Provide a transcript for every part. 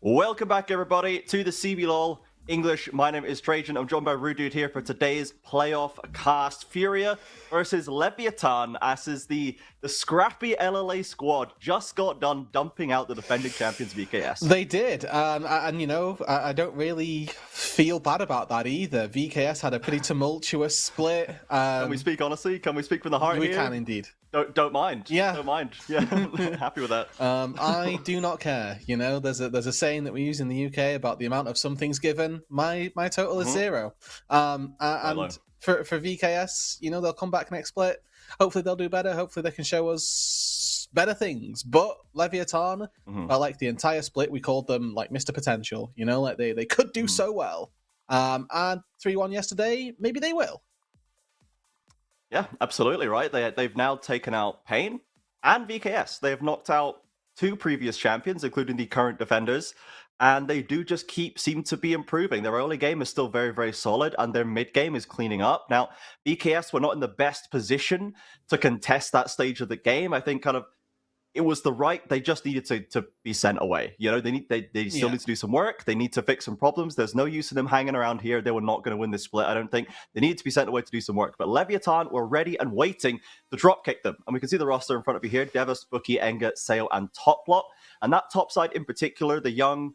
Welcome back, everybody, to the CBLOL English. My name is Trajan. I'm joined by Roodood here for today's playoff cast. Furia versus Leviathan, as is the scrappy LLA squad just got done dumping out the defending champions VKS. They did, and you know, I don't really feel bad about that either. VKS had a pretty tumultuous split. Can we speak honestly? Can we speak from the heart We here? can indeed. Don't mind. Yeah. Don't mind. Yeah, happy with that. I do not care. You know, there's a saying that we use in the UK about the amount of something's given. My total is 0. And for VKS, you know, they'll come back next split. Hopefully they'll do better. Hopefully they can show us better things. But Leviathan, like the entire split, we called them like Mr. Potential. You know, like they could do so well. And 3-1 yesterday, maybe they will. Yeah, absolutely right. They've now taken out Pain and VKS. They have knocked out 2 previous champions, including the current defenders, and they do just seem to be improving. Their early game is still very, very solid, and their mid game is cleaning up. Now, VKS were not in the best position to contest that stage of the game. I think it was they just needed to be sent away. You know, they still need to do some work. They need to fix some problems. There's no use in them hanging around here. They were not going to win this split, I don't think. They needed to be sent away to do some work. But Leviathan were ready and waiting to dropkick them. And we can see the roster in front of you here. Devas, Bookie, Enga, Sale, and Toplot. And that top side in particular, the young,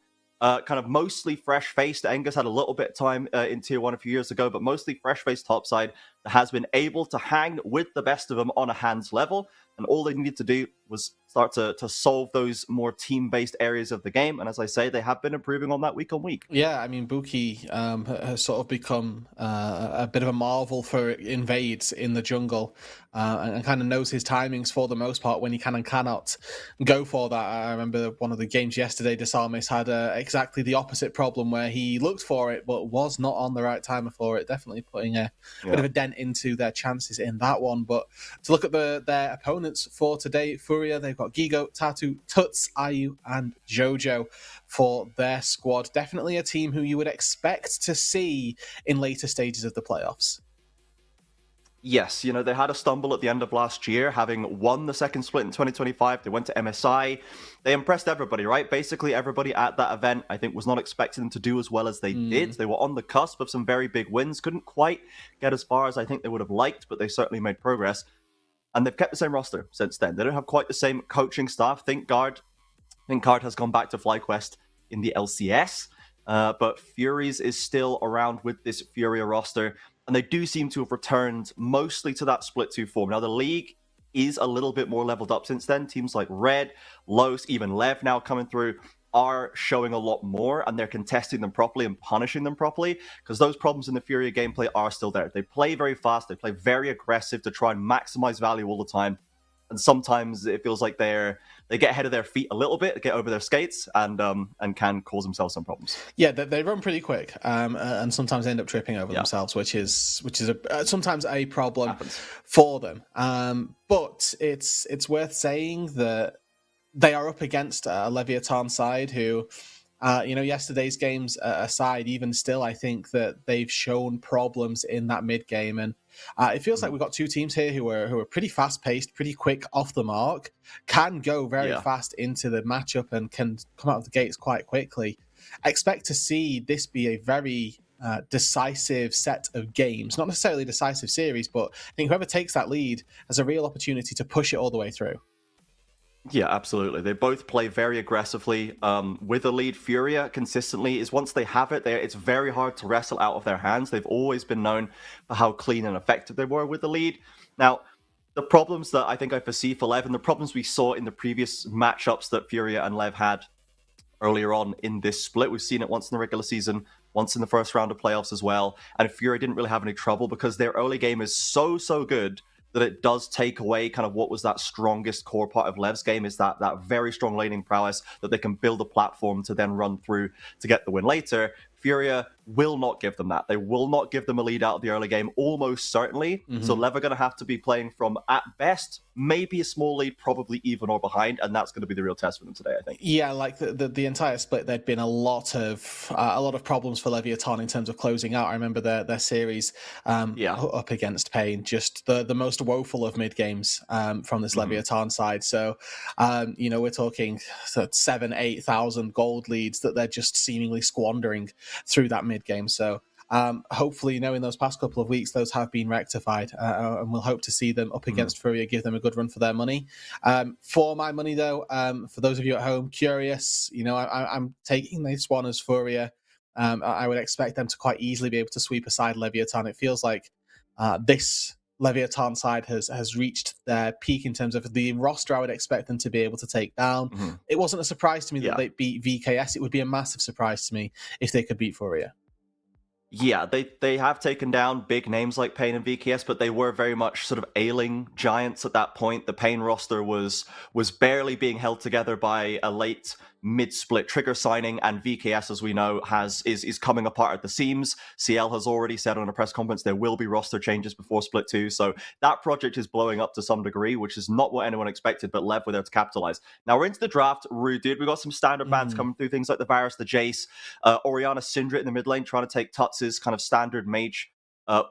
mostly fresh-faced. Enga's had a little bit of time in Tier 1 a few years ago, but mostly fresh-faced topside that has been able to hang with the best of them on a hands level. And all they needed to do was start to solve those more team-based areas of the game. And as I say, they have been improving on that week on week. Yeah, I mean, Buki has sort of become a bit of a marvel for invades in the jungle and kind of knows his timings for the most part when he can and cannot go for that. I remember one of the games yesterday, Desarmes had exactly the opposite problem where he looked for it but was not on the right timer for it, definitely putting a bit of a dent into their chances in that one. But to look at their opponents for today, Furia, they've got Gigo, Tatu, Tuts, Ayu, and Jojo for their squad. Definitely a team who you would expect to see in later stages of the playoffs. Yes, you know, they had a stumble at the end of last year, having won the second split in 2025. They went to MSI. They impressed everybody, right? Basically, everybody at that event, I think, was not expecting them to do as well as they did. They were on the cusp of some very big wins. Couldn't quite get as far as I think they would have liked, but they certainly made progress. and they've kept the same roster since then. They don't have quite the same coaching staff. Think Guard has gone back to FlyQuest in the LCS, but Furies is still around with this Furia roster, and they do seem to have returned mostly to that split 2 form. Now, the league is a little bit more leveled up since then. Teams like Red, Los, even Lev now coming through are showing a lot more, and they're contesting them properly and punishing them properly, because those problems in the Furia gameplay are still there. They play very fast, they play very aggressive to try and maximize value all the time, and sometimes it feels like they get ahead of their feet a little bit, get over their skates, and can cause themselves some problems. Yeah, they run pretty quick, and sometimes end up tripping over themselves, which is sometimes a problem for them. But it's worth saying that they are up against a Leviathan side who, yesterday's games aside, even still, I think that they've shown problems in that mid game, and it feels like we've got two teams here who are pretty fast paced, pretty quick off the mark, can go very fast into the matchup, and can come out of the gates quite quickly. I expect to see this be a very decisive set of games, not necessarily a decisive series, but I think whoever takes that lead has a real opportunity to push it all the way through. Yeah, absolutely. They both play very aggressively. With the lead, Furia consistently is once they have it, it's very hard to wrestle out of their hands. They've always been known for how clean and effective they were with the lead. Now, the problems that I think I foresee for Lev, and the problems we saw in the previous matchups that Furia and Lev had earlier on in this split, we've seen it once in the regular season, once in the first round of playoffs as well, and Furia didn't really have any trouble because their early game is so good that it does take away kind of what was that strongest core part of Lev's game, is that very strong laning prowess that they can build a platform to then run through to get the win later. Furia will not give them that. They will not give them a lead out of the early game, almost certainly. Mm-hmm. So Lev are going to have to be playing from, at best, maybe a small lead, probably even or behind, and that's going to be the real test for them today, I think. Yeah, like the entire split, there'd been a lot of problems for Leviathan in terms of closing out. I remember their series up against Pain, just the most woeful of mid games from this Leviathan side. So, we're talking 7,000-8,000 gold leads that they're just seemingly squandering through that mid game. So hopefully, in those past couple of weeks, those have been rectified, and we'll hope to see them up against Furia, give them a good run for their money. For my money, though, for those of you at home curious, I'm taking this one as Furia. I would expect them to quite easily be able to sweep aside Leviathan. It feels like this Leviathan side has reached their peak in terms of the roster I would expect them to be able to take down. Mm-hmm. It wasn't a surprise to me that they beat VKS. It would be a massive surprise to me if they could beat Furia. Yeah, they have taken down big names like Pain and VKS, but they were very much sort of ailing giants at that point. The Pain roster was barely being held together by a late mid-split trigger signing, and VKS, as we know, is coming apart at the seams. CL has already said on a press conference there will be roster changes before Split 2, so that project is blowing up to some degree, which is not what anyone expected, but Lev were there to capitalize. Now we're into the draft. Roodood, we got some standard bans coming through, things like the Varus, the Jace, Orianna Syndra in the mid lane trying to take Tuts' kind of standard mage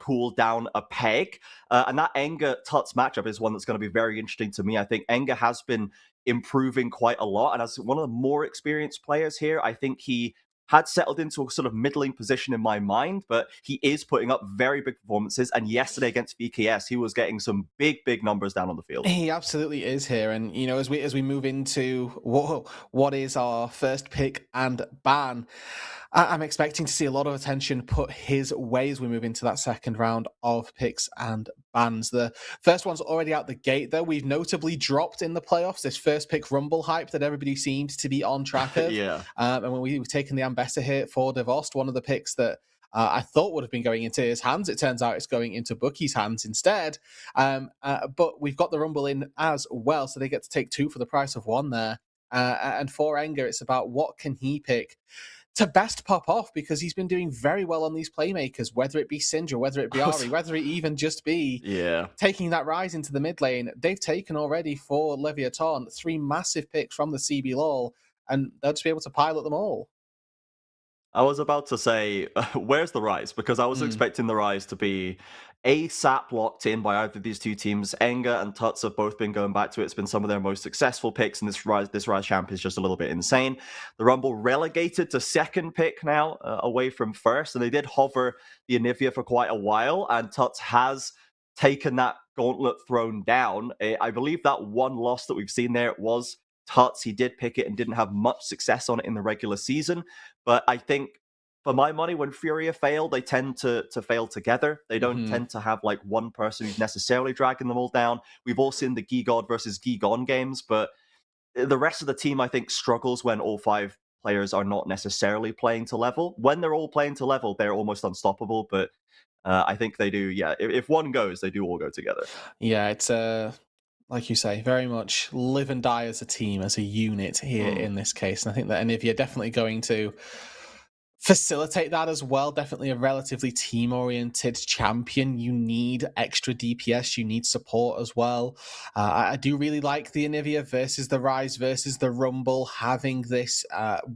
pool down a peg. And that Enga-Tuts matchup is one that's going to be very interesting to me. I think Enga has been improving quite a lot, and as one of the more experienced players here, I think he had settled into a sort of middling position in my mind, but he is putting up very big performances, and yesterday against VKS, he was getting some big numbers down on the field. He absolutely is here, and as we move into what is our first pick and ban, I'm expecting to see a lot of attention put his way as we move into that second round of picks and bans. The first one's already out the gate, though. We've notably dropped in the playoffs this first pick Rumble hype that everybody seemed to be on track of. And when we've taken the Ambessa here for Devost, one of the picks that I thought would have been going into his hands, it turns out it's going into Bookie's hands instead. But we've got the Rumble in as well, so they get to take two for the price of one there. And for Enga, it's about what can he pick to best pop off, because he's been doing very well on these playmakers, whether it be Syndra, whether it be Ari, whether it even just be taking that rise into the mid lane. They've taken already for Leviathan 3 massive picks from the CBLOL, and they'll just be able to pilot them all. I was about to say, where's the rise? Because I was expecting the rise to be ASAP locked in by either of these two teams. Enga and Tuts have both been going back to it. It's been some of their most successful picks, and this rise champ is just a little bit insane. The Rumble relegated to second pick now, away from first, and they did hover the Anivia for quite a while, and Tuts has taken that gauntlet thrown down. I believe that one loss that we've seen there was Tuts. He did pick it and didn't have much success on it in the regular season. But I think, for my money, when Furia fail, they tend to fail together. They don't tend to have like one person who's necessarily dragging them all down. We've all seen the Gigod versus Gigon games, but the rest of the team, I think, struggles when all 5 players are not necessarily playing to level. When they're all playing to level, they're almost unstoppable. But I think they do, yeah. If one goes, they do all go together. Yeah, it's like you say, very much live and die as a team, as a unit here in this case. And I think that Anivia definitely going to facilitate that as well. Definitely a relatively team-oriented champion. You need extra DPS. You need support as well. I do really like the Anivia versus the Rise versus the Rumble, having this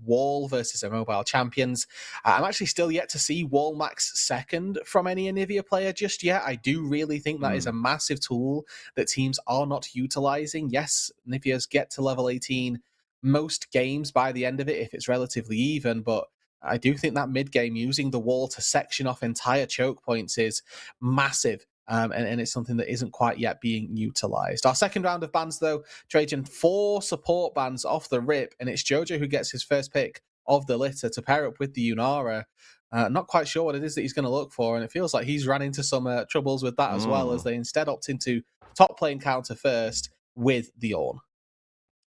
wall versus a mobile champions. I'm actually still yet to see wall max second from any Anivia player just yet. I do really think that is a massive tool that teams are not utilizing. Yes, Anivia's get to level 18 most games by the end of it if it's relatively even, but I do think that mid game using the wall to section off entire choke points is massive. And it's something that isn't quite yet being utilized. Our second round of bans, though, Trajan, 4 support bans off the rip, and it's Jojo who gets his first pick of the litter to pair up with the Yunara. Not quite sure what it is that he's going to look for, and it feels like he's run into some troubles with that as well, as they instead opt into top lane counter first with the Ornn.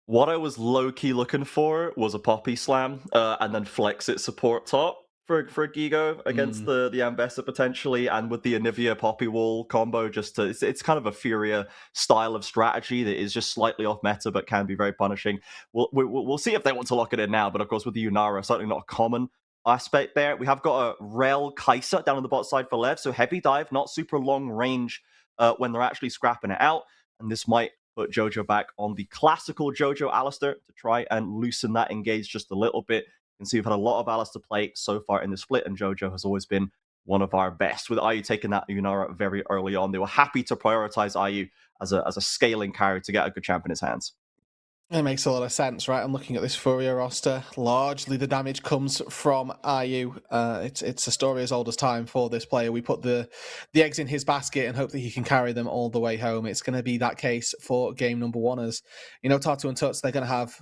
What I was low-key looking for was a Poppy Slam, and then flex it support top for Gigo against the Ambessa potentially, and with the Anivia Poppy Wall combo, just to it's kind of a Furia style of strategy that is just slightly off meta but can be very punishing. We'll see if they want to lock it in now, but of course with the Yunara, certainly not a common aspect there. We have got a Rel Kai'Sa down on the bot side for Lev, so heavy dive, not super long range when they're actually scrapping it out, and this might put Jojo back on the classical Jojo Alistair to try and loosen that engage just a little bit. You can see we've had a lot of Alistair play so far in the split, and Jojo has always been one of our best. With IU taking that Yunara very early on, they were happy to prioritize IU as a scaling carry to get a good champ in his hands. It makes a lot of sense, right? I'm looking at this Furia roster. Largely, the damage comes from IU. It's a story as old as time for this player. We put the eggs in his basket and hope that he can carry them all the way home. It's going to be that case for game number 1. As you know, Tatu and Tuts, they're going to have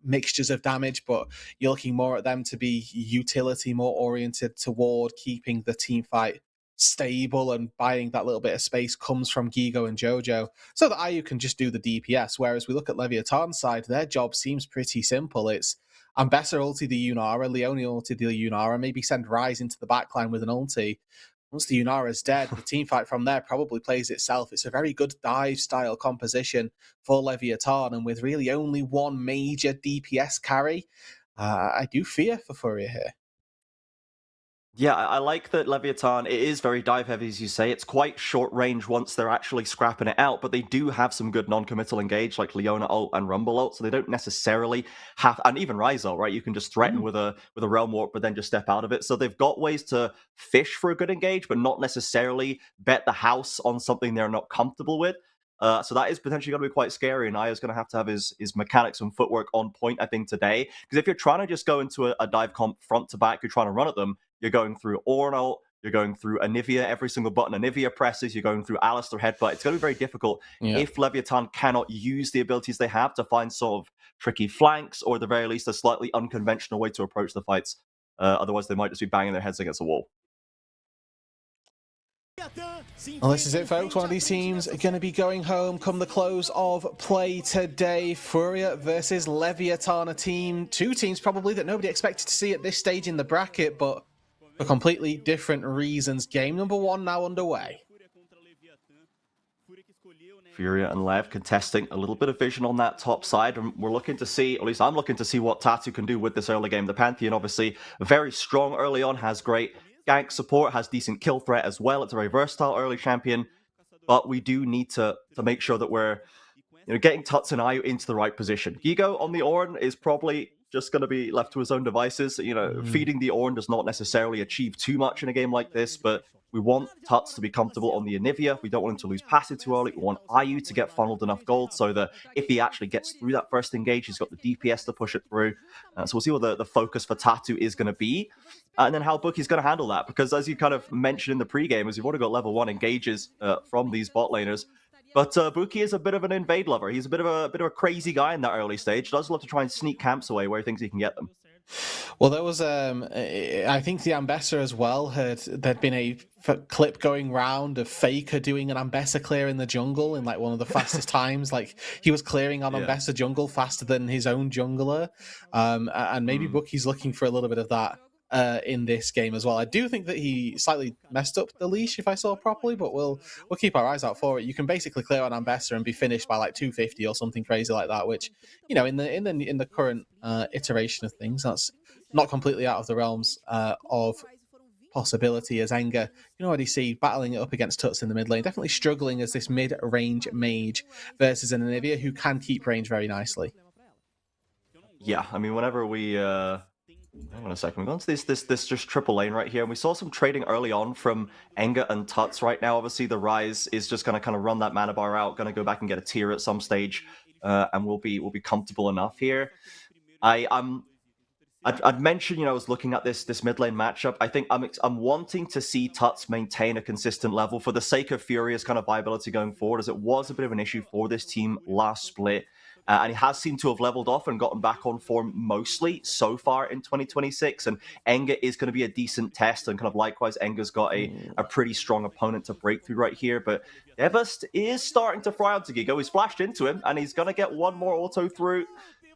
mixtures of damage, but you're looking more at them to be utility, more oriented toward keeping the team fight stable, and buying that little bit of space comes from Gigo and Jojo, so that IU can just do the DPS. Whereas we look at Leviathan's side, their job seems pretty simple. It's Ambessa ulti the Yunara, Leone ulti the Yunara, maybe send Rise into the backline with an ulti. Once the Yunara's dead, the team fight from there probably plays itself. It's a very good dive style composition for Leviathan, and with really only one major DPS carry, I do fear for Furia here. Yeah, I like that Leviathan, it is very dive heavy, as you say. It's quite short range once they're actually scrapping it out, but they do have some good non-committal engage, like Leona ult and Rumble ult, so they don't necessarily have, and even Ryze ult, right? You can just threaten with a Realm Warp, but then just step out of it. So they've got ways to fish for a good engage, but not necessarily bet the house on something they're not comfortable with. So that is potentially going to be quite scary, and Aya's going to have his mechanics and footwork on point, I think, today. Because if you're trying to just go into a dive comp front to back, you're trying to run at them, you're going through Ornn, you're going through Anivia, every single button Anivia presses, you're going through Alistair headbutt. It's going to be very difficult if Leviathan cannot use the abilities they have to find sort of tricky flanks, or at the very least a slightly unconventional way to approach the fights. Otherwise, they might just be banging their heads against a wall. Well, this is it, folks. One of these teams are going to be going home come the close of play today. Furia versus Leviathan, two teams probably that nobody expected to see at this stage in the bracket, but for completely different reasons. Game number 1 now underway. Furia and Lev contesting a little bit of vision on that top side, and we're looking to see, at least I'm looking to see, what Tatu can do with this early game. The Pantheon, obviously, very strong early on, has great gank support, has decent kill threat as well. It's a very versatile early champion, but we do need to make sure that we're getting Tuts and IU into the right position. Gigo on the Ornn is probably just going to be left to his own devices. Feeding the Ornn does not necessarily achieve too much in a game like this, but we want Tuts to be comfortable on the Anivia. We don't want him to lose passive too early. We want IU to get funneled enough gold so that if he actually gets through that first engage, he's got the DPS to push it through. So we'll see what the focus for Tatu is going to be, and then how Bookie's going to handle that. Because as you kind of mentioned in the pregame, as you've already got level 1 engages from these bot laners, But Buki is a bit of an invade lover. He's a bit of a crazy guy in that early stage. Does love to try and sneak camps away where he thinks he can get them. Well, there was, I think the Ambessa as well there'd been a clip going round of Faker doing an Ambessa clear in the jungle in like one of the fastest times. Like he was clearing on Yeah. Ambessa jungle faster than his own jungler, and maybe Bookie's looking for a little bit of that. In this game as well, I do think that he slightly messed up the leash if I saw properly, but we'll keep our eyes out for it. You can basically clear on Ambessa and be finished by like 250 or something crazy like that, which in the current iteration of things, that's not completely out of the realms of possibility. As Enga, you can already see battling it up against Tuts in the mid lane, definitely struggling as this mid-range mage versus an Anivia who can keep range very nicely. Yeah, I mean, whenever we hang on a second. We're going to this just triple lane right here, and we saw some trading early on from Enga and Tuts. Right now, obviously, the Rise is just going to kind of run that mana bar out, going to go back and get a tier at some stage, and we'll be comfortable enough here. I'd mentioned, I was looking at this mid lane matchup. I think I'm wanting to see Tuts maintain a consistent level for the sake of Furia's kind of viability going forward, as it was a bit of an issue for this team last split. And he has seemed to have leveled off and gotten back on form mostly so far in 2026. And Enga is going to be a decent test. And kind of likewise, Enga's got a pretty strong opponent to break through right here. But Devast is starting to fry onto Gigo. He's flashed into him, and he's going to get one more auto through.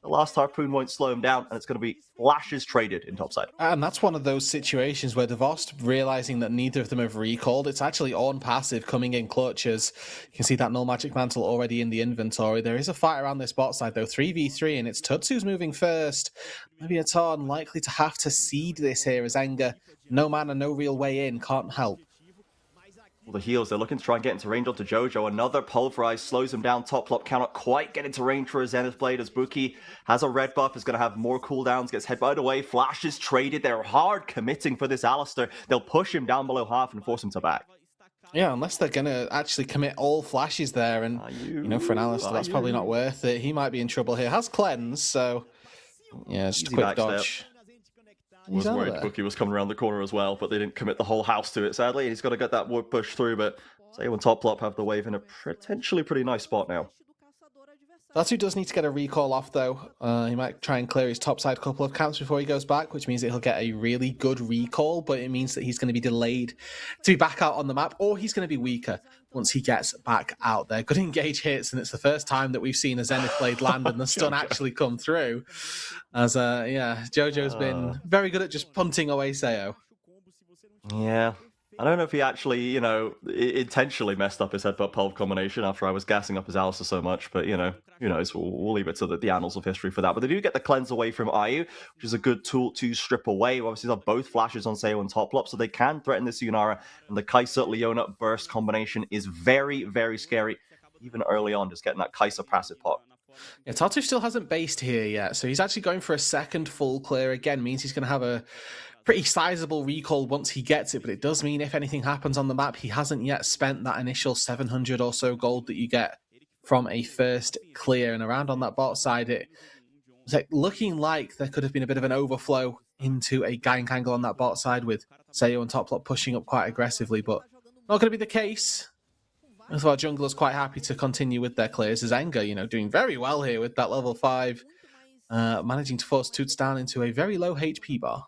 The last Harpoon won't slow him down, and it's going to be flashes traded in topside. And that's one of those situations where Devost, realizing that neither of them have recalled, it's actually on passive coming in clutches. You can see that Null Magic Mantle already in the inventory. There is a fight around this bot side, though, 3v3, and it's Tutsu's moving first. Maybe it's unlikely to have to seed this here as Enga, no mana, no real way in, can't help. The heals, they're looking to try and get into range onto Jojo. Another Pulverize slows him down. Top Plop cannot quite get into range for his Zenith Blade as Buki has a red buff, is going to have more cooldowns, gets headbutted away. Flash is traded. They're hard committing for this Alistar. They'll push him down below half and force him to back. Yeah, unless they're going to actually commit all flashes there. And, for an Alistar, that's probably not worth it. He might be in trouble here. Has cleanse, so yeah, just a quick dodge. I was worried Buki was coming around the corner as well, but they didn't commit the whole house to it, sadly. He's got to get that wood push through, but Sayo and Top Plop have the wave in a potentially pretty nice spot now. Tatsu does need to get a recall off, though. He might try and clear his topside couple of camps before he goes back, which means that he'll get a really good recall, but it means that he's going to be delayed to be back out on the map, or he's going to be weaker once he gets back out there. Good engage hits, and it's the first time that we've seen a Zenith Blade land and the stun actually come through. As, Jojo's been very good at just punting away Sayo. Yeah. I don't know if he actually, intentionally messed up his headbutt pulve combination after I was gassing up his Alistar so much, but, who knows, we'll leave it to the annals of history for that. But they do get the cleanse away from Ayu, which is a good tool to strip away. Obviously, they have both flashes on Sayo and Top Plop, so they can threaten this Yunara, and the Kai'Sa-Leona burst combination is very, very scary, even early on, just getting that Kai'Sa passive pot. Yeah, Tatu still hasn't based here yet, so he's actually going for a second full clear. Again, means he's going to have a pretty sizable recall once he gets it, but it does mean if anything happens on the map, he hasn't yet spent that initial 700 or so gold that you get from a first clear. And around on that bot side, it was looking like there could have been a bit of an overflow into a gank angle on that bot side with Sayo and Toplop pushing up quite aggressively, but not going to be the case. I thought junglers quite happy to continue with their clears as Enga, doing very well here with that level 5, managing to force Toots down into a very low HP bar.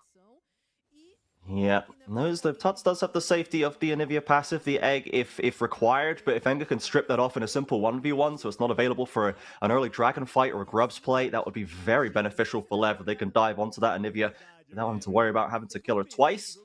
Yeah, the Tuts does have the safety of the Anivia passive, the egg, if required, but if Enga can strip that off in a simple 1v1, so it's not available for an early dragon fight or a grubs play, that would be very beneficial for Lev. They can dive onto that Anivia without having to worry about having to kill her twice.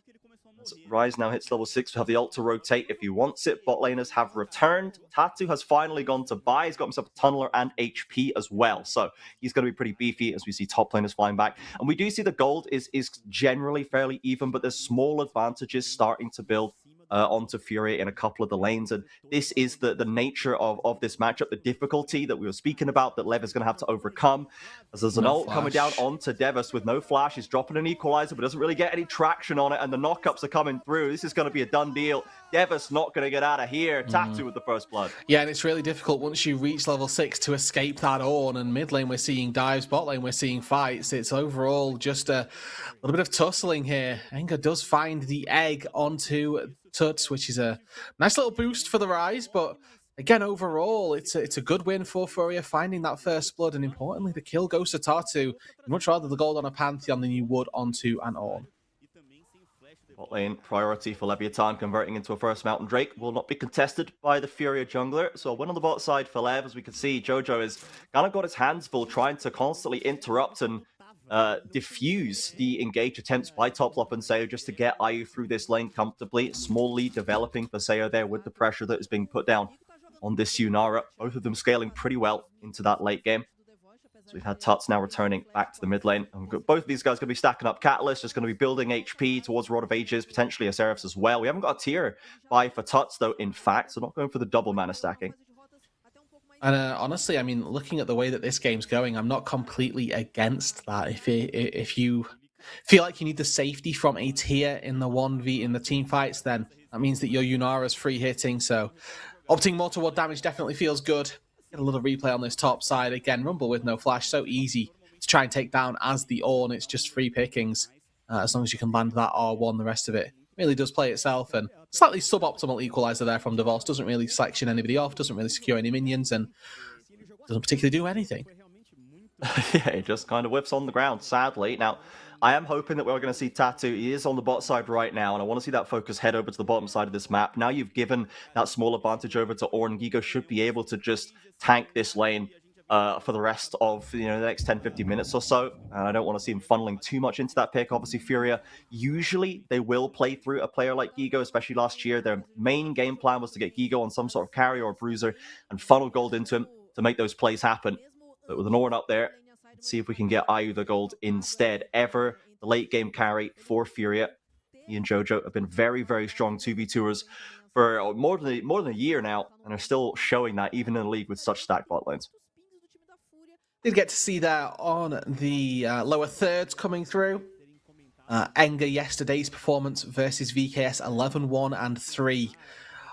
Rise now hits level 6. We have the ult to rotate if he wants it. Bot laners have returned. Tatu has finally gone to buy. He's got himself a tunneler and HP as well. So he's going to be pretty beefy as we see top laners flying back. And we do see the gold is generally fairly even, but there's small advantages starting to build onto Fury in a couple of the lanes. And this is the nature of this matchup, the difficulty that we were speaking about that Lev is going to have to overcome. As there's an ult coming down onto Devas with no flash. He's dropping an equalizer, but doesn't really get any traction on it. And the knockups are coming through. This is going to be a done deal. Devas not going to get out of here. Tatu with the first blood. Yeah, and it's really difficult once you reach level 6 to escape that Ornn. And mid lane, we're seeing dives. Bot lane, we're seeing fights. It's overall just a little bit of tussling here. Enga does find the egg onto Tuts, which is a nice little boost for the Rise, but again, overall, it's a good win for Furia, finding that first blood, and importantly, the kill goes to Tatu. You'd much rather the gold on a Pantheon than you would onto an Ornn. Bot lane priority for Leviathan converting into a first Mountain Drake will not be contested by the Furia jungler. So a win on the bot side for Lev. As we can see, Jojo has kind of got his hands full trying to constantly interrupt and diffuse the engage attempts by Toplop and Sayo just to get IU through this lane comfortably. Small lead developing for Sayo there with the pressure that is being put down on this Yunara. Both of them scaling pretty well into that late game. So we've had Tuts now returning back to the mid lane. And both of these guys are going to be stacking up Catalyst, just going to be building HP towards Rod of Ages, potentially a Seraphs as well. We haven't got a tier buy for Tuts, though, in fact, so not going for the double mana stacking. And honestly, I mean, looking at the way that this game's going, I'm not completely against that. If you feel like you need the safety from a tier in the 1v in the team fights, then that means that your Yunara's free hitting, so opting more toward damage definitely feels good. Get a little replay on this top side. Again, Rumble with no flash. So easy to try and take down as the Ornn. It's just free pickings. As long as you can land that R1, the rest of it really does play itself. And slightly suboptimal equalizer there from Devos. Doesn't really section anybody off. Doesn't really secure any minions. And doesn't particularly do anything. Yeah, he just kind of whiffs on the ground, sadly. Now, I am hoping that we're going to see Tatu. He is on the bot side right now, and I want to see that focus head over to the bottom side of this map. Now you've given that small advantage over to Ornn. Gigo should be able to just tank this lane for the rest of the next 10-15 minutes or so. And I don't want to see him funneling too much into that pick. Obviously, Furia, usually they will play through a player like Gigo, especially last year. Their main game plan was to get Gigo on some sort of carry or bruiser and funnel gold into him to make those plays happen. But with an Ornn up there, let's see if we can get IU the gold instead. Ever the late game carry for Furia. He and Jojo have been very, very strong 2v2ers for more than a year now, and are still showing that even in a league with such stacked bot lanes. Did get to see that on the lower thirds coming through. Enga yesterday's performance versus VKS 11-1 and 3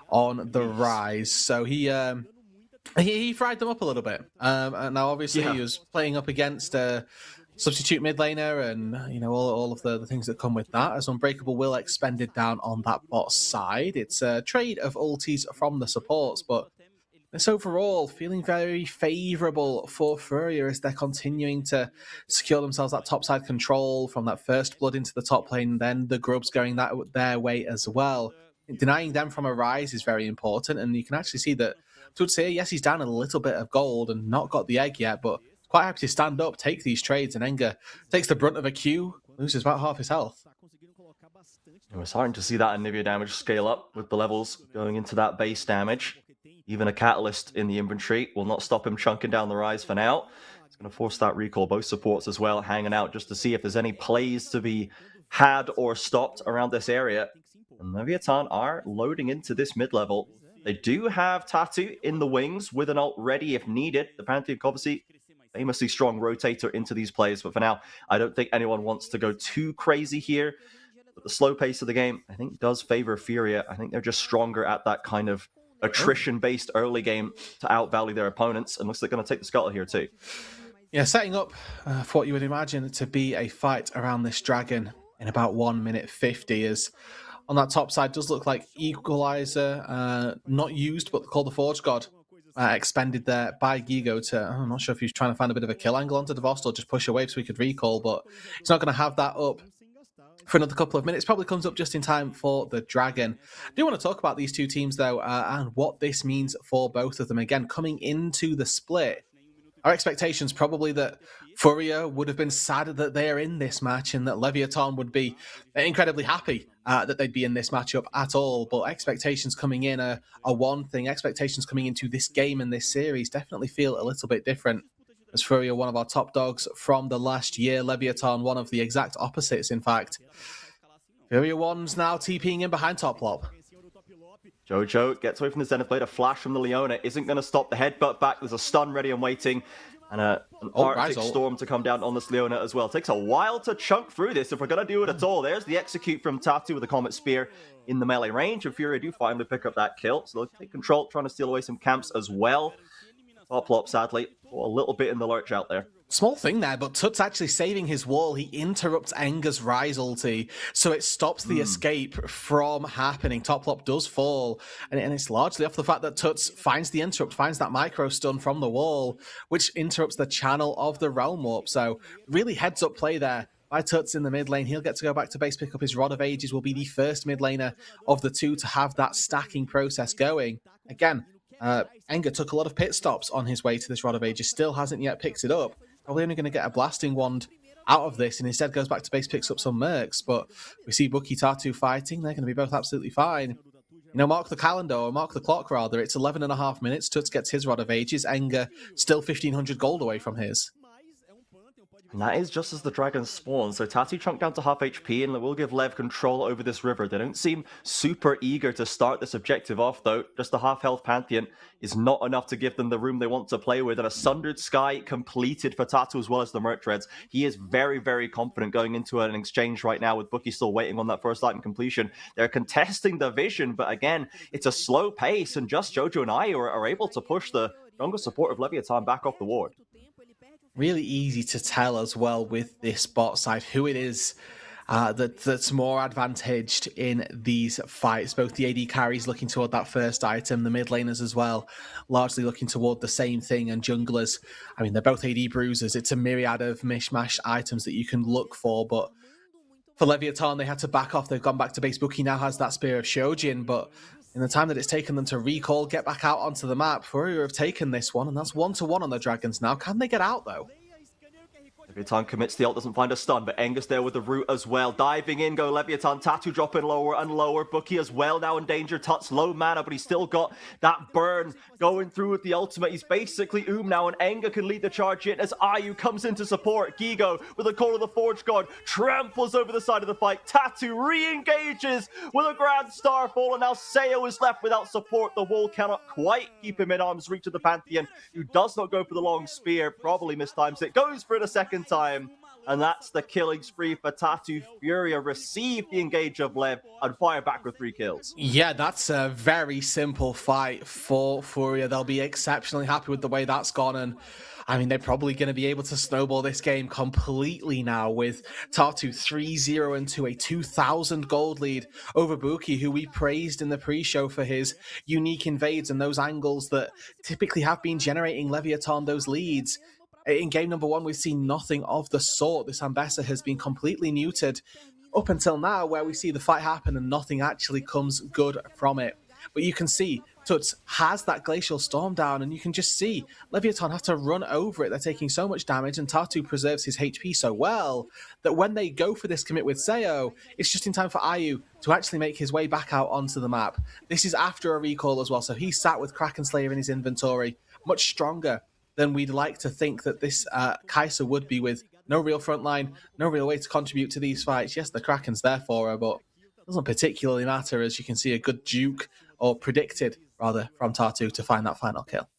on the rise. So he fried them up a little bit. Now, obviously, he was playing up against a substitute mid laner and, all of the things that come with that. As Unbreakable will expended down on that bot side. It's a trade of ultis from the supports, but it's overall feeling very favourable for Furia as they're continuing to secure themselves that topside control from that first blood into the top lane, then the Grubs going their way as well. Denying them from a rise is very important, and you can actually see that Tutsia, yes, he's down a little bit of gold and not got the egg yet, but quite happy to stand up, take these trades, and Enga takes the brunt of a Q, loses about half his health. We're starting to see that Anivia damage scale up with the levels going into that base damage. Even a Catalyst in the inventory will not stop him chunking down the rise for now. It's going to force that recall. Both supports as well hanging out just to see if there's any plays to be had or stopped around this area. And Leviathan are loading into this mid-level. They do have Tatu in the wings with an ult ready if needed. The Pantheon obviously famously strong rotator into these plays, but for now, I don't think anyone wants to go too crazy here. But the slow pace of the game, I think, does favor Furia. I think they're just stronger at that kind of attrition-based early game to outvalue their opponents, and looks like they're going to take the scuttle here too. Yeah, setting up for what you would imagine to be a fight around this dragon in about 1 minute 50 is on that top side does look like Equalizer, not used, but called the Forge God, expended there by Gigo to, I'm not sure if he's trying to find a bit of a kill angle onto Devost or just push away so he could recall, but he's not going to have that up for another couple of minutes. Probably comes up just in time for the Dragon. I do want to talk about these two teams, though, and what this means for both of them. Again, coming into the split, our expectations probably that Furia would have been sad that they're in this match and that Leviathan would be incredibly happy that they'd be in this matchup at all. But expectations coming in are one thing. Expectations coming into this game and this series definitely feel a little bit different. As Furia, one of our top dogs from the last year. Leviathan, one of the exact opposites, in fact. Furia 1's now TPing in behind top lop. Jojo gets away from the Zenith Blade. A flash from the Leona isn't going to stop the headbutt back. There's a stun ready and waiting. And an Arctic Storm to come down on this Leona as well. It takes a while to chunk through this if we're going to do it at all. There's the execute from Tatu with the Comet Spear in the melee range. And Furia do finally pick up that kill. So they'll take control, trying to steal away some camps as well. Top lop, sadly, a little bit in the lurch out there. Small thing there, but Tut's actually saving his wall. He interrupts Enger's Rise ulti, so it stops the escape from happening. Toplop does fall, and it's largely off the fact that Tuts finds the interrupt, finds that micro stun from the wall, which interrupts the channel of the Realm Warp. So really heads up play there by Tuts in the mid lane. He'll get to go back to base, pick up his Rod of Ages, will be the first mid laner of the two to have that stacking process going. Again, Enger took a lot of pit stops on his way to this Rod of Ages, still hasn't yet picked it up. Probably only going to get a blasting wand out of this, and instead goes back to base, picks up some mercs. But we see Bucky Tatu fighting. They're going to be both absolutely fine. You know, mark the calendar, or mark the clock rather. It's 11.5 minutes. Tuts gets his Rod of Ages. Enger still 1,500 gold away from his. And that is just as the dragons spawn, so Tati chunked down to half HP and will give Lev control over this river. They don't seem super eager to start this objective off though. Just a half health Pantheon is not enough to give them the room they want to play with, and a Sundered Sky completed for Tatu as well as the Merc Dreads. He is very, very confident going into an exchange right now with Bucky still waiting on that first item completion. They're contesting the vision, but again, it's a slow pace, and just Jojo and I are able to push the jungle support of Leviathan back off the ward. Really easy to tell as well with this bot side who it is that's more advantaged in these fights. Both the AD carries looking toward that first item, the mid laners as well, largely looking toward the same thing, and junglers, I mean, they're both AD bruisers. It's a myriad of mishmash items that you can look for, but for Leviathan, they had to back off. They've gone back to base. Bucky now has that Spear of Shojin, but in the time that it's taken them to recall, get back out onto the map, Furia have taken this one, and that's 1-1 on the Dragons now. Can they get out, though? Leviathan commits the ult, doesn't find a stun, but Enger's there with the root as well. Diving in, go Leviathan. Tatu dropping lower and lower. Bucky as well now in danger. Tut's low mana, but he's still got that burn going through with the ultimate. He's basically now, and Enger can lead the charge in as Ayu comes in to support. Gigo with a Call of the Forge God tramples over the side of the fight. Tatu re-engages with a Grand Starfall, and now Seo is left without support. The wall cannot quite keep him in arm's reach of the Pantheon, who does not go for the long spear, probably mistimes it, goes for it a second time, and that's the killing spree for Tatu. Furia receive the engage of Lev and fire back with 3 kills. Yeah, that's a very simple fight for Furia. They'll be exceptionally happy with the way that's gone, and I mean, they're probably going to be able to snowball this game completely now with Tatu 3-0 into a 2,000 gold lead over Buki, who we praised in the pre-show for his unique invades and those angles that typically have been generating Leviathan those leads. In game number 1, we've seen nothing of the sort. This Ambessa has been completely neutered up until now, where we see the fight happen and nothing actually comes good from it. But you can see Tuts has that Glacial Storm down, and you can just see Leviathan have to run over it. They're taking so much damage, and Tatu preserves his HP so well that when they go for this commit with Seo, it's just in time for Ayu to actually make his way back out onto the map. This is after a recall as well, so he sat with Kraken Slayer in his inventory, much stronger than we'd like to think that this Kai'Sa would be, with no real front line, no real way to contribute to these fights. Yes, the Kraken's there for her, but it doesn't particularly matter, as you can see a good juke, or predicted rather, from Tatu to find that final kill.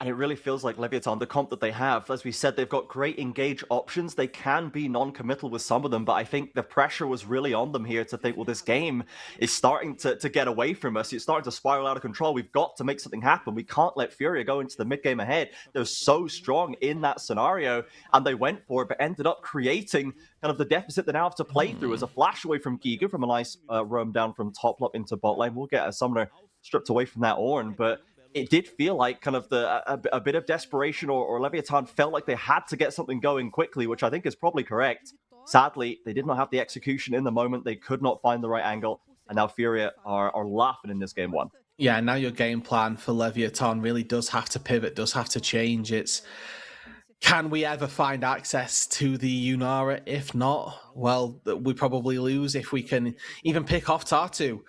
And it really feels like Leviathan, the comp that they have, as we said, they've got great engage options. They can be non-committal with some of them, but I think the pressure was really on them here to think, well, this game is starting to get away from us. It's starting to spiral out of control. We've got to make something happen. We can't let Furia go into the mid-game ahead. They're so strong in that scenario, and they went for it, but ended up creating kind of the deficit they now have to play through as a flash away from Giga from a nice roam down from top lap into bot lane. We'll get a summoner stripped away from that Ornn, but it did feel like kind of a bit of desperation, or Leviathan felt like they had to get something going quickly, which I think is probably correct. Sadly, they did not have the execution in the moment. They could not find the right angle, and now Furia are laughing in this game 1. Yeah, now your game plan for Leviathan really does have to pivot, does have to change. It's, can we ever find access to the Yunara? If not, well, we probably lose. If we can even pick off Tatu,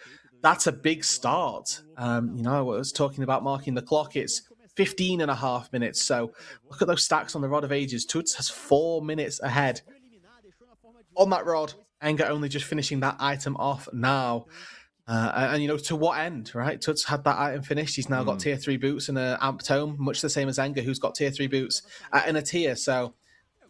that's a big start. I was talking about marking the clock. It's 15.5 minutes. So look at those stacks on the Rod of Ages. Tuts has 4 minutes ahead on that Rod. Enger only just finishing that item off now. And to what end, right? Tuts had that item finished. He's now got tier 3 boots and an Amp Tome, much the same as Enger, who's got tier 3 boots and a tier. So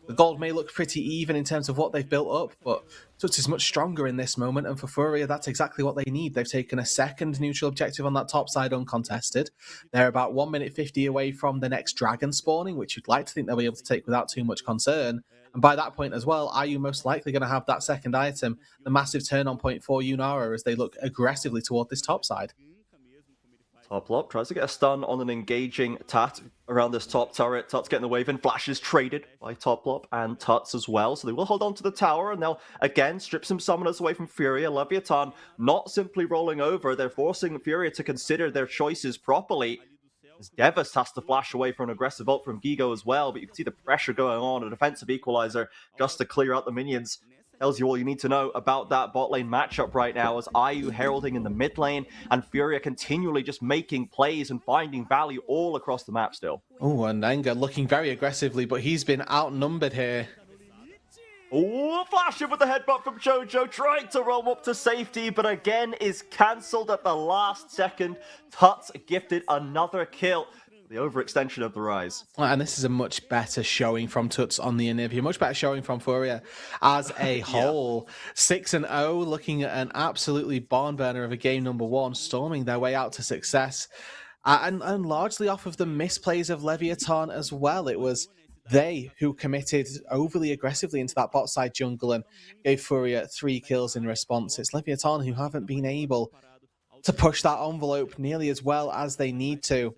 The gold may look pretty even in terms of what they've built up, but Tuts is much stronger in this moment, and for Furia, that's exactly what they need. They've taken a second neutral objective on that top side uncontested. They're about 1 minute 50 away from the next dragon spawning, which you'd like to think they'll be able to take without too much concern. And by that point as well, are you most likely going to have that second item, the massive turn on point for Yunara as they look aggressively toward this top side? Toplop tries to get a stun on an engaging Tat around this top turret. Tut's getting the wave in. Flash is traded by Toplop and Tuts as well. So they will hold on to the tower, and they'll again strip some summoners away from Furia. Leviathan not simply rolling over. They're forcing Furia to consider their choices properly. As Devis has to flash away for an aggressive ult from Gigo as well, but you can see the pressure going on. A defensive equalizer just to clear out the minions. Tells you all you need to know about that bot lane matchup right now, as IU heralding in the mid lane and Furia continually just making plays and finding value all across the map still. Oh, and Enga looking very aggressively, but he's been outnumbered here. Oh, flash in with the headbutt from Jojo, trying to roam up to safety, but again is cancelled at the last second. Tuts gifted another kill. The overextension of the Rise. And this is a much better showing from Tuts on the Anivia, much better showing from Furia as a whole. 6-0, looking at an absolutely barn burner of a game number one, storming their way out to success. And largely off of the misplays of Leviathan as well. It was they who committed overly aggressively into that bot side jungle and gave Furia 3 kills in response. It's Leviathan who haven't been able to push that envelope nearly as well as they need to.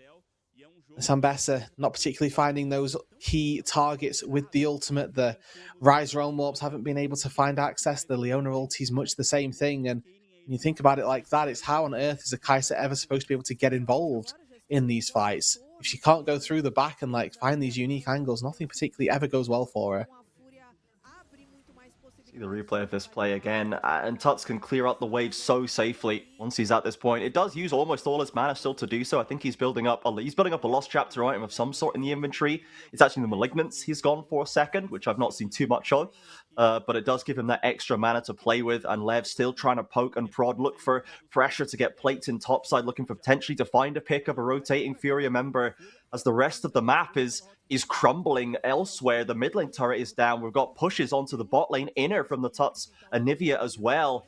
Sambessa not particularly finding those key targets with the ultimate. The Rise Realm Warps haven't been able to find access. The Leona ulti's much the same thing. And when you think about it like that, it's how on earth is a Kai'Sa ever supposed to be able to get involved in these fights? If she can't go through the back and find these unique angles, nothing particularly ever goes well for her. See the replay of this play again, and Tuts can clear out the wave so safely once he's at this point. It does use almost all his mana still to do so. I think he's building up a lost chapter item of some sort in the inventory. It's actually the Malignance he's gone for a second, which I've not seen too much of. But it does give him that extra mana to play with, and Lev still trying to poke and prod, look for pressure to get plates in topside, looking for potentially to find a pick of a rotating Furia member as the rest of the map is crumbling elsewhere. The mid lane turret is down. We've got pushes onto the bot lane inner from the Tuts Anivia as well.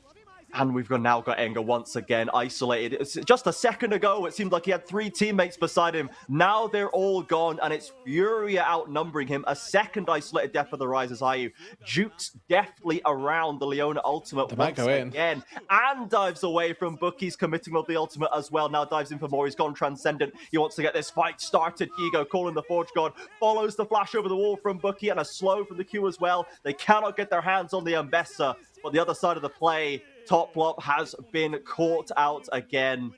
And we've now got Enga once again isolated. It's just a second ago, it seemed like he had 3 teammates beside him. Now they're all gone, and it's Furia outnumbering him. A second isolated death for the Rise as IU jukes deftly around the Leona ultimate once again. And dives away from Bookie's committing of the ultimate as well. Now dives in for more. He's gone transcendent. He wants to get this fight started. Gigo calling the Forge God. Follows the flash over the wall from Bookie and a slow from the Q as well. They cannot get their hands on the Ambessa. But the other side of the play, Toplop has been caught out again.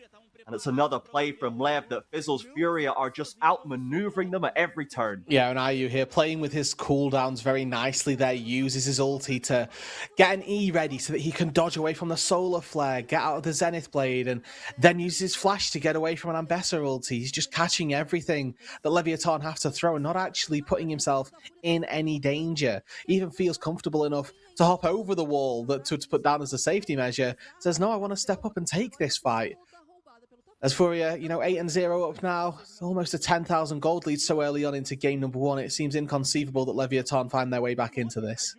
And it's another play from Lev that fizzles. Furia are just outmaneuvering them at every turn. Yeah, and IU here playing with his cooldowns very nicely there. Uses his ulti to get an E ready so that he can dodge away from the solar flare, get out of the Zenith Blade, and then uses his flash to get away from an Ambessa ulti. He's just catching everything that Leviathan have to throw and not actually putting himself in any danger. Even feels comfortable enough to hop over the wall that to put down as a safety measure. Says, no, I want to step up and take this fight. As Furia, 8-0 up now, almost a 10,000 gold lead so early on into game number one. It seems inconceivable that Leviathan find their way back into this.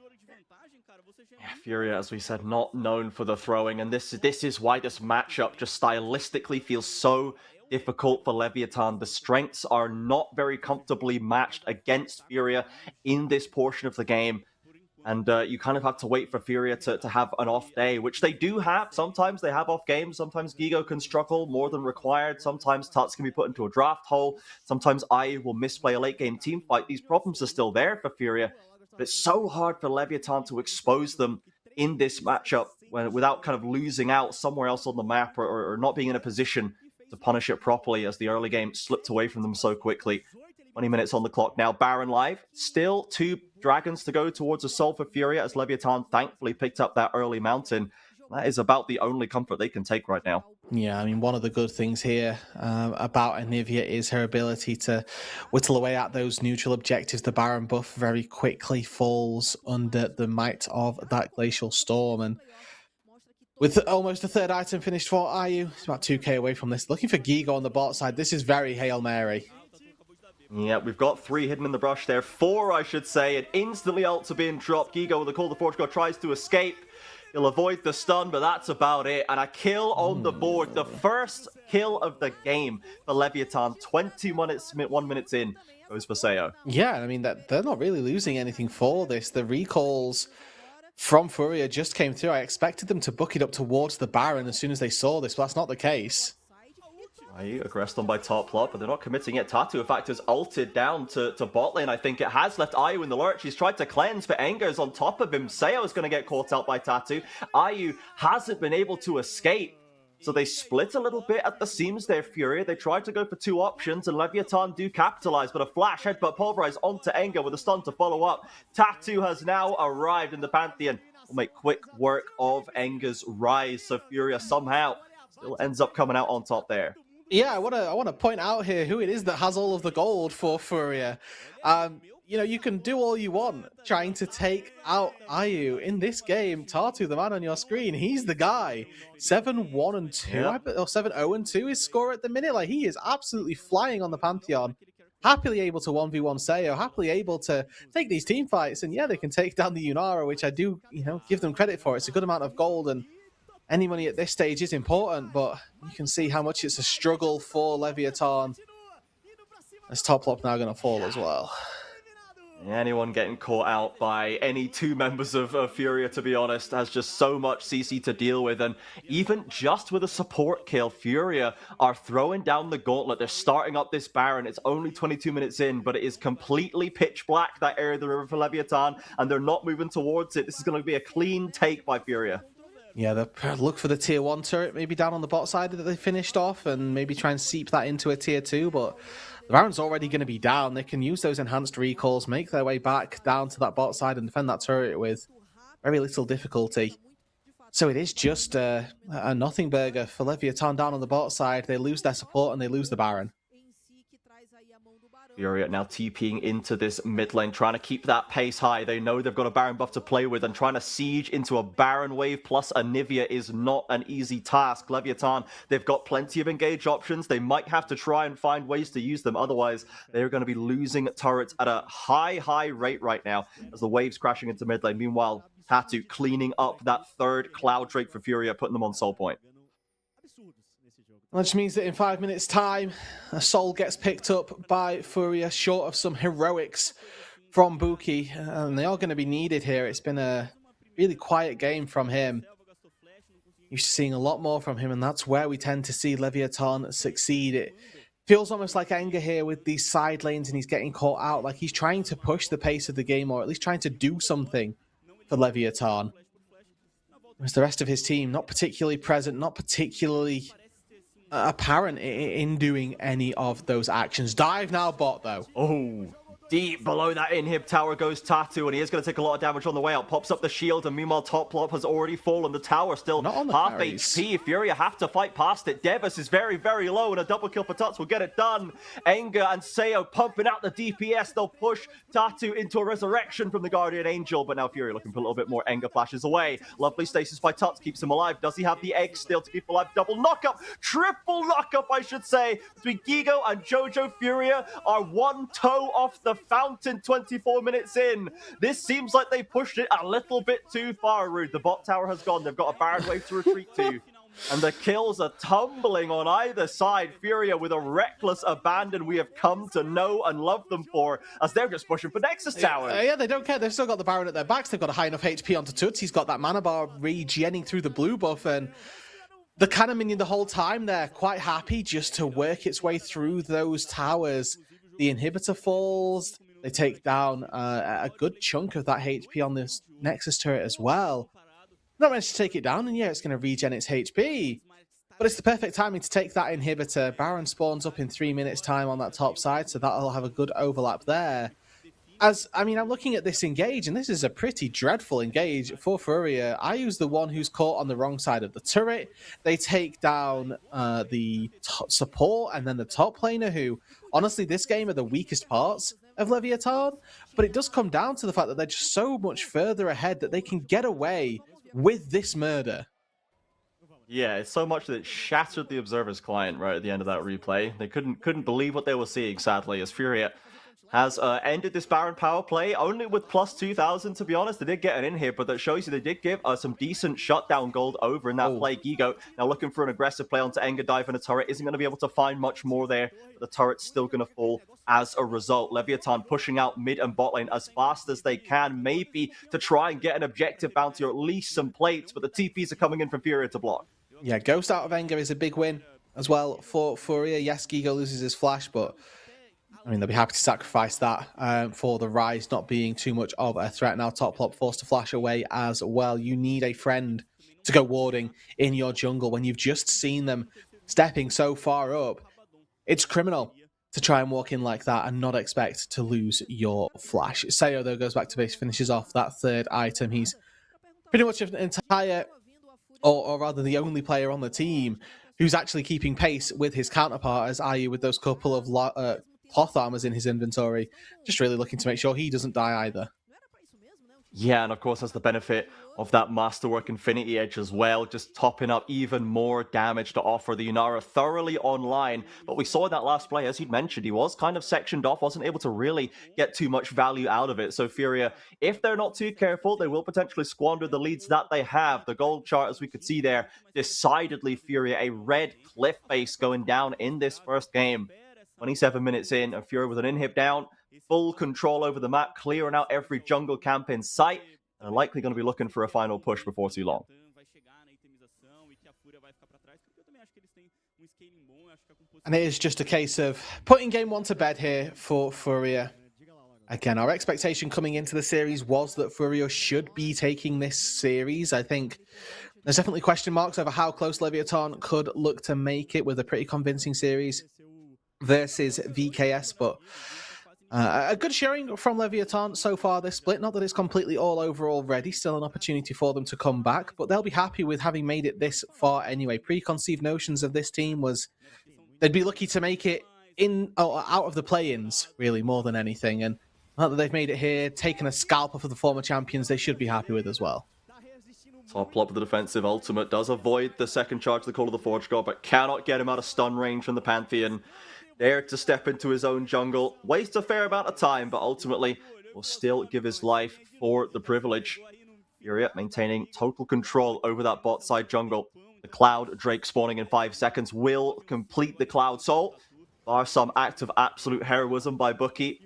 Yeah, Furia, as we said, not known for the throwing, and this is why this matchup just stylistically feels so difficult for Leviathan. The strengths are not very comfortably matched against Furia in this portion of the game. And you kind of have to wait for Furia to have an off day, which they do have. Sometimes they have off games. Sometimes Gigo can struggle more than required. Sometimes Tuts can be put into a draft hole. Sometimes I will misplay a late game team fight. These problems are still there for Furia. But it's so hard for Leviathan to expose them in this matchup without kind of losing out somewhere else on the map or not being in a position to punish it properly, as the early game slipped away from them so quickly. 20 minutes on the clock now. Baron live. Still 2 dragons to go towards a soul for Furia, as Leviathan thankfully picked up that early mountain. That is about the only comfort they can take right now. Yeah, I mean, one of the good things here about Anivia is her ability to whittle away at those neutral objectives. The Baron buff very quickly falls under the might of that Glacial Storm. And with almost a third item finished for IU, it's about 2k away from this. Looking for Gigo on the bot side. This is very Hail Mary. Yeah, we've got 3 hidden in the brush there. 4, I should say, and instantly ults are being dropped. Gigo with the call to Portugal tries to escape. He'll avoid the stun, but that's about it. And a kill on the board. The first kill of the game for Leviathan. 20 minutes, 1 minute in, goes for Seo. Yeah, I mean, that they're not really losing anything for this. The recalls from Furia just came through. I expected them to book it up towards the Baron as soon as they saw this, but that's not the case. IU aggressed on by top plot, but they're not committing yet. Tatu, in fact, has ulted down to bot lane. I think it has left IU in the lurch. He's tried to cleanse, but Enger's on top of him. Seo is going to get caught out by Tatu. IU hasn't been able to escape. So they split a little bit at the seams there, Furia. They tried to go for 2 options, and Leviathan do capitalize, but a flash headbutt pulverize onto Enger with a stun to follow up. Tatu has now arrived in the Pantheon. Will make quick work of Enger's rise, so Furia somehow still ends up coming out on top there. Yeah, I want to point out here who it is that has all of the gold for Furia. You know, you can do all you want trying to take out IU. In this game, Tatu, the man on your screen, he's the guy. 7-1-2, Yeah. or 7-0-2 his score at the minute. Like, he is absolutely flying on the Pantheon. Happily able to 1v1 Seo, happily able to take these team fights. And yeah, they can take down the Yunara, which I do, give them credit for. It's a good amount of gold, and any money at this stage is important, but you can see how much it's a struggle for Leviathan. As top lop now going to fall as well. Anyone getting caught out by any 2 members of Furia, to be honest, has just so much CC to deal with. And even just with a support kill, Furia are throwing down the gauntlet. They're starting up this Baron. It's only 22 minutes in, but it is completely pitch black, that area of the river for Leviathan, and they're not moving towards it. This is going to be a clean take by Furia. Yeah, they'll look for the tier 1 turret maybe down on the bot side that they finished off, and maybe try and seep that into a tier 2, but the Baron's already going to be down. They can use those enhanced recalls, make their way back down to that bot side and defend that turret with very little difficulty. So it is just a nothing burger for Leviathan down on the bot side. They lose their support and they lose the Baron. Furia now TPing into this mid lane, trying to keep that pace high. They know they've got a Baron buff to play with, and trying to siege into a Baron wave plus a Nivea is not an easy task. Leviathan, they've got plenty of engage options. They might have to try and find ways to use them. Otherwise, they're going to be losing turrets at a high rate right now as the wave's crashing into mid lane. Meanwhile, Tatu cleaning up that 3rd Cloud Drake for Furia, putting them on soul point. Which means that in 5 minutes' time, a soul gets picked up by Furia, short of some heroics from Buki, and they are going to be needed here. It's been a really quiet game from him. Used to seeing a lot more from him, and that's where we tend to see Leviathan succeed. It feels almost like Enger here with these side lanes, and he's getting caught out. Like he's trying to push the pace of the game, or at least trying to do something for Leviathan. Whereas the rest of his team, not particularly present, not particularly apparent in doing any of those actions. Dive now bot though. Oh, deep below that inhib tower goes Tatu, and he is going to take a lot of damage on the way out. Pops up the shield, and meanwhile top plop has already fallen. The tower still Not on the half carries. HP. Furia have to fight past it. Devis is very low, and a double kill for Tuts will get it done. Enger and Seo pumping out the DPS. They'll push Tatu into a resurrection from the Guardian Angel, but now Furia looking for a little bit more. Enger flashes away. Lovely stasis by Tuts keeps him alive. Does he have the egg still to keep alive? Double knockup, triple knockup, I should say, between Gigo and Jojo. Furia are 1 toe off the fountain 24 minutes in. This seems like they pushed it a little bit too far, Rude. The bot tower has gone. They've got a Baron wave to retreat to. And the kills are tumbling on either side. Furia with a reckless abandon we have come to know and love them for, as they're just pushing for Nexus towers. Yeah, they don't care. They've still got the Baron at their backs. They've got a high enough HP onto Tuts. He's got that mana bar regenning through the blue buff, and the cannon minion the whole time there, quite happy just to work its way through those towers. The inhibitor falls. They take down a good chunk of that HP on this Nexus turret as well. Not managed to take it down, and yeah, it's going to regen its HP. But it's the perfect timing to take that inhibitor. Baron spawns up in 3 minutes' time on that top side, so that'll have a good overlap there. I'm looking at this engage, and this is a pretty dreadful engage for Furia. I use the one who's caught on the wrong side of the turret. They take down the support and then the top laner, who, honestly, this game are the weakest parts of Leviathan. But it does come down to the fact that they're just so much further ahead that they can get away with this murder. Yeah, it's so much that it shattered the observer's client right at the end of that replay. They couldn't believe what they were seeing, sadly, as Furia has ended this Baron power play only with plus 2,000, to be honest. They did get an in here, but that shows you they did give some decent shutdown gold over in that Oh, play. Gigo now looking for an aggressive play onto Enga dive in a turret. Isn't going to be able to find much more there, but the turret's still going to fall as a result. Leviathan pushing out mid and bot lane as fast as they can, maybe to try and get an objective bounty or at least some plates, but the TPs are coming in from Furia to block. yeah, Ghost out of Enga is a big win as well for Furia. Yes, Gigo loses his flash, but I mean, they'll be happy to sacrifice that for the Rise not being too much of a threat. Now, Top Plop forced to flash away as well. You need a friend to go warding in your jungle when you've just seen them stepping so far up. It's criminal to try and walk in like that and not expect to lose your flash. Sayo, though, goes back to base, finishes off that third item. He's pretty much an entire, or rather the only player on the team who's actually keeping pace with his counterpart, as IU with those couple of cloth armors in his inventory, just really looking to make sure he doesn't die either. Yeah, and of course has the benefit of that Masterwork Infinity Edge as well, just topping up even more damage to offer. The Yunara thoroughly online, but we saw in that last play, as you'd mentioned, he was kind of sectioned off, wasn't able to really get too much value out of it. So Furia, if they're not too careful, they will potentially squander the leads that they have. The gold chart, as we could see there, decidedly Furia, a red cliff face going down in this first game. 27 minutes in, and Furia with an inhib down, full control over the map, clearing out every jungle camp in sight, and are likely going to be looking for a final push before too long. And it is just a case of putting game one to bed here for Furia. Again, our expectation coming into the series was that Furia should be taking this series. I think there's definitely question marks over how close Leviathan could look to make it with a pretty convincing series versus VKS, but a good showing from Leviathan so far this split. Not that it's completely all over already, still an opportunity for them to come back, but they'll be happy with having made it this far anyway. Preconceived notions of this team was they'd be lucky to make it in or out of the play-ins, really, more than anything, and now that they've made it here, taken a scalp off of the former champions, they should be happy with as well. Top Plop with the defensive ultimate does avoid the second charge of the Call of the Forge God, but cannot get him out of stun range from the Pantheon. There to step into his own jungle. Wastes a fair amount of time, but ultimately will still give his life for the privilege. Furia maintaining total control over that bot side jungle. The Cloud Drake spawning in 5 seconds will complete the Cloud Soul. Bar some act of absolute heroism by Bookie.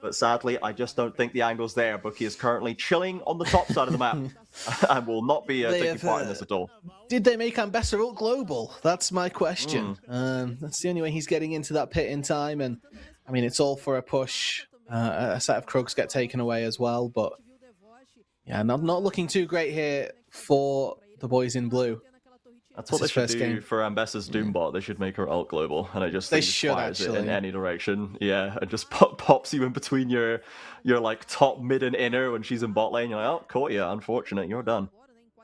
But sadly, I just don't think the angle's there. Bookie is currently chilling on the top side of the map and will not be taking part in this at all. Did they make Ambessa ult global? That's my question. That's the only way he's getting into that pit in time. And I mean, it's all for a push. A set of Krugs get taken away as well. But yeah, not looking too great here for the boys in blue. That's what they should do for Ambessa's Doombot. They should make her ult global, and I just think it fires it in any direction. Yeah, and just pops you in between your like top, mid, and inner when she's in bot lane. You're like, oh, caught you. Unfortunate, you're done.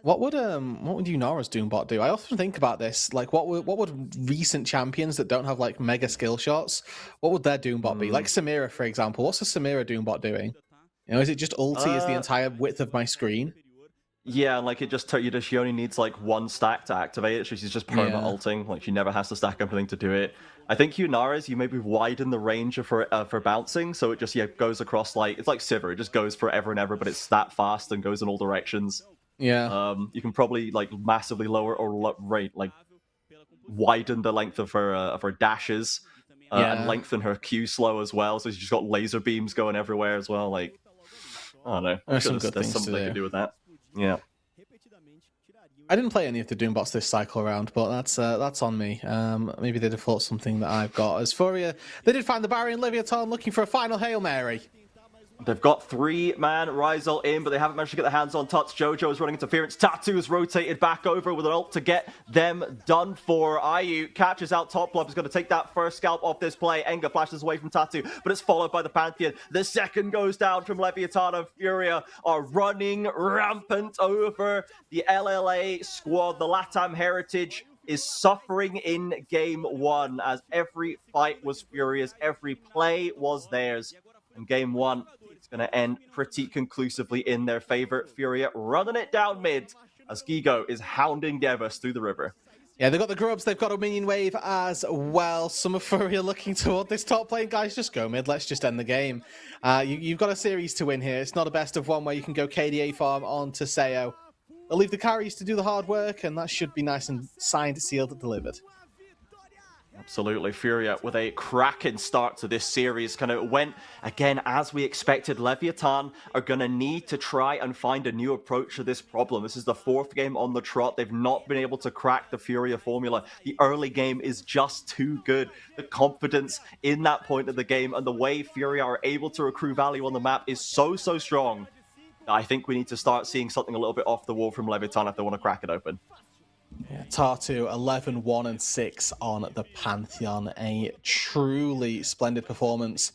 What would Yunara's Doombot do? I often think about this. Like, what would recent champions that don't have like mega skill shots? What would their Doombot be? Like Samira, for example. What's a Samira Doombot doing? You know, is it just ulti as the entire width of my screen? Yeah, like it just she only needs like one stack to activate it. So she's just perma ulting. Like she never has to stack anything to do it. I think Yunara's, you maybe widen the range for bouncing, so it just goes across like it's like Sivir. It just goes forever and ever, but it's that fast and goes in all directions. Yeah. You can probably like massively lower or widen the length of her dashes and lengthen her Q slow as well. So she's just got laser beams going everywhere as well. Like I don't know. There's something they could do with that. Yeah. I didn't play any of the Doombots this cycle around, but that's on me. Maybe they default something that I've got. As Furia, they did find the barrier in Leviathan looking for a final Hail Mary. They've got 3-man Rizal in, but they haven't managed to get their hands on Tuts. Jojo is running interference. Tattoo is rotated back over with an ult to get them done for. IU catches out Top Club. Is going to take that first scalp off this play. Enga flashes away from Tattoo, but it's followed by the Pantheon. The second goes down from Leviathan, and Furia are running rampant over the LLA squad. The LATAM heritage is suffering in game one, as every fight was Furia's, every play was theirs. In game one, it's going to end pretty conclusively in their favor. Furia running it down mid, as Gigo is hounding Devas through the river. Yeah, they've got the grubs, they've got a minion wave as well. Summer Fury are looking toward this top lane. Guys, just go mid, let's just end the game. You've got a series to win here. It's not a best of one where you can go KDA farm on to Seo. They'll leave the carries to do the hard work, and that should be nice and signed, sealed, delivered. Absolutely. Furia with a cracking start to this series. Kind of went, again, as we expected. Leviathan are going to need to try and find a new approach to this problem. This is the 4th game on the trot. They've not been able to crack the Furia formula. The early game is just too good. The confidence in that point of the game and the way Furia are able to accrue value on the map is so strong. I think we need to start seeing something a little bit off the wall from Leviathan if they want to crack it open. Yeah, Tartu 11, 1 and 6 on the Pantheon. A truly splendid performance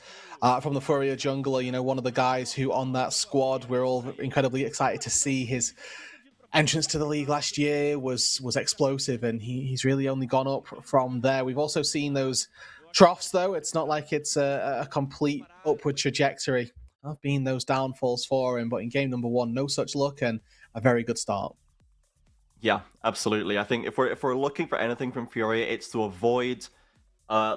from the Furia jungler. You know, one of the guys who on that squad we're all incredibly excited to see. His entrance to the league last year was explosive, and he's really only gone up from there. We've also seen those troughs, though. It's not like it's a complete upward trajectory. There have been those downfalls for him, but in game number 1, no such luck and a very good start. Yeah, absolutely. I think if we're looking for anything from Furia, it's to avoid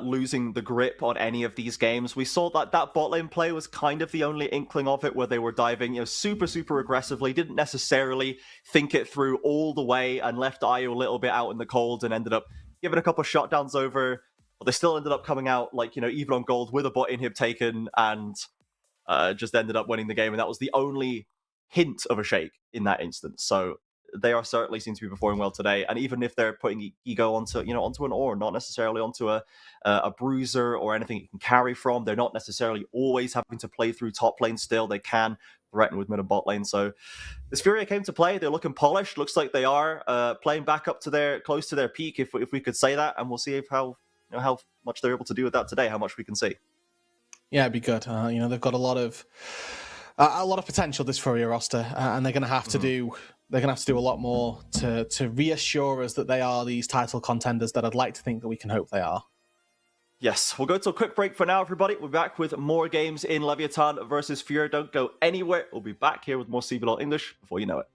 losing the grip on any of these games. We saw that bot lane play was kind of the only inkling of it, where they were diving, super aggressively, didn't necessarily think it through all the way, and left IO a little bit out in the cold, and ended up giving a couple of shutdowns over. But they still ended up coming out even on gold with a bot inhib taken, and just ended up winning the game. And that was the only hint of a shake in that instance. So they are certainly seem to be performing well today. And even if they're putting Ego onto an ore, not necessarily onto a bruiser or anything you can carry from, they're not necessarily always having to play through top lane still. They can threaten with mid and bot lane. So this Furia came to play. They're looking polished. Looks like they are playing back up to close to their peak, if we could say that. And we'll see how much they're able to do with that today, how much we can see. Yeah, it'd be good. They've got a lot of potential, this Furia roster, and they're going to have to do a lot more to reassure us that they are these title contenders that I'd like to think that we can hope they are. Yes, we'll go to a quick break for now, everybody. We'll be back with more games in Leviathan versus Furia. Don't go anywhere. We'll be back here with more CBLOL English before you know it.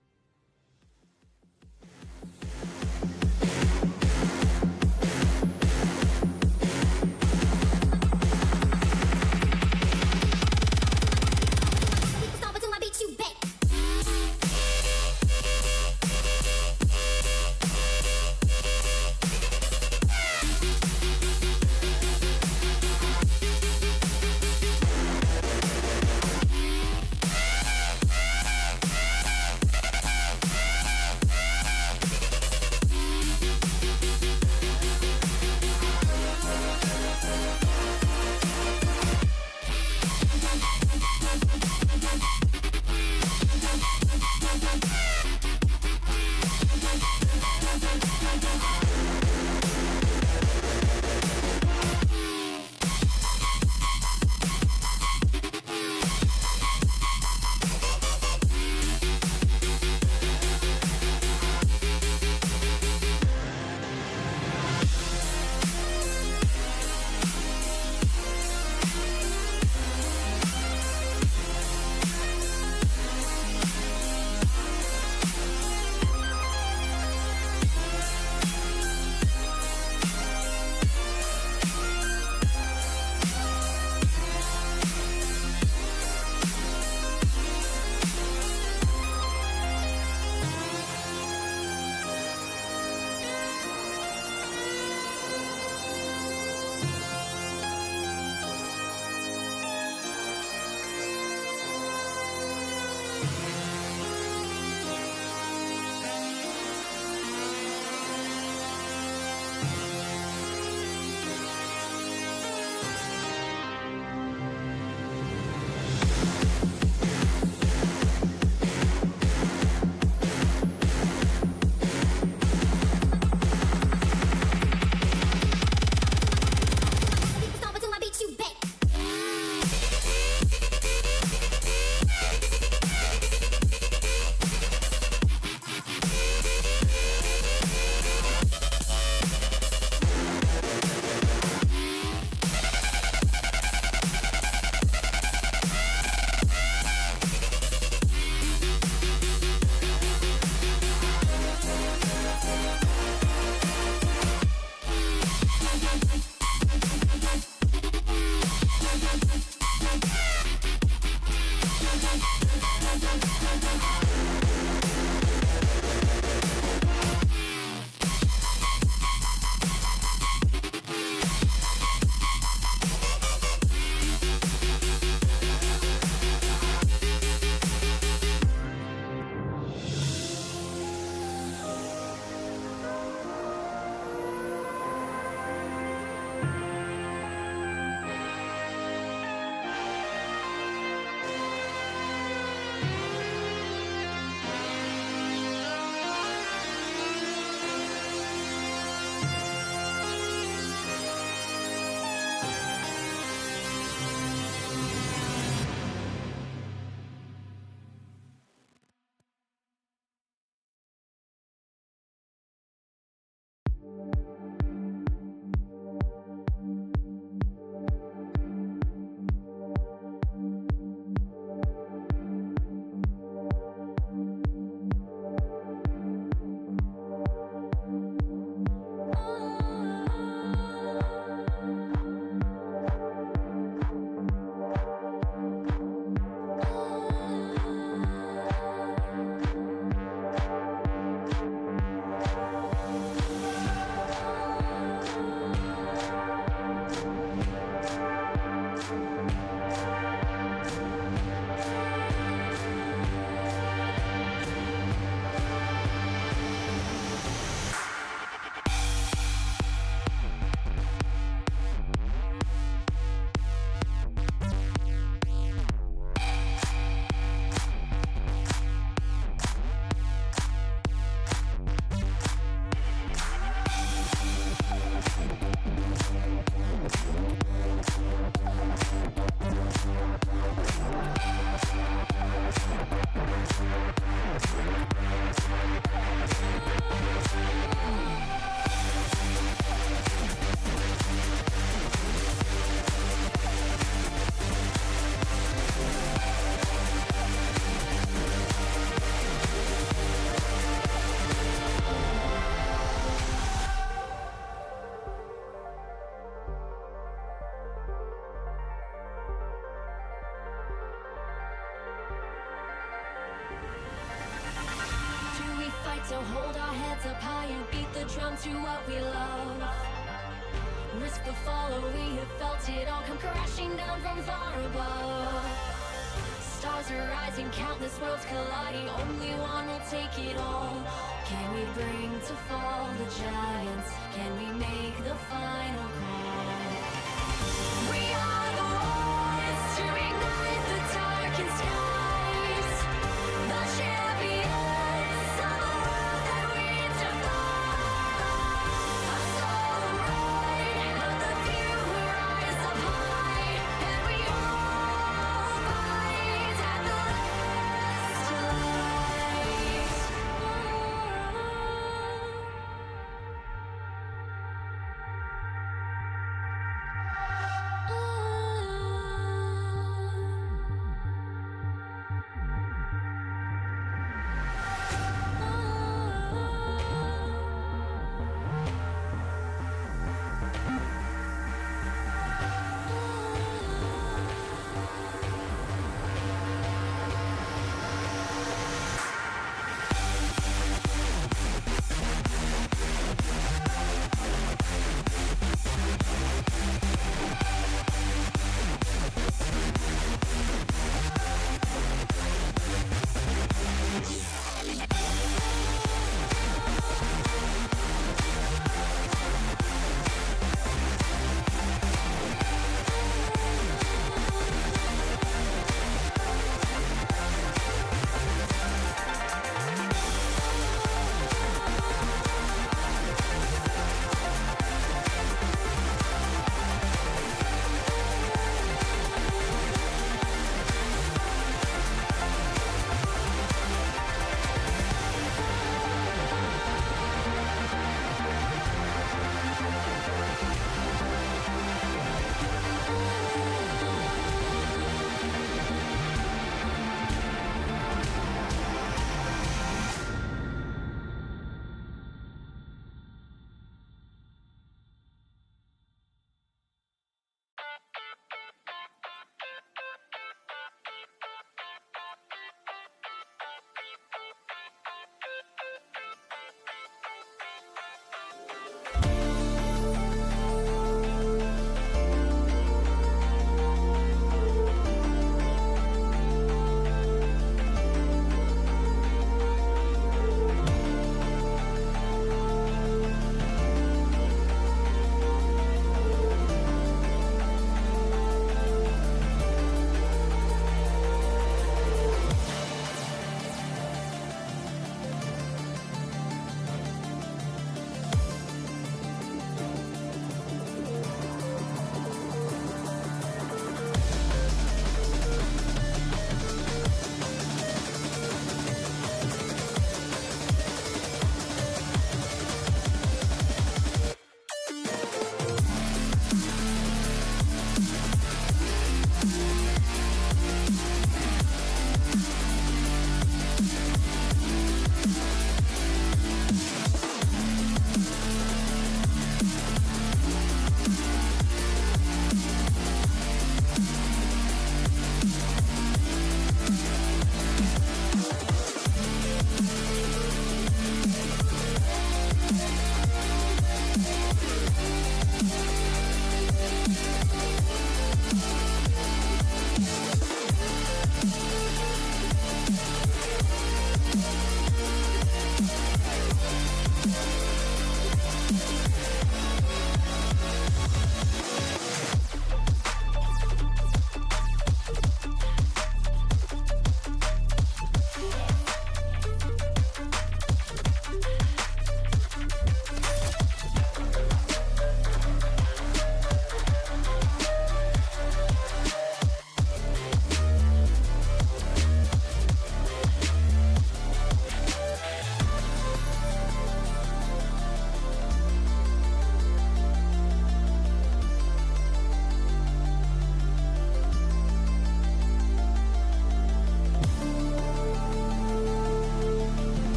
drum to what we love. Risk the follow, we have felt it all come crashing down from far above. Stars are rising, countless worlds colliding, only one will take it all. Can we bring to fall the giants? Can we make the final call? We are the ones to ignite the darkened skies, the champions of the world that we defy. A solo ride of the few who rise up high, and we all fight at the last light.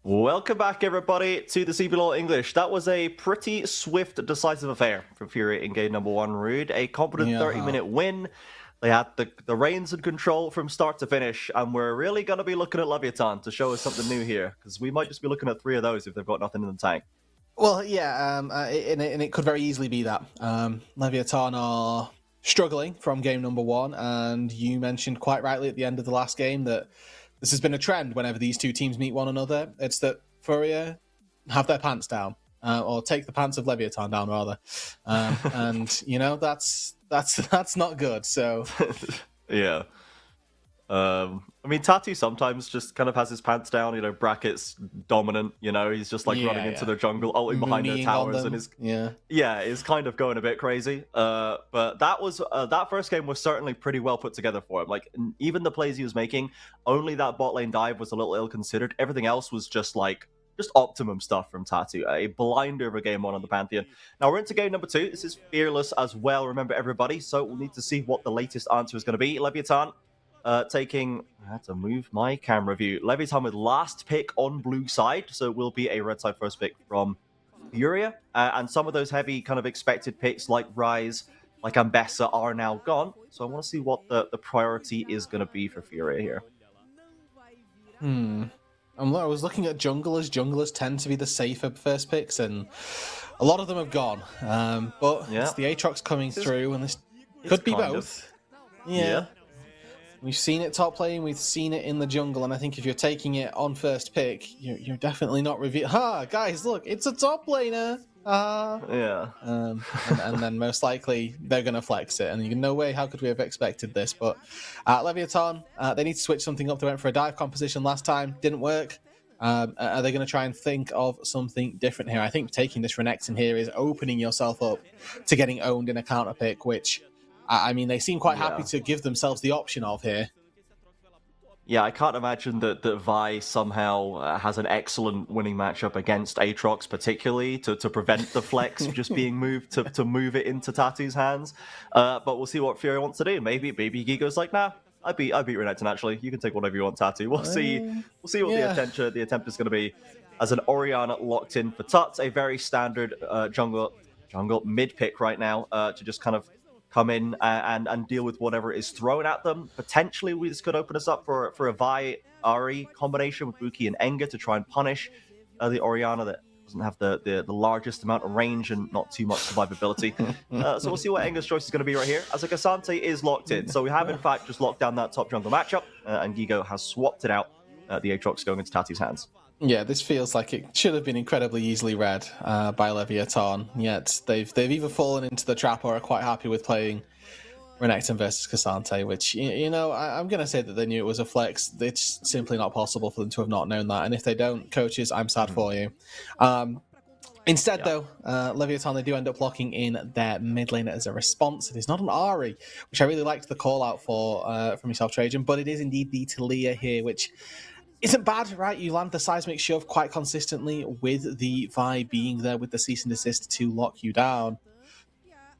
Welcome back, everybody, to the CBLOL English. That was a pretty swift, decisive affair for Fury in game number 1, Rude. A competent 30-minute win. They had the reins and control from start to finish, and we're really going to be looking at Leviathan to show us something new here, because we might just be looking at 3 of those if they've got nothing in the tank. Well, yeah, and it could very easily be that. Leviathan are struggling from game number 1, and you mentioned quite rightly at the end of the last game that this has been a trend whenever these two teams meet one another. It's that Furia have their pants down, or take the pants of Leviathan down, rather. And, you know, that's not good, so... Yeah. I mean, Tatu sometimes just kind of has his pants down, you know, brackets dominant, you know, he's just like running into the jungle, ulting behind their towers, and is kind of going a bit crazy. But that was that first game was certainly pretty well put together for him. Like, even the plays he was making, only that bot lane dive was a little ill-considered. Everything else was just optimum stuff from Tatu. A blinder of a game 1 on the Pantheon. Now we're into game number 2. This is Fearless as well, remember everybody, so we'll need to see what the latest answer is going to be. Leviathan taking... I had to move my camera view. Leviathan with last pick on blue side, so it will be a red side first pick from Furia. And some of those heavy kind of expected picks like Rise, like Ambessa are now gone. So I want to see what the priority is going to be for Furia here. I was looking at junglers. Junglers tend to be the safer first picks, and a lot of them have gone. But it's the Aatrox coming through, and this could be both. Yeah. We've seen it top lane, we've seen it in the jungle, and I think if you're taking it on first pick, you're definitely not revealing... guys, look, it's a top laner! And then most likely they're going to flex it, and no way, how could we have expected this? But Leviathan, they need to switch something up. They went for a dive composition last time, didn't work. Are they going to try and think of something different here? I think taking this Renekton here is opening yourself up to getting owned in a counter pick, which... I mean, they seem quite happy to give themselves the option of here. Yeah, I can't imagine that Vi somehow has an excellent winning matchup against Aatrox, particularly to prevent the flex just being moved to move it into Tatu's hands. But we'll see what Fury wants to do. Maybe Gigo's like, nah, I beat Renekton actually. You can take whatever you want, Tatu. We'll see what the attempt is going to be. As an Orianna locked in for Tut, a very standard jungle mid pick right now to just kind of come in and deal with whatever is thrown at them. Potentially, this could open us up for a Vi Ari combination with Buki and Enga to try and punish the Orianna that doesn't have the largest amount of range and not too much survivability. So we'll see what Enga's choice is going to be right here. As Cassante is locked in, so we have in fact just locked down that top jungle matchup, and Gigo has swapped it out. The Aatrox going into Tatu's hands. Yeah, this feels like it should have been incredibly easily read by Leviathan, yet they've either fallen into the trap or are quite happy with playing Renekton versus Cassante, which, I'm going to say that they knew it was a flex. It's simply not possible for them to have not known that, and if they don't, coaches, I'm sad for you. Instead, though, Leviathan, they do end up locking in their mid lane as a response. It is not an Ahri, which I really liked the call-out for from yourself, Trajan, but it is indeed the Talia here, which... isn't bad, right? You land the seismic shove quite consistently with the Vi being there with the cease and desist to lock you down.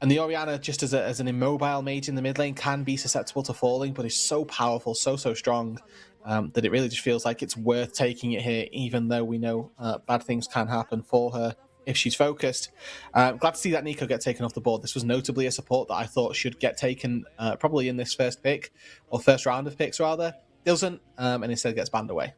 And the Orianna, just as an immobile mage in the mid lane, can be susceptible to falling, but is so powerful, so strong, that it really just feels like it's worth taking it here, even though we know bad things can happen for her if she's focused. Glad to see that Nico get taken off the board. This was notably a support that I thought should get taken probably in this first pick, or first round of picks, rather. Doesn't, and instead gets banned away.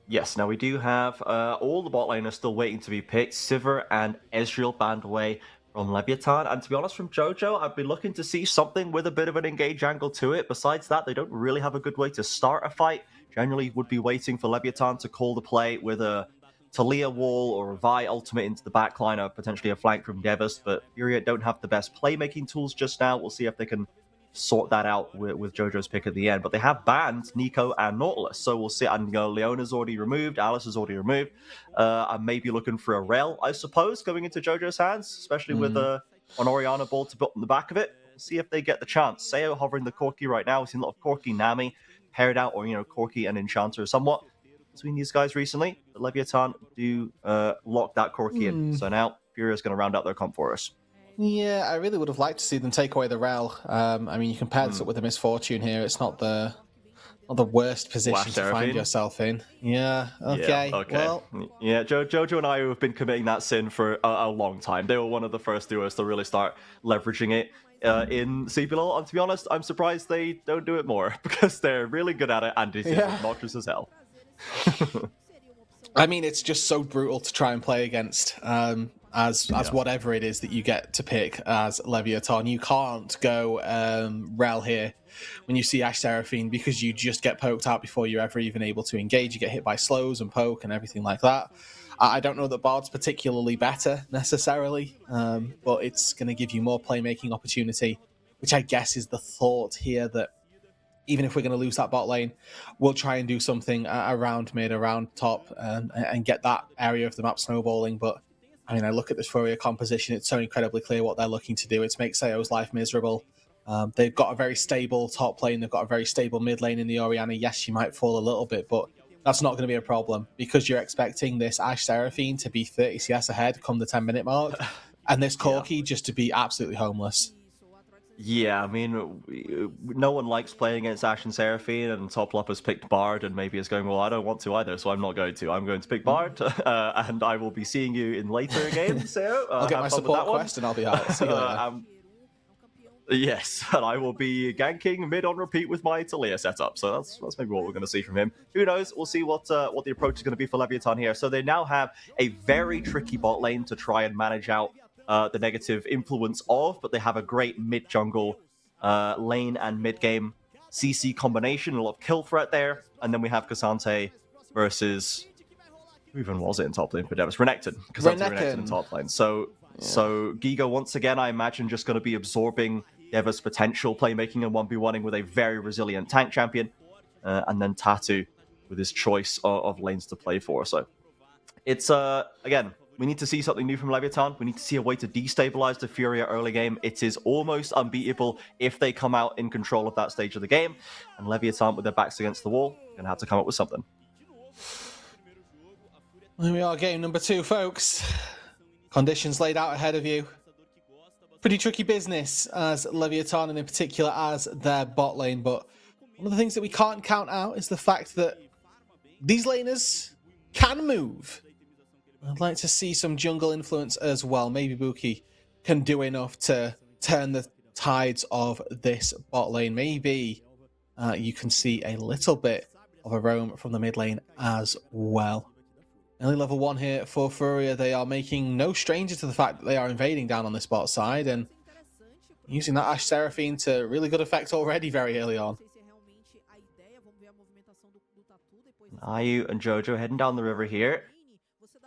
Yes, now we do have all the bot laners still waiting to be picked. Sivir and Ezreal banned away from Leviathan. And to be honest, from Jojo, I've been looking to see something with a bit of an engage angle to it. Besides that, they don't really have a good way to start a fight. Generally would be waiting for Leviathan to call the play with a Talia wall or a Vi ultimate into the backline, or potentially a flank from Devas. But Furia don't have the best playmaking tools just now. We'll see if they can sort that out with Jojo's pick at the end. But they have banned Nico and Nautilus, so we'll see. And Leona's already removed, Alice is already removed. I'm maybe looking for a Rel, I suppose, going into Jojo's hands, especially with an Orianna ball to put on the back of it. We'll see if they get the chance. Seo hovering the Corki right now. We've seen a lot of Corki, Nami paired out, or Corki and Enchanter somewhat between these guys recently. But Leviathan do lock that Corki in. So now Furia's going to round out their comp for us. Yeah, I really would have liked to see them take away the Rel. I mean, you can pair this up with a Misfortune here. It's not the Not the worst position Ash to find Seraphine? yourself in. Yeah, okay. Yeah, okay. Well, Yeah, Jojo and I have been committing that sin for a long time. They were one of the first duos to really start leveraging it in CBLOL. And to be honest, I'm surprised they don't do it more because they're really good at it and it is obnoxious as hell. I mean, it's just so brutal to try and play against. As whatever it is that you get to pick as Leviathan, you can't go Rel here when you see Ash Seraphine because you just get poked out before you're ever even able to engage. You get hit by slows and poke and everything like that. I don't know that Bard's particularly better necessarily, but it's going to give you more playmaking opportunity, which I guess is the thought here, that even if we're going to lose that bot lane, we'll try and do something around mid, around top, and get that area of the map snowballing. But I mean, I look at this Furia composition, it's so incredibly clear what they're looking to do. It's make Seo's life miserable. They've got a very stable top lane, they've got a very stable mid lane in the Orianna. Yes, she might fall a little bit, but that's not going to be a problem because you're expecting this Ash Seraphine to be 30 CS ahead come the 10-minute mark, and this Corki just to be absolutely homeless. Yeah, I mean, no one likes playing against Ash and Seraphine, and Toplop has picked Bard, and maybe is going, well, I don't want to either, so I'm not going to. I'm going to pick Bard, and I will be seeing you in later games, so I'll get my support quest and I'll be out. See you later. Yes, and I will be ganking mid on repeat with my Talia setup, so that's maybe what we're going to see from him. Who knows? We'll see what the approach is going to be for Leviathan here. So they now have a very tricky bot lane to try and manage out the negative influence of, but they have a great mid jungle lane and mid game CC combination, a lot of kill threat there, and then we have Cassante versus who even was it in top lane for Devas? Renekton. Renekton in top lane. So Giga once again, I imagine, just going to be absorbing Devas' potential playmaking and 1v1ing with a very resilient tank champion, and then Tatu with his choice of lanes to play for. So it's again, we need to see something new from Leviathan. We need to see a way to destabilize the Furia early game. It is almost unbeatable if they come out in control of that stage of the game. And Leviathan, with their backs against the wall, are going to have to come up with something. Here we are, game number 2, folks. Conditions laid out ahead of you. Pretty tricky business as Leviathan, and in particular as their bot lane. But one of the things that we can't count out is the fact that these laners can move. I'd like to see some jungle influence as well. Maybe Buki can do enough to turn the tides of this bot lane. Maybe you can see a little bit of a roam from the mid lane as well. Only level 1 here for Furia. They are making no stranger to the fact that they are invading down on this bot side and using that Ash Seraphine to really good effect already very early on. Ayu and Jojo heading down the river here.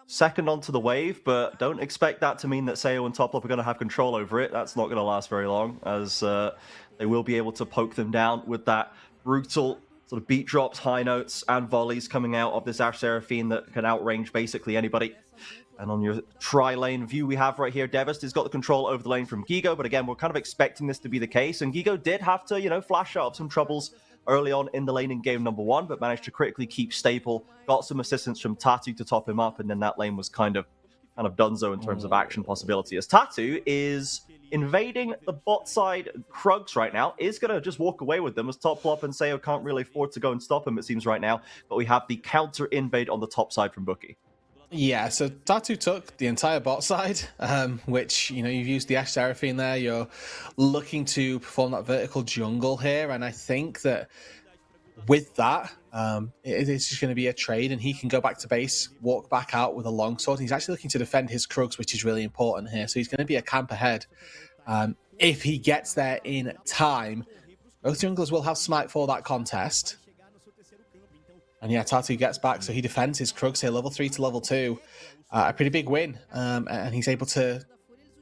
Second onto the wave, but don't expect that to mean that Seo and Toplop are going to have control over it. That's not going to last very long, as they will be able to poke them down with that brutal sort of beat drops, high notes, and volleys coming out of this Ash Seraphine that can outrange basically anybody. And on your tri-lane view we have right here, Devast has got the control over the lane from Gigo, but again, we're kind of expecting this to be the case, and Gigo did have to, flash out some troubles early on in the lane in game number 1, but managed to critically keep stable, got some assistance from Tatu to top him up, and then that lane was kind of donezo in terms of action possibility, as Tatu is invading the bot side. Krugs right now is going to just walk away with them, as Toplop and Seo can't really afford to go and stop him, it seems right now, but we have the counter invade on the top side from Buki. Yeah, so Tatu took the entire bot side, which, you've used the Ash Seraphine there. You're looking to perform that vertical jungle here, and I think that with that, it's just going to be a trade, and he can go back to base, walk back out with a longsword. He's actually looking to defend his Krugs, which is really important here, so he's going to be a camp ahead. If he gets there in time, both junglers will have smite for that contest. And yeah, Tatu gets back, so he defends his Krugs here, level 3 to level 2. A pretty big win, and he's able to,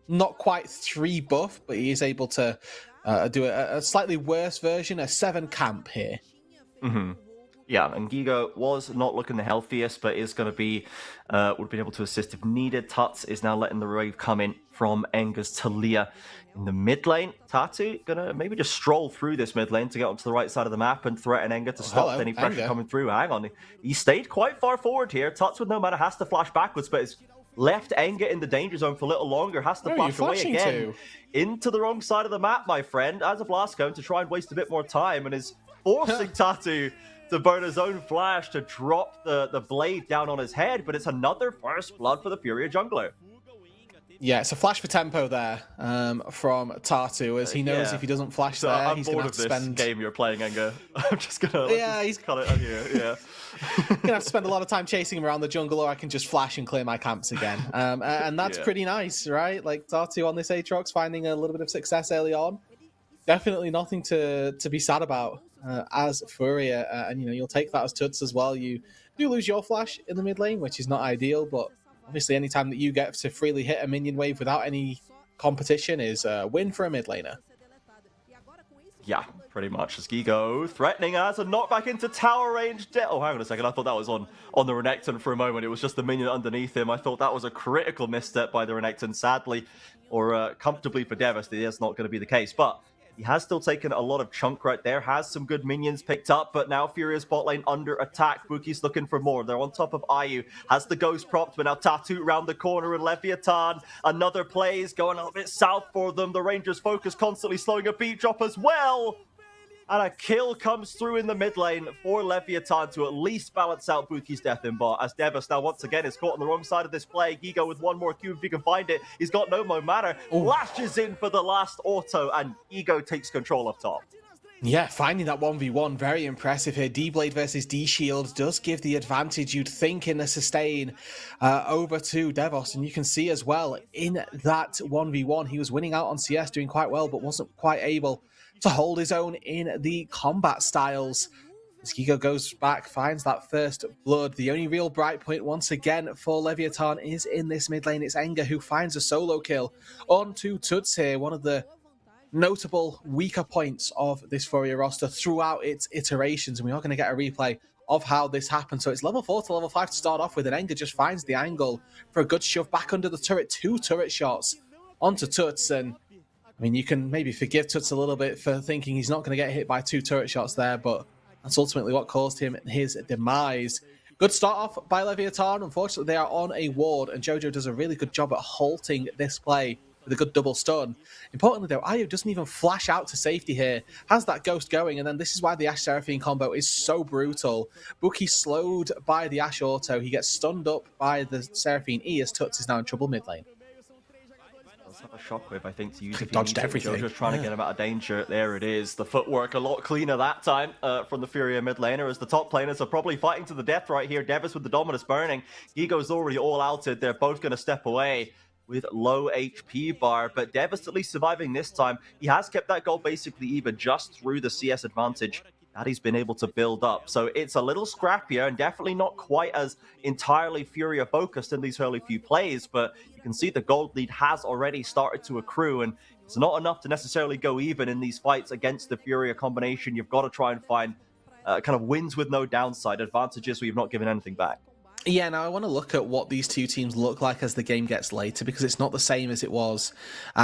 not quite 3 buff, but he is able to do a slightly worse version, a 7 camp here. Mm-hmm. Yeah, and Gigo was not looking the healthiest, but is going to be, would have been able to assist if needed. Tuts is now letting the wave come in from Enger's Talia in the mid lane. Tatu gonna maybe just stroll through this mid lane to get onto the right side of the map and threaten Enger to stop any pressure coming through. Hang on, he stayed quite far forward here. Tuts with no mana has to flash backwards, but it's left Enger in the danger zone for a little longer. Has to flash away again into the wrong side of the map, my friend, as a Blast Cone to try and waste a bit more time, and is forcing Tatu to burn his own flash to drop the blade down on his head, but it's another first blood for the Furia jungler. Yeah, it's a flash for tempo there from Tatu, as he knows if he doesn't flash So there, I'm he's bored going to of have to this spend... game you're playing, Enga. I'm just going to he's cut it on here. Yeah. going to have to spend a lot of time chasing him around the jungle, or I can just flash and clear my camps again. And that's pretty nice, right? Like, Tatu on this Aatrox finding a little bit of success early on. Definitely nothing to be sad about as Furia. And, you'll take that as Tuts as well. You do lose your flash in the mid lane, which is not ideal, but obviously any time that you get to freely hit a minion wave without any competition is a win for a mid laner. Yeah, pretty much. As Gigo threatening as a knockback into tower range. Oh, hang on a second. I thought that was on the Renekton for a moment. It was just the minion underneath him. I thought that was a critical misstep by the Renekton, sadly, or comfortably for Devas. That's not going to be the case. But he has still taken a lot of chunk right there, has some good minions picked up, but now Furia's bot lane under attack. Buki's looking for more. They're on top of Ayu, has the ghost propped, but now Tatu round the corner and Leviathan. Another plays going a little bit south for them. The Rangers focus constantly slowing a beat drop as well. And a kill comes through in the mid lane for Leviathan to at least balance out Buki's death in bot. As Devas now once again is caught on the wrong side of this play. Gigo with one more cube if he can find it. He's got no more mana. Lashes in for the last auto, and Gigo takes control up top. Yeah, finding that 1v1, very impressive here. D-Blade versus D-Shield does give the advantage, you'd think, in the sustain over to Devos. And you can see as well, in that 1v1, he was winning out on CS, doing quite well, but wasn't quite able to hold his own in the combat styles. As Gigo goes back, finds that first blood. The only real bright point once again for Leviathan is in this mid lane. It's Enga who finds a solo kill onto Tuts here, one of the notable weaker points of this Furia roster throughout its iterations. And we are going to get a replay of how this happened. So it's level 4 to level 5 to start off with, and Enga just finds the angle for a good shove back under the turret. 2 turret shots onto Tuts, and I mean, you can maybe forgive Tuts a little bit for thinking he's not going to get hit by 2 turret shots there, but that's ultimately what caused him his demise. Good start off by Leviathan. Unfortunately, they are on a ward, and Jojo does a really good job at halting this play with a good double stun. Importantly, though, Ayu doesn't even flash out to safety here, has that ghost going, and then this is why the Ashe Seraphine combo is so brutal. Buki slowed by the Ashe auto. He gets stunned up by the Seraphine E as Tuts is now in trouble mid lane. A shockwave, I think, to use. He dodged everything. Jojo's trying to get him out of danger. There it is. The footwork a lot cleaner that time from the Furia mid laner, as the top laners are probably fighting to the death right here. Devas with the Dominus burning. Gigo's already all outed. They're both going to step away with low HP bar, but Devas at least surviving this time. He has kept that goal basically even just through the CS advantage that he's been able to build up. So it's a little scrappier and definitely not quite as entirely Furia focused in these early few plays, but you can see the gold lead has already started to accrue, and it's not enough to necessarily go even in these fights against the Furia combination. You've got to try and find kind of wins with no downside, advantages where you've not given anything back. Yeah, now I want to look at what these two teams look like as the game gets later, because it's not the same as it was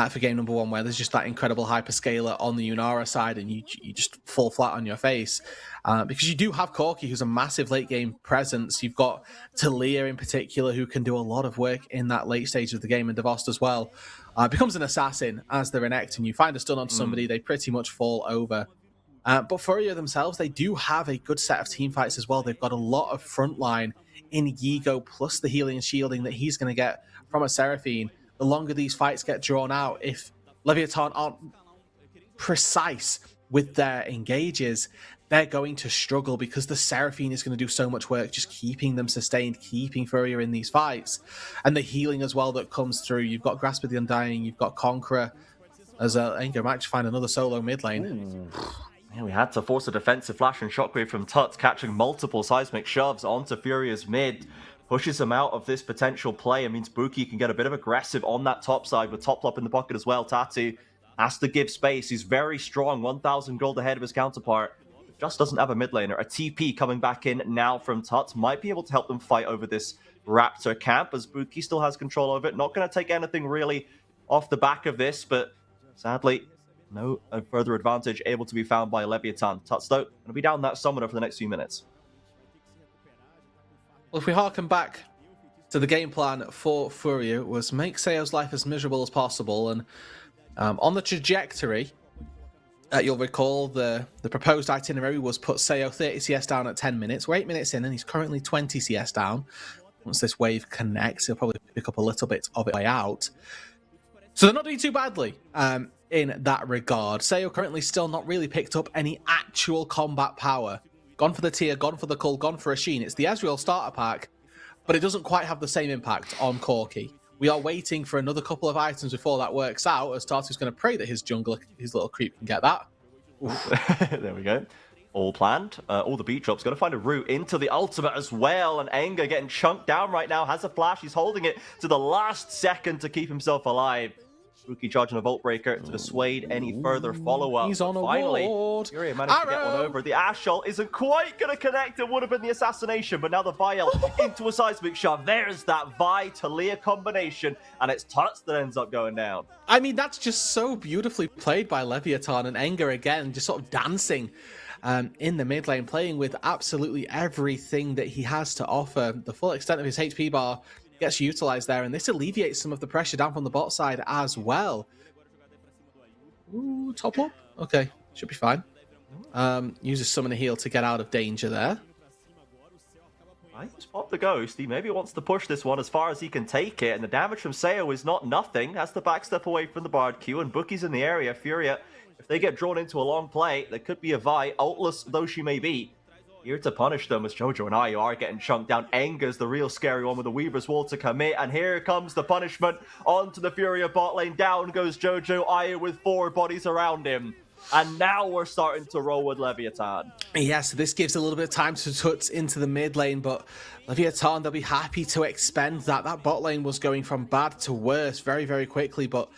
for game number 1, where there's just that incredible hyperscaler on the Unara side and you just fall flat on your face. Because you do have Corki, who's a massive late game presence. You've got Talia in particular, who can do a lot of work in that late stage of the game, and Devost as well. Becomes an assassin as the Renekton. You find a stun on somebody, they pretty much fall over. But Furia themselves, they do have a good set of team fights as well. They've got a lot of frontline in Yigo, plus the healing and shielding that he's going to get from a Seraphine. The longer these fights get drawn out, if Leviathan aren't precise with their engages, they're going to struggle, because the Seraphine is going to do so much work just keeping them sustained, keeping Furia in these fights. And the healing as well that comes through. You've got Grasp of the Undying, you've got Conqueror, as Enga might find another solo mid lane. Man, we had to force a defensive flash and shockwave from Tuts, catching multiple seismic shoves onto Furia's mid. Pushes him out of this potential play. It means Buki can get a bit of aggressive on that top side with top flop in the pocket as well. Tatu has to give space. He's very strong, 1,000 gold ahead of his counterpart. Just doesn't have a mid laner. A TP coming back in now from Tuts might be able to help them fight over this Raptor camp, as Buki still has control over it. Not going to take anything really off the back of this, but sadly, no further advantage able to be found by Leviathan. Tuts, though, going to be down that summoner for the next few minutes. Well, if we harken back to the game plan for Furia, was make Seo's life as miserable as possible. And on the trajectory You'll recall the proposed itinerary was put Seo 30 CS down at 10 minutes. We're 8 minutes in, and he's currently 20 CS down. Once this wave connects, he'll probably pick up a little bit of it way out. So they're not doing too badly in that regard. Seo currently still not really picked up any actual combat power. Gone for the Tier, gone for the Cull, gone for a Sheen. It's the Ezreal starter pack, but it doesn't quite have the same impact on Corki. We are waiting for another couple of items before that works out, as Tartu's going to pray that his jungler, his little creep, can get that. There we go. All planned. All the beat drops. Going to find a route into the ultimate as well. And Anger getting chunked down right now. Has a flash. He's holding it to the last second to keep himself alive. Rookie charging a Vault Breaker to dissuade any further follow-up. He's on a Finally, ward. Furia managed to get one over. The Ashol isn't quite going to connect. It would have been the assassination, but now the Vial into a seismic shove. There's that Vi-Talia combination, and it's Tuts that ends up going down. I mean, that's just so beautifully played by Leviathan, and Enger again, just sort of dancing in the mid lane, playing with absolutely everything that he has to offer. The full extent of his HP bar gets utilized there, and this alleviates some of the pressure down from the bot side as well. Ooh, top up? Okay, should be fine. Uses Summon a Heal to get out of danger there. He's popped the Ghost. He maybe wants to push this one as far as he can take it, and the damage from Seo is not nothing. Has the backstep away from the Bard Q, and Bookie's in the area. Furia, if they get drawn into a long play, there could be a Vi, ultless though she may be, here to punish them, as Jojo and Ayu are getting chunked down. Enger's the real scary one with the Weaver's Wall to commit, and here comes the punishment onto the Furia bot lane. Down goes Jojo, Ayu with 4 bodies around him. And now we're starting to roll with Leviathan. Yeah, so this gives a little bit of time to Tuts into the mid lane, but Leviathan, they'll be happy to expend that. That bot lane was going from bad to worse very, very quickly, but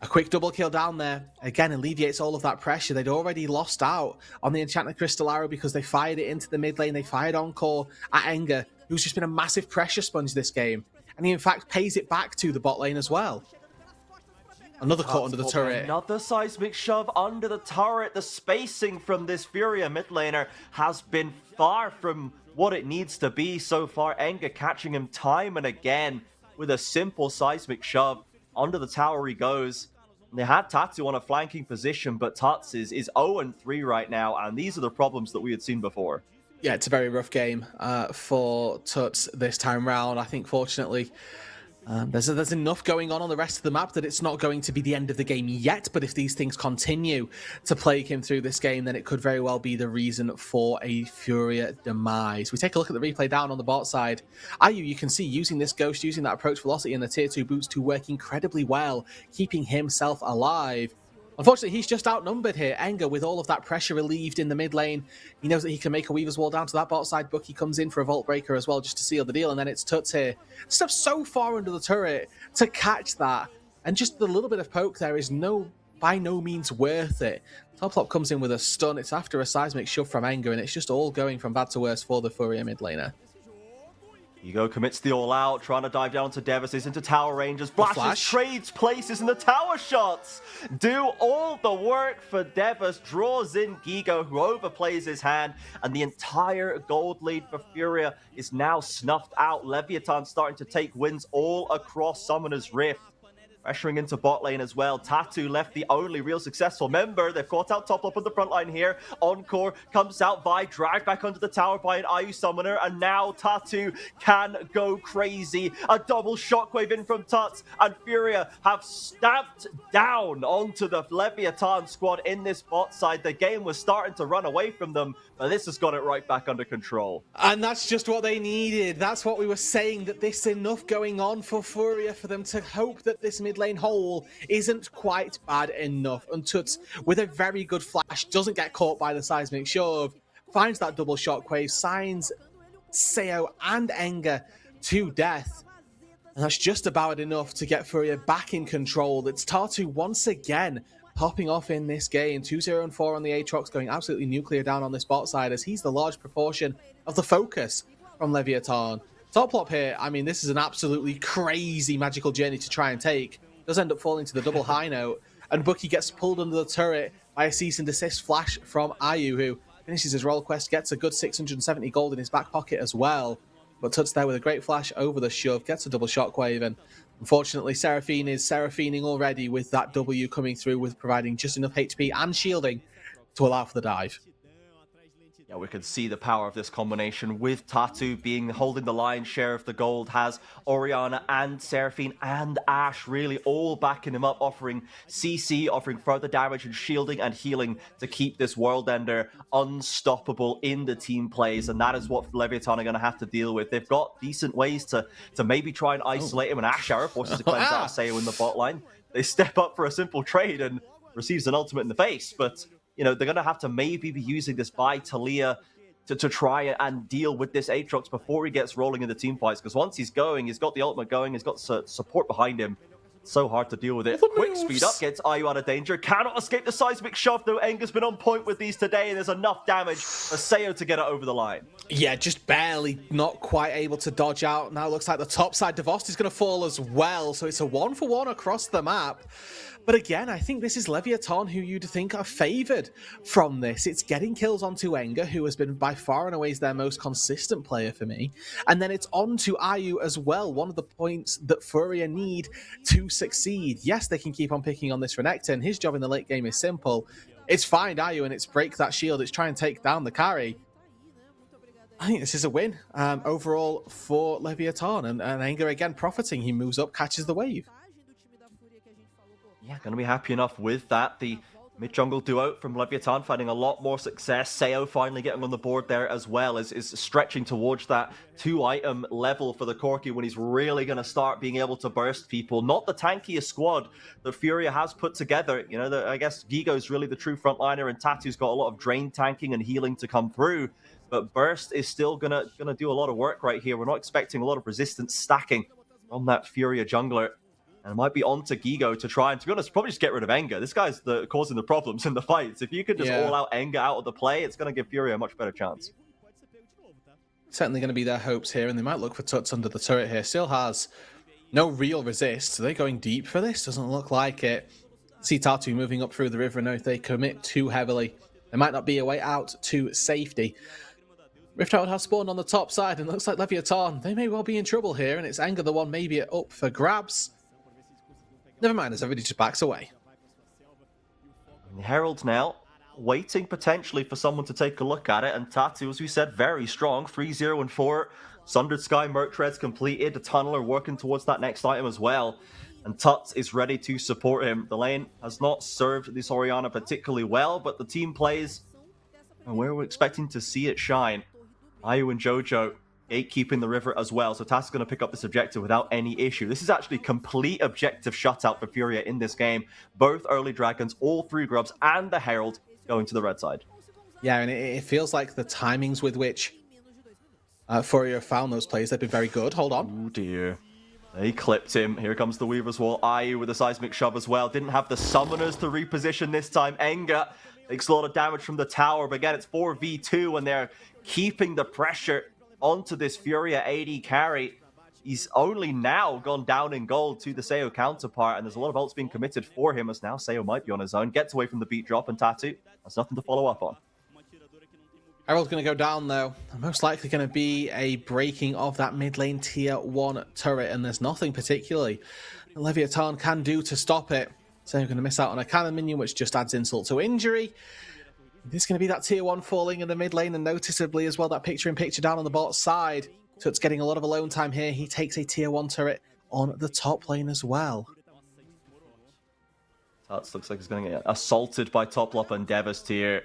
a quick double kill down there, again, alleviates all of that pressure. They'd already lost out on the Enchanted Crystal Arrow because they fired it into the mid lane. They fired Encore at Enger, who's just been a massive pressure sponge this game. And he, in fact, pays it back to the bot lane as well. Another caught under the turret. Another seismic shove under the turret. The spacing from this Furia mid laner has been far from what it needs to be so far. Enger catching him time and again with a simple seismic shove. Under the tower he goes. They had Tatu on a flanking position, but Tuts is 0-3 right now, and these are the problems that we had seen before. Yeah, it's a very rough game for Tuts this time round. I think, fortunately, there's enough going on the rest of the map that it's not going to be the end of the game yet, but if these things continue to plague him through this game, then it could very well be the reason for a Furia demise. We take a look at the replay down on the bot side. Ayu, you can see, using this Ghost, using that approach velocity and the tier 2 boots to work incredibly well, keeping himself alive. Unfortunately, he's just outnumbered here. Enger, with all of that pressure relieved in the mid lane, he knows that he can make a Weaver's Wall down to that bot side. Bookie comes in for a Vault Breaker as well, just to seal the deal, and then it's Tuts here. Steps so far under the turret to catch that, and just the little bit of poke there is by no means worth it. Toplop comes in with a stun. It's after a seismic shove from Enger, and it's just all going from bad to worse for the Furia mid laner. Ego commits the all-out, trying to dive down to Devastates into tower ranges. Flashes, trades places, and the tower shots do all the work for Devas. Draws in Gigo, who overplays his hand, and the entire gold lead for Furia is now snuffed out. Leviathan starting to take wins all across Summoner's Rift. Pressuring into bot lane as well. Tatu left the only real successful member. They've caught out top up on the front line here. Encore comes out by, dragged back under the tower by an Ayu summoner. And now Tatu can go crazy. A double shockwave in from Tuts. And Furia have stamped down onto the Leviathan squad in this bot side. The game was starting to run away from them, but this has got it right back under control. And that's just what they needed. That's what we were saying, that there's enough going on for Furia for them to hope that this mid lane hole isn't quite bad enough. And Tuts, with a very good flash, doesn't get caught by the seismic shove, finds that double shockwave, signs Seo and Enger to death. And that's just about enough to get Furia back in control. It's Tartu once again popping off in this game. 2-0-4 on the Aatrox, going absolutely nuclear down on this bot side, as he's the large proportion of the focus from Leviathan. Toplop here, I mean, this is an absolutely crazy magical journey to try and take. Does end up falling to the double high note, and Bookie gets pulled under the turret by a cease and desist flash from Ayu, who finishes his role quest, gets a good 670 gold in his back pocket as well. But Tut's there with a great flash over the shove, gets a double shockwave, and unfortunately Seraphine is Seraphining already with that W coming through, with providing just enough HP and shielding to allow for the dive. Yeah, we can see the power of this combination with Tatu holding the lion's share of the gold, has Orianna and Seraphine and Ashe really all backing him up, offering CC, offering further damage and shielding and healing to keep this World Ender unstoppable in the team plays, and that is what Leviathan are going to have to deal with. They've got decent ways to maybe try and isolate him, and Ashe Arrow forces to cleanse out Sayo in the bot line. They step up for a simple trade and receives an ultimate in the face, but you know, they're going to have to maybe be using this by Talia to try and deal with this Aatrox before he gets rolling in the team fights. Because once he's going, he's got the ultimate going, he's got support behind him. So hard to deal with it. Quick speed up gets IU out of danger. Cannot escape the seismic shove, though. Enga's been on point with these today, and there's enough damage for Sayo to get it over the line. Yeah, just barely, not quite able to dodge out. Now looks like the top side Devost is going to fall as well. So it's a 1-for-1 across the map. But again, I think this is Leviathan who you'd think are favoured from this. It's getting kills onto Enga, who has been by far and away their most consistent player for me. And then it's on to IU as well, one of the points that Furia need to succeed. Yes, they can keep on picking on this Renekton, and his job in the late game is simple. It's find IU and it's break that shield. It's try and take down the carry. I think this is a win overall for Leviathan. And Enga again profiting. He moves up, catches the wave. Yeah, going to be happy enough with that. The mid-jungle duo from Leviathan finding a lot more success. Sayo finally getting on the board there as well, is stretching towards that 2-item level for the Corki when he's really going to start being able to burst people. Not the tankiest squad that Furia has put together. You know, I guess Gigo's really the true frontliner, and Tatu's got a lot of drain tanking and healing to come through. But Burst is still gonna do a lot of work right here. We're not expecting a lot of resistance stacking on that Furia jungler. And it might be on to Gigo to try and, to be honest, probably just get rid of Enga. This guy's causing the problems in the fights. If you could just all out Enga out of the play, it's going to give Furia a much better chance. Certainly going to be their hopes here, and they might look for Tuts under the turret here. Still has no real resist. Are they going deep for this? Doesn't look like it. See Tatu moving up through the river, and if they commit too heavily, there might not be a way out to safety. Rift Herald has spawned on the top side, and looks like Leviathan, they may well be in trouble here, and it's Enga the one maybe up for grabs. Never mind, as everybody just backs away. And the Herald now waiting potentially for someone to take a look at it, and Tatu, as we said, very strong. 3-0 and 4. Sundered Sky, Merc Treads completed. The Tunneler working towards that next item as well. And Tuts is ready to support him. The lane has not served this Orianna particularly well, but the team plays and where we're expecting to see it shine. IU and Jojo gatekeeping the river as well, so Tass is going to pick up this objective without any issue. This is actually complete objective shutout for Furia in this game. Both early dragons, all 3 grubs, and the Herald going to the red side. Yeah, and it feels like the timings with which Furia found those plays, they've been very good. Hold on. Oh dear. They clipped him. Here comes the Weaver's Wall. IU with a seismic shove as well. Didn't have the summoners to reposition this time. Enga takes a lot of damage from the tower, but again, it's 4v2, and they're keeping the pressure onto this Furia AD carry. He's only now gone down in gold to the Sayo counterpart, and there's a lot of ults being committed for him, as now Sayo might be on his own. Gets away from the beat drop, and Tatu has nothing to follow up on. Herald's going to go down, though. Most likely going to be a breaking of that mid lane tier 1 turret, and there's nothing particularly Leviathan can do to stop it. So you're going to miss out on a cannon minion, which just adds insult to injury. This is going to be that tier 1 falling in the mid lane, and noticeably as well, that picture-in-picture down on the bot side. Tut's getting a lot of alone time here. He takes a tier 1 turret on the top lane as well. Tuts looks like he's going to get assaulted by Toplop and Devast here.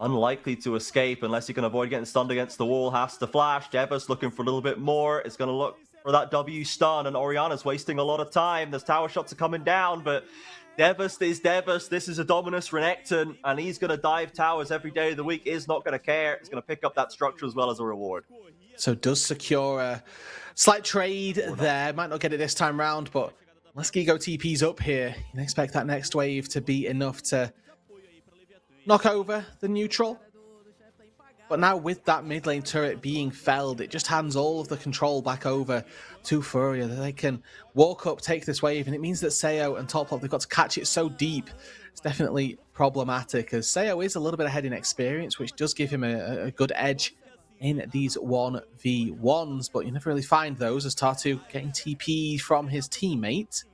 Unlikely to escape unless he can avoid getting stunned against the wall. Has to flash. Devast looking for a little bit more. It's going to look for that W stun, and Orianna's wasting a lot of time. There's tower shots are coming down, but Devast is Devast. This is a Dominus Renekton, and he's going to dive towers every day of the week. Is not going to care. He's going to pick up that structure as well as a reward. So does secure a slight trade there. Might not get it this time round, but unless Gigo TP's up here, you can expect that next wave to be enough to knock over the neutral. But now with that mid lane turret being felled, it just hands all of the control back over to Furia. They can walk up, take this wave, and it means that Sayo and Toplop, they've got to catch it so deep. It's definitely problematic, as Sayo is a little bit ahead in experience, which does give him a good edge in these 1v1s, but you never really find those as Tatu getting TP from his teammate.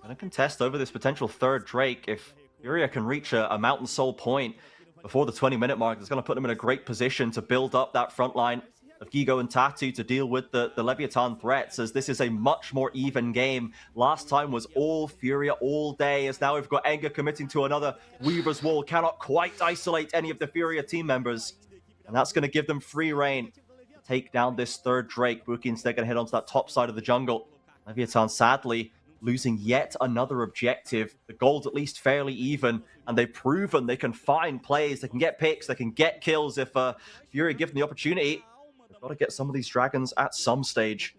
Gonna contest over this potential third Drake. If Furia can reach a Mountain Soul point before the 20-minute mark, it's going to put them in a great position to build up that front line of Gigo and Tatu to deal with the Leviathan threats, as this is a much more even game. Last time was all Furia all day, as now we've got Enga committing to another Weaver's Wall. Cannot quite isolate any of the Furia team members, and that's going to give them free reign to take down this third Drake. Buki instead going to head onto that top side of the jungle. Leviathan, sadly, losing yet another objective. The gold's at least fairly even, and they've proven they can find plays, they can get picks, they can get kills if Fury give them the opportunity. They've got to get some of these dragons at some stage.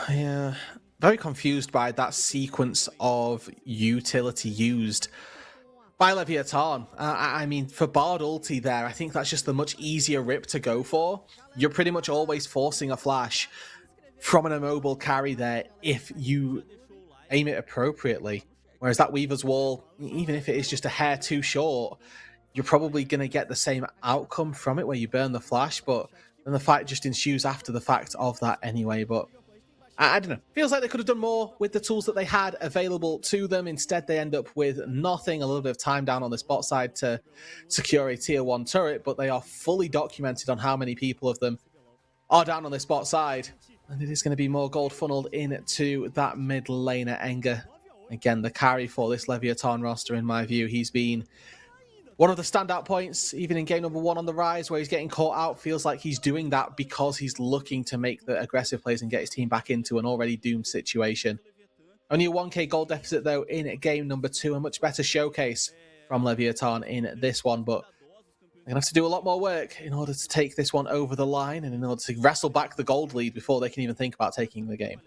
Yeah, very confused by that sequence of utility used by Leviathan. I mean, for Bard ulti there, I think that's just the much easier rip to go for. You're pretty much always forcing a flash from an immobile carry there if you aim it appropriately. Whereas that Weaver's Wall, even if it is just a hair too short, you're probably going to get the same outcome from it where you burn the flash, but then the fight just ensues after the fact of that anyway. But I don't know. Feels like they could have done more with the tools that they had available to them. Instead, they end up with nothing. A little bit of time down on this bot side to secure a tier 1 turret, but they are fully documented on how many people of them are down on this bot side. And it is going to be more gold funneled into that mid laner, Enga. Again, the carry for this Leviathan roster, in my view. He's been one of the standout points, even in game number 1 on the rise, where he's getting caught out. Feels like he's doing that because he's looking to make the aggressive plays and get his team back into an already doomed situation. Only a 1k gold deficit, though, in game number 2. A much better showcase from Leviathan in this one, but they're going to have to do a lot more work in order to take this one over the line and in order to wrestle back the gold lead before they can even think about taking the game.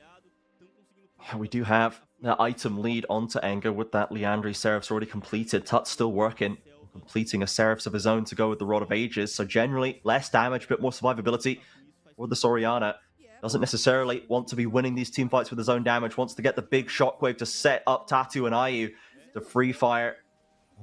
We do have the item lead onto Enga with that Liandry Seraph's already completed. Tut's still working, completing a Seraph's of his own to go with the Rod of Ages. So generally, less damage, a bit more survivability for the Soriana. Doesn't necessarily want to be winning these team fights with his own damage. Wants to get the big shockwave to set up Tatu and Ayu to free fire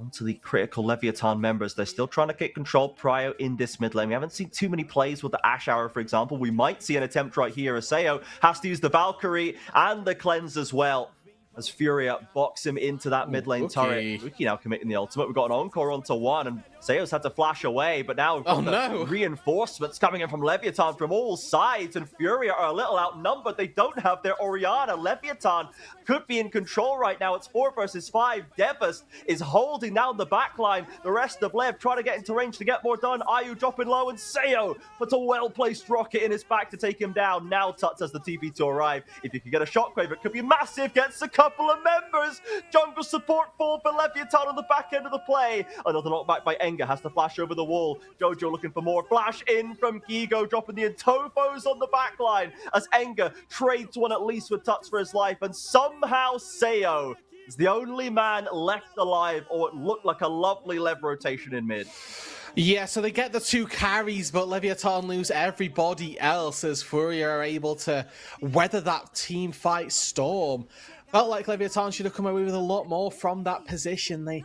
onto the critical Leviathan members. They're still trying to get control prior in this mid lane. We haven't seen too many plays with the Ash Arrow, for example. We might see an attempt right here. Aseo has to use the Valkyrie and the Cleanse as well, as Furia box him into that mid lane turret. Buki now committing the ultimate. We've got an Encore onto 1, and Seo's had to flash away, but now we've got the reinforcements coming in from Leviathan from all sides, and Furia are a little outnumbered. They don't have their Orianna. Leviathan could be in control right now. It's 4 versus 5. Devast is holding down the backline. The rest of Lev trying to get into range to get more done. Ayu dropping low, and Seo puts a well-placed rocket in his back to take him down. Now Tuts has the TP to arrive. If you can get a shockwave, it could be massive. Gets a couple of members. Jungle support fall for Leviathan on the back end of the play. Another knockback by Enga, has to flash over the wall. Jojo looking for more. Flash in from Gigo, dropping the Intofos on the back line as Enga trades one at least with Tuts for his life, and somehow Seo is the only man left alive, or it looked like a lovely Lev rotation in mid. Yeah, so they get the 2 carries, but Leviathan lose everybody else as Furia are able to weather that team fight storm. Felt like Leviathan should have come away with a lot more from that position. They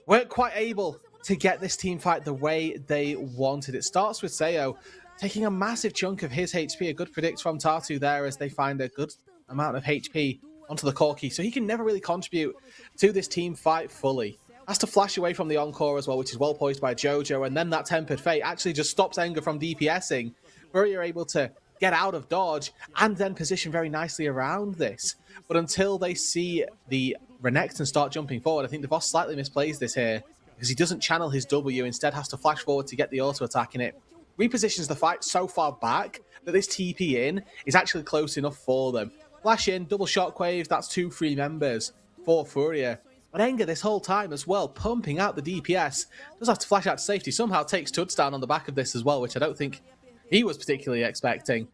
weren't quite able to get this team fight the way they wanted. It starts with Seo taking a massive chunk of his HP. A good predict from Tatu there as they find a good amount of HP onto the Corki, so he can never really contribute to this team fight fully. Has to flash away from the Encore as well, which is well poised by Jojo, and then that Tempered Fate actually just stops Enga from DPSing. Fury are able to get out of dodge and then position very nicely around this. But until they see the Renekton and start jumping forward, I think DeVos slightly misplays this here, because he doesn't channel his W, instead has to flash forward to get the auto attack in it. Repositions the fight so far back that this TP in is actually close enough for them. Flash in, double shockwave, that's 2 free members for Furia. But Enga this whole time as well, pumping out the DPS, does have to flash out to safety, somehow takes Tuds down on the back of this as well, which I don't think he was particularly expecting.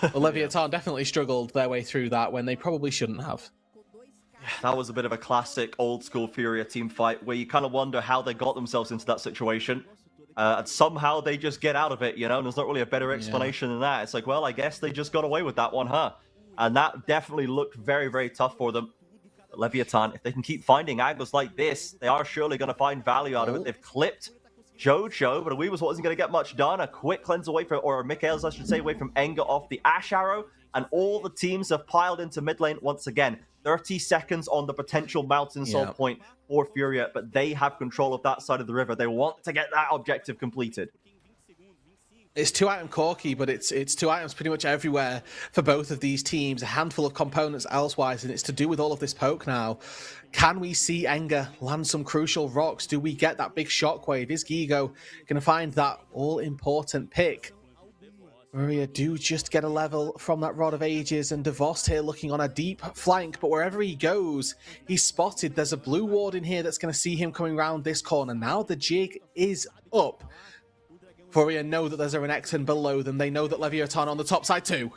But Leviathan definitely struggled their way through that when they probably shouldn't have. That was a bit of a classic old school Furia team fight where you kind of wonder how they got themselves into that situation. And somehow they just get out of it, you know, and there's not really a better explanation than that. It's like, well, I guess they just got away with that one, huh? And that definitely looked very, very tough for them. Leviathan, if they can keep finding angles like this, they are surely going to find value out of it. They've clipped Jojo, but Weavers wasn't going to get much done. A quick cleanse away from, or Mikhails, I should say, away from Enga off the Ash Arrow. And all the teams have piled into mid lane once again. 30 seconds on the potential Mountain Soul point for Furia, but they have control of that side of the river. They want to get that objective completed. It's 2-item Corki, but it's 2 items pretty much everywhere for both of these teams. A handful of components elsewise, and it's to do with all of this poke now. Can we see Enga land some crucial rocks? Do we get that big shockwave? Is Gigo going to find that all-important pick? Furia do just get a level from that Rod of Ages, and Devost here looking on a deep flank, but wherever he goes, he's spotted. There's a blue ward in here that's going to see him coming around this corner. Now the jig is up. Furia know that there's a Renekton below them. They know that Leviathan on the top side too.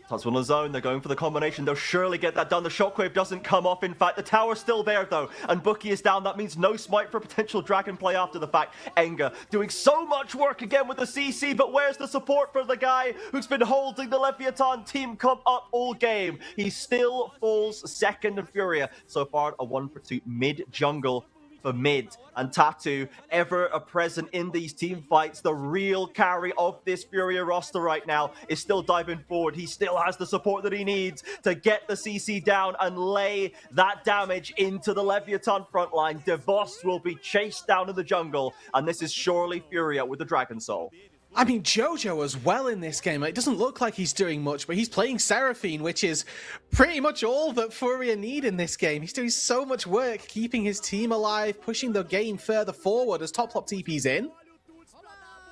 Tots on the zone, they're going for the combination. They'll surely get that done. The shockwave doesn't come off. In fact, the tower's still there though, and Bookie is down. That means no smite for potential dragon play after the fact. Enga doing so much work again with the CC, but where's the support for the guy who's been holding the Leviathan team come up all game? He still falls second in Furia. So far, a 1-for-2 mid jungle for mid, and Tattoo, ever a present in these team fights, the real carry of this Furia roster right now, is still diving forward. He still has the support that he needs to get the CC down and lay that damage into the Leviathan frontline. Devost will be chased down in the jungle, and this is surely Furia with the Dragon Soul. I mean, Jojo as well in this game. It doesn't look like he's doing much, but he's playing Seraphine, which is pretty much all that Furia need in this game. He's doing so much work, keeping his team alive, pushing the game further forward as Top TP's in.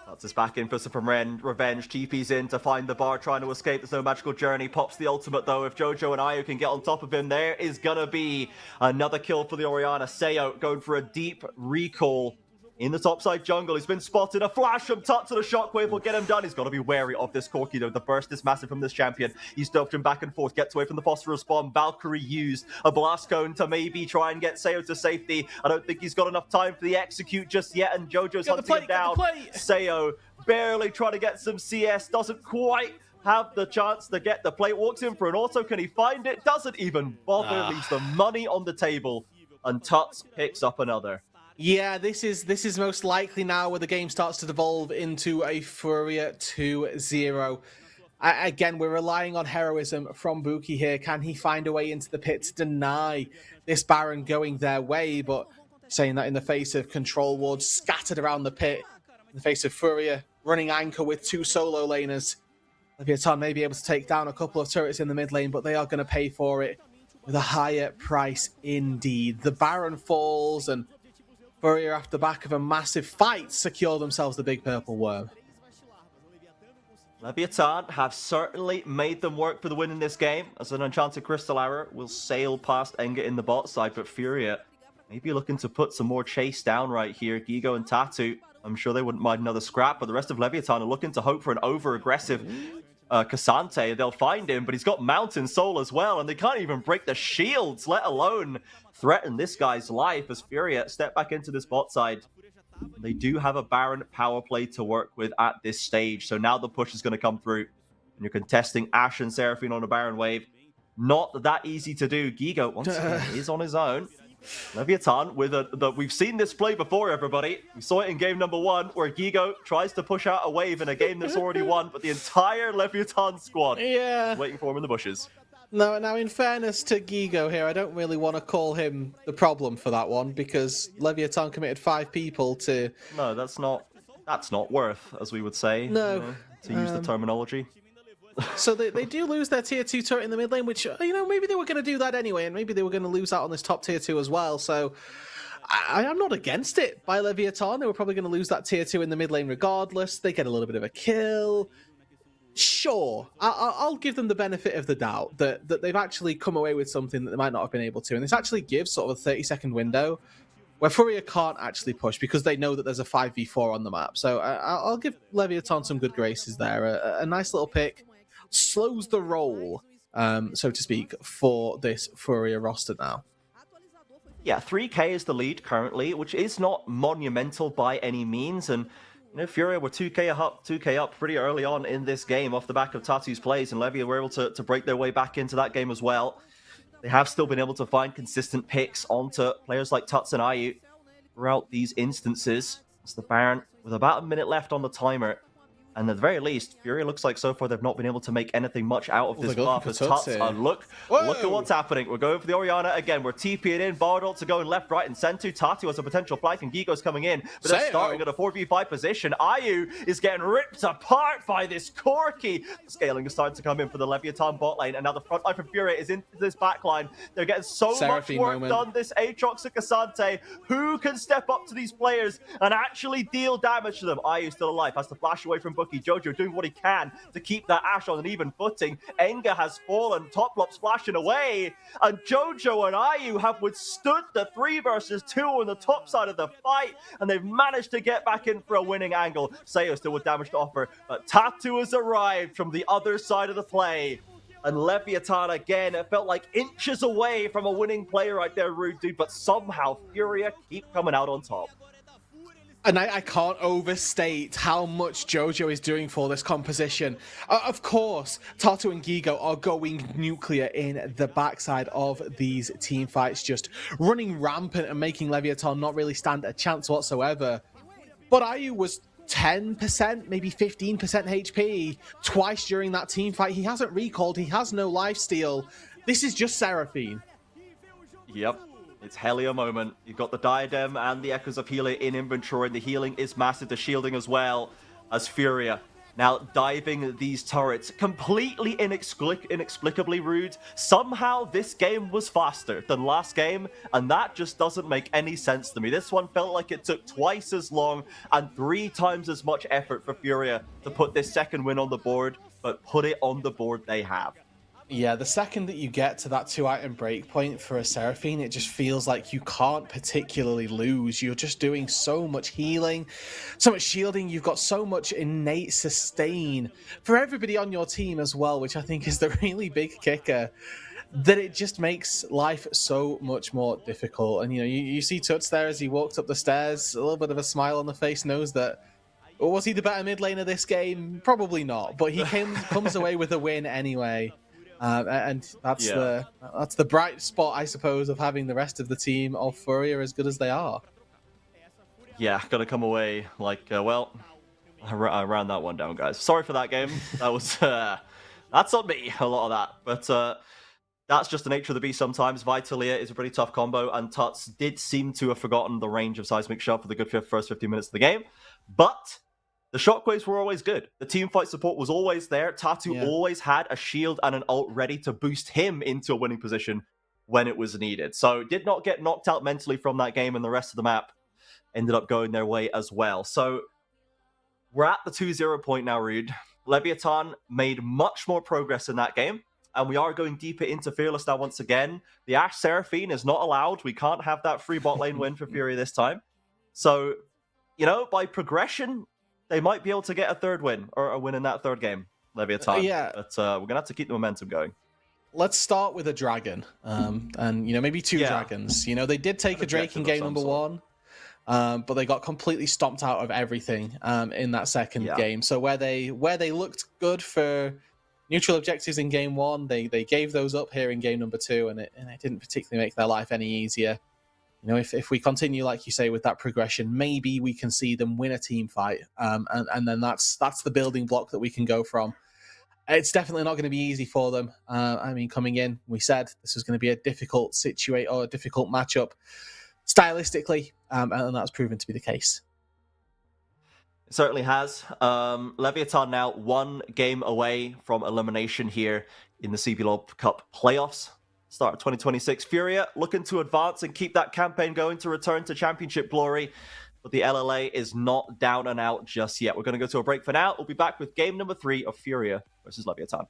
That's us back in for some revenge. TP's in to find the bar, trying to escape. There's no magical journey. Pops the ultimate though. If Jojo and Ayu can get on top of him, there is gonna be another kill for the Orianna. Seo going for a deep recall in the topside jungle. He's been spotted. A flash from Tuts and a shockwave will get him done. He's got to be wary of this Corki though. The burst is massive from this champion. He's doped him back and forth, gets away from the phosphorus bomb. Valkyrie used a blast cone to maybe try and get Seo to safety. I don't think he's got enough time for the execute just yet, and Jojo's hunting him down. Seo barely trying to get some CS, doesn't quite have the chance to get the plate. Walks in for an auto. Can he find it? Doesn't even bother. Leaves the money on the table, and Tuts picks up another. Yeah, this is most likely now where the game starts to devolve into a Furia 2-0. Again, we're relying on heroism from Buki here. Can he find a way into the pit to deny this Baron going their way? But saying that in the face of control wards scattered around the pit, in the face of Furia running anchor with 2 solo laners, Leviathan may be able to take down a couple of turrets in the mid lane, but they are going to pay for it with a higher price indeed. The Baron falls, and Furia, after the back of a massive fight, secure themselves the big purple worm. Leviathan have certainly made them work for the win in this game, as an Enchanted Crystal Arrow will sail past Enga in the bot side, but Furia maybe looking to put some more chase down right here. Gigo and Tattoo, I'm sure they wouldn't mind another scrap, but the rest of Leviathan are looking to hope for an over-aggressive Cassante. They'll find him, but he's got Mountain Soul as well, and they can't even break the shields, let alone threaten this guy's life as Furia step back into this bot side. They do have a Baron power play to work with at this stage, so now the push is going to come through, and you're contesting Ashe and Seraphine on a Baron wave. Not that easy to do. Gigo, once again, is on his own. Leviathan with we've seen this play before, everybody. We saw it in game number 1 where Gigo tries to push out a wave in a game that's already won, but the entire Leviathan squad is waiting for him in the bushes. No, now in fairness to Gigo here, I don't really want to call him the problem for that one, because Leviathan committed 5 people to... No, that's not worth, as we would say. No. To use the terminology. So they do lose their tier 2 turret in the mid lane, which, maybe they were going to do that anyway, and maybe they were going to lose out on this top tier 2 as well. So I am not against it by Leviathan. They were probably going to lose that tier 2 in the mid lane regardless. They get a little bit of a kill. Sure, I'll give them the benefit of the doubt that they've actually come away with something that they might not have been able to. And this actually gives sort of a 30-second window where Furia can't actually push because they know that there's a 5v4 on the map. So I'll give Leviathan some good graces there. A nice little pick. Slows the roll, so to speak, for this Furia roster now. Yeah, 3k is the lead currently, which is not monumental by any means, and Furia were 2k up pretty early on in this game off the back of Tattoo's plays, and Levy were able to break their way back into that game as well. They have still been able to find consistent picks onto players like Tuts and Ayu throughout these instances. It's the Baron with about a minute left on the timer. And at the very least, Furia looks like so far they've not been able to make anything much out of this buff as Tuts. Look at what's happening. We're going for the Orianna again. We're TPing in. Bardolts are going left, right, and center. Tatu has a potential flank, and Gigo's coming in. But they're starting at a 4v5 position. Ayu is getting ripped apart by this Corki. Scaling is starting to come in for the Leviathan bot lane. And now the front line from Furia is into this back line. They're getting so much work done. This Aatrox and Cassante. Who can step up to these players and actually deal damage to them? Ayu still alive. Has to flash away from Bookie. Jojo doing what he can to keep that Ashe on an even footing. Enga has fallen. Toplop's flashing away. And Jojo and Ayu have withstood the 3 versus 2 on the top side of the fight. And they've managed to get back in for a winning angle. Sayo still with damage to offer. But Tatu has arrived from the other side of the play. And Leviathan again, it felt like inches away from a winning play right there, Roodood. But somehow Furia keep coming out on top. And I can't overstate how much Jojo is doing for this composition. Of course, Tatu and Gigo are going nuclear in the backside of these team fights, just running rampant and making Leviathan not really stand a chance whatsoever. But Ayu was 10%, maybe 15% HP twice during that team fight. He hasn't recalled. He has no lifesteal. This is just Seraphine. Yep. It's Helia moment. You've got the Diadem and the Echoes of Healer in inventory, and the healing is massive, the shielding as well as Furia. Now diving these turrets, completely inexplicably rude. Somehow this game was faster than last game, and that just doesn't make any sense to me. This one felt like it took twice as long and 3 times as much effort for Furia to put this second win on the board, but put it on the board they have. Yeah, the second that you get to that 2-item breakpoint for a Seraphine, it just feels like you can't particularly lose. You're just doing so much healing, so much shielding. You've got so much innate sustain for everybody on your team as well, which I think is the really big kicker, that it just makes life so much more difficult. And, you see Tuts there as he walks up the stairs, a little bit of a smile on the face, knows that, was he the better mid laner this game? Probably not, but he comes away with a win anyway. And that's the bright spot, I suppose, of having the rest of the team of Furia as good as they are. Yeah, gotta come away like, well, I ran that one down, guys. Sorry for that game. That was, that's on me, a lot of that. But that's just the nature of the beast sometimes. Vitalia is a pretty tough combo, and Tuts did seem to have forgotten the range of Seismic Shove for the good first 15 minutes of the game. But the shockwaves were always good. The teamfight support was always there. Tatu always had a shield and an ult ready to boost him into a winning position when it was needed. So did not get knocked out mentally from that game, and the rest of the map ended up going their way as well. So we're at the 2-0 point now, Rude. Leviathan made much more progress in that game, and we are going deeper into Fearless now once again. The Ashe Seraphine is not allowed. We can't have that free bot lane win for Fury this time. So, by progression, they might be able to get a third win, or a win in that third game, Leviathan. But we're going to have to keep the momentum going. Let's start with a dragon, and maybe 2 dragons. They did take a Drake in game number 1, but they got completely stomped out of everything in that second game. So where they looked good for neutral objectives in game 1, they gave those up here in game number 2, and it didn't particularly make their life any easier. If we continue, like you say, with that progression, maybe we can see them win a team fight, and then that's the building block that we can go from. It's definitely not going to be easy for them. Coming in, we said this was going to be a difficult a difficult matchup stylistically, and that's proven to be the case. It certainly has. Leviathan now 1 game away from elimination here in the CBLOL Cup playoffs. Start of 2026. Furia looking to advance and keep that campaign going to return to championship glory. But the LLA is not down and out just yet. We're going to go to a break for now. We'll be back with game number 3 of Furia versus Leviathan.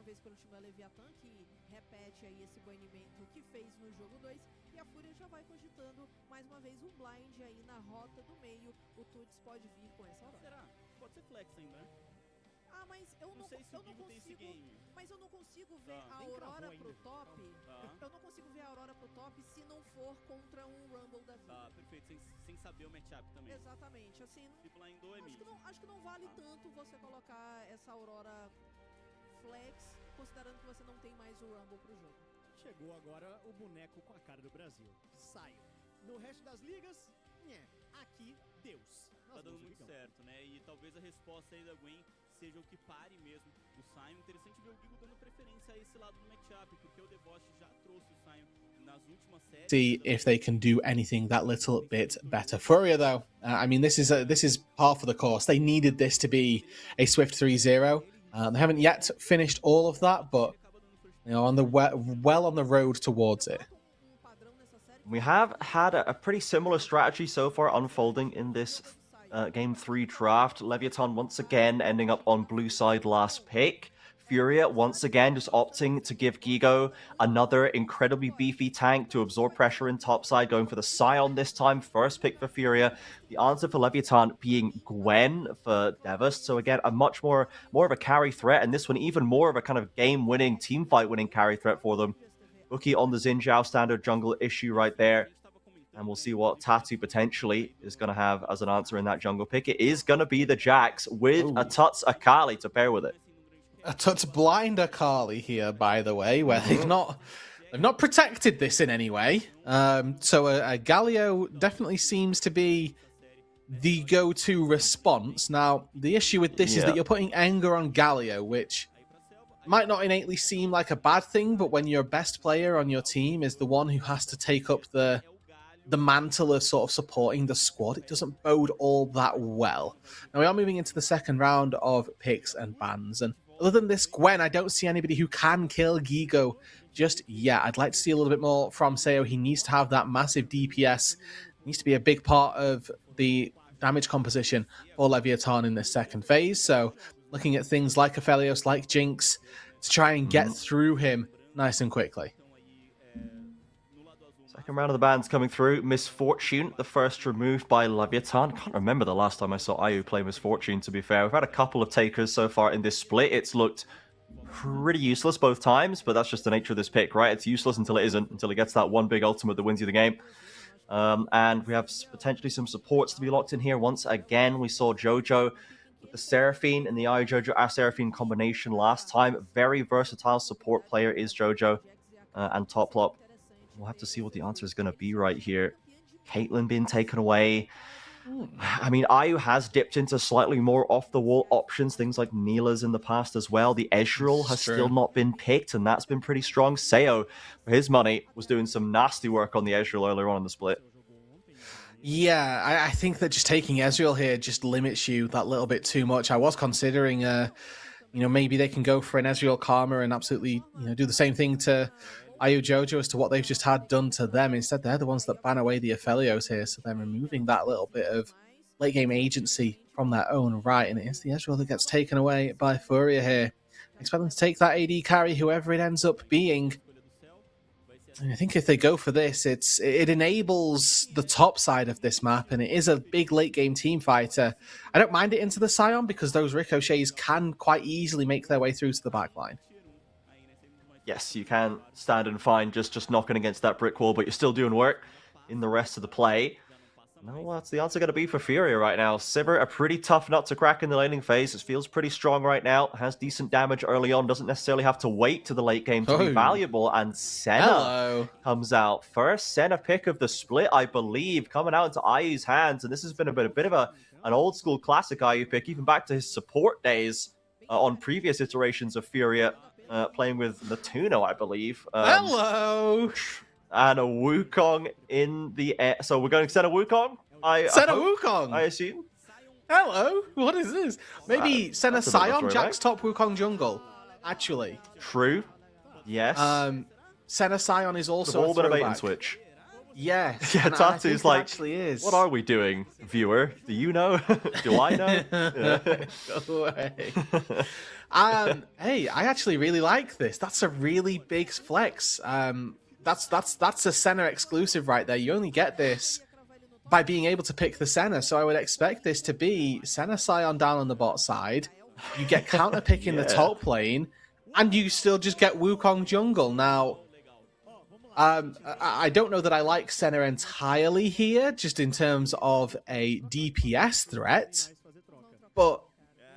vez pelo time da Leviathan, que repete aí esse banimento que fez no jogo 2, e a Fúria já vai cogitando mais uma vez um blind aí na rota do meio. O Tuts pode vir com essa aurora. Será? Pode ser flex ainda, né? Ah, mas eu não sei se o Gigo tem esse consigo. game. Mas eu não consigo ver Tá. a Nem cravou aurora ainda. pro top. Tá. Eu não consigo ver a aurora pro top se não for contra um Rumble da vida. Tá, perfeito. Sem saber o matchup também. Exatamente, assim, Tipo lá em 2 acho que não vale tanto você colocar essa aurora flex, considerando que você não tem mais o Rumble pro jogo. Chegou agora o boneco com a cara do Brasil. Saio. No resto das ligas, aqui, Deus. Tá dando muito certo, né? E talvez a resposta aí da Gwen seja o que pare mesmo o Sion. Interessante ver o Gigo dando preferência a esse lado do matchup, porque o Devosh já trouxe o Sion nas últimas séries. See if they can do anything that little bit better. Furia, though, I mean, this is par for the course. They needed this to be a swift 3-0. They haven't yet finished all of that, but you know, on the well on the road towards it. We have had a pretty similar strategy so far unfolding in this Game 3 draft. Leviathan once again ending up on blue side last pick. Furia once again just opting to give Gigo another incredibly beefy tank to absorb pressure in topside, going for the Scion this time. First pick for Furia. The answer for Leviathan being Gwen for Devast. So again, a much more of a carry threat, and this one even more of a kind of game-winning, team-fight-winning carry threat for them. Rookie on the Xin Zhao standard jungle issue right there. And we'll see what Tatu potentially is going to have as an answer in that jungle pick. It is going to be the Jax with a Tuts Akali to pair with it. A Tuts blind Akali here, by the way, where they've not protected this in any way. So a Galio definitely seems to be the go-to response. Now, the issue with this is that you're putting anger on Galio, which might not innately seem like a bad thing, but when your best player on your team is the one who has to take up the mantle of sort of supporting the squad, it doesn't bode all that well. Now, we are moving into the second round of picks and bans, and other than this Gwen, I don't see anybody who can kill Gigo just yet. I'd like to see a little bit more from Seo. He needs to have that massive DPS. He needs to be a big part of the damage composition for Leviathan in this second phase. So looking at things like Aphelios, like Jinx, to try and get through him nice and quickly. Second round of the bans coming through. Misfortune, the first removed by Leviathan. Can't remember the last time I saw Ayu play Misfortune, to be fair. We've had a couple of takers so far in this split. It's looked pretty useless both times, but that's just the nature of this pick, right? It's useless until it isn't, until it gets that one big ultimate that wins you the game. And we have potentially some supports to be locked in here. Once again, we saw Jojo with the Seraphine and the Ayu Jojo Seraphine combination last time. Very versatile support player is Jojo and Toplop. We'll have to see what the answer is going to be right here. Caitlyn being taken away. I mean, Ayu has dipped into slightly more off-the-wall options, things like Neela's in the past as well. The Ezreal has still not been picked, and that's been pretty strong. Seo, for his money, was doing some nasty work on the Ezreal earlier on in the split. Yeah, I think that just taking Ezreal here just limits you that little bit too much. I was considering, maybe they can go for an Ezreal Karma and absolutely, do the same thing to Ayu Jojo as to what they've just had done to them. Instead, they're the ones that ban away the Aphelios here, so they're removing that little bit of late game agency from their own right, and it is the Ezreal that gets taken away by Furia here. I expect them to take that AD carry, whoever it ends up being. And I think if they go for this, it enables the top side of this map, and it is a big late game team fighter. I don't mind it into the Scion because those ricochets can quite easily make their way through to the backline. Yes, you can stand and fine just knocking against that brick wall, but you're still doing work in the rest of the play. No, what's the answer going to be for Furia right now? Sivir, a pretty tough nut to crack in the laning phase. It feels pretty strong right now. Has decent damage early on. Doesn't necessarily have to wait to the late game to be valuable. And Senna comes out. First Senna pick of the split, I believe, coming out into Ayu's hands. And this has been a bit of an old school classic Ayu pick, even back to his support days on previous iterations of Furia. Playing with Natuno, I believe. Hello! And a Wukong in the air. So we're going to send a Wukong? Send a Wukong! I assume. Hello? What is this? Maybe send a Scion, Jack's top Wukong jungle. Actually. True. Yes. Send a Scion is also a a bit of bait and throwback. switch. Yes. Yeah, and I think Tatu's it like, actually is. what are we doing, viewer? Do you know? Do I know? Yeah. Go away. Hey, I actually really like this. That's a really big flex. That's a Senna exclusive right there. You only get this by being able to pick the Senna. So I would expect this to be Senna Scion down on the bot side. You get counter pick in the Yeah. top lane, and you still just get Wukong jungle. Now, I don't know that I like Senna entirely here, just in terms of a DPS threat. But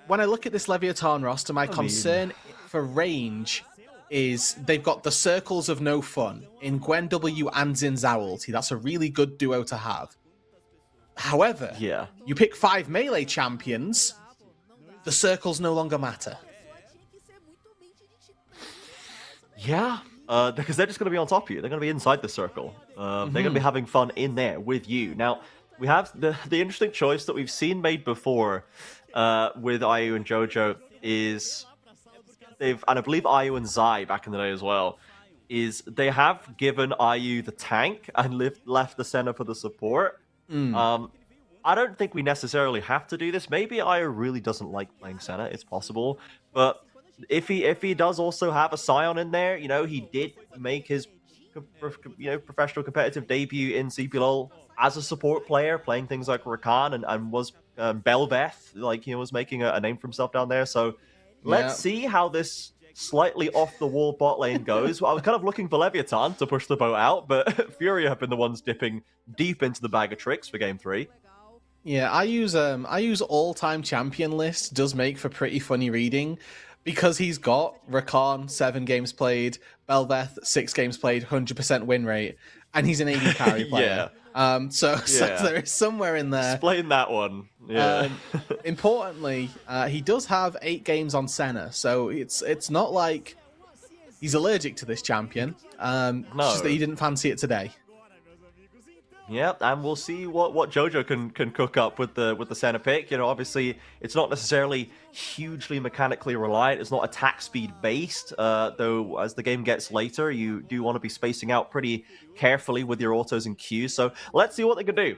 when I look at this Leviathan roster, my concern for range is they've got the Circles of No Fun in Gwen W and Xin Zhao ulti. That's a really good duo to have. However, Yeah. you pick 5 melee champions, the circles no longer matter. Yeah, because they're just going to be on top of you. They're going to be inside the circle. They're going to be having fun in there with you. Now, we have the interesting choice that we've seen made before with IU and JoJo is and I believe IU and Zai back in the day as well, is they have given IU the tank and left the center for the support. I don't think we necessarily have to do this. Maybe IU really doesn't like playing center. It's possible, but if he does also have a Scion in there, he did make his professional competitive debut in CBLOL as a support player, playing things like Rakan and was Belveth, was making a name for himself down there. So let's see how this slightly off the wall bot lane goes. I was kind of looking for Leviathan to push the boat out, but Fury have been the ones dipping deep into the bag of tricks for game 3. Yeah, I use all-time champion list does make for pretty funny reading, because he's got Rakan 7 games played, Belveth 6 games played, 100% win rate, and he's an AD carry player. So there is somewhere in there. Explain that one. Yeah. Importantly, he does have 8 games on Senna, so it's not like he's allergic to this champion. It's just that he didn't fancy it today. Yeah, and we'll see what JoJo can cook up with the center pick. Obviously, it's not necessarily hugely mechanically reliant. It's not attack speed based, though as the game gets later, you do want to be spacing out pretty carefully with your autos and Qs. So let's see what they can do.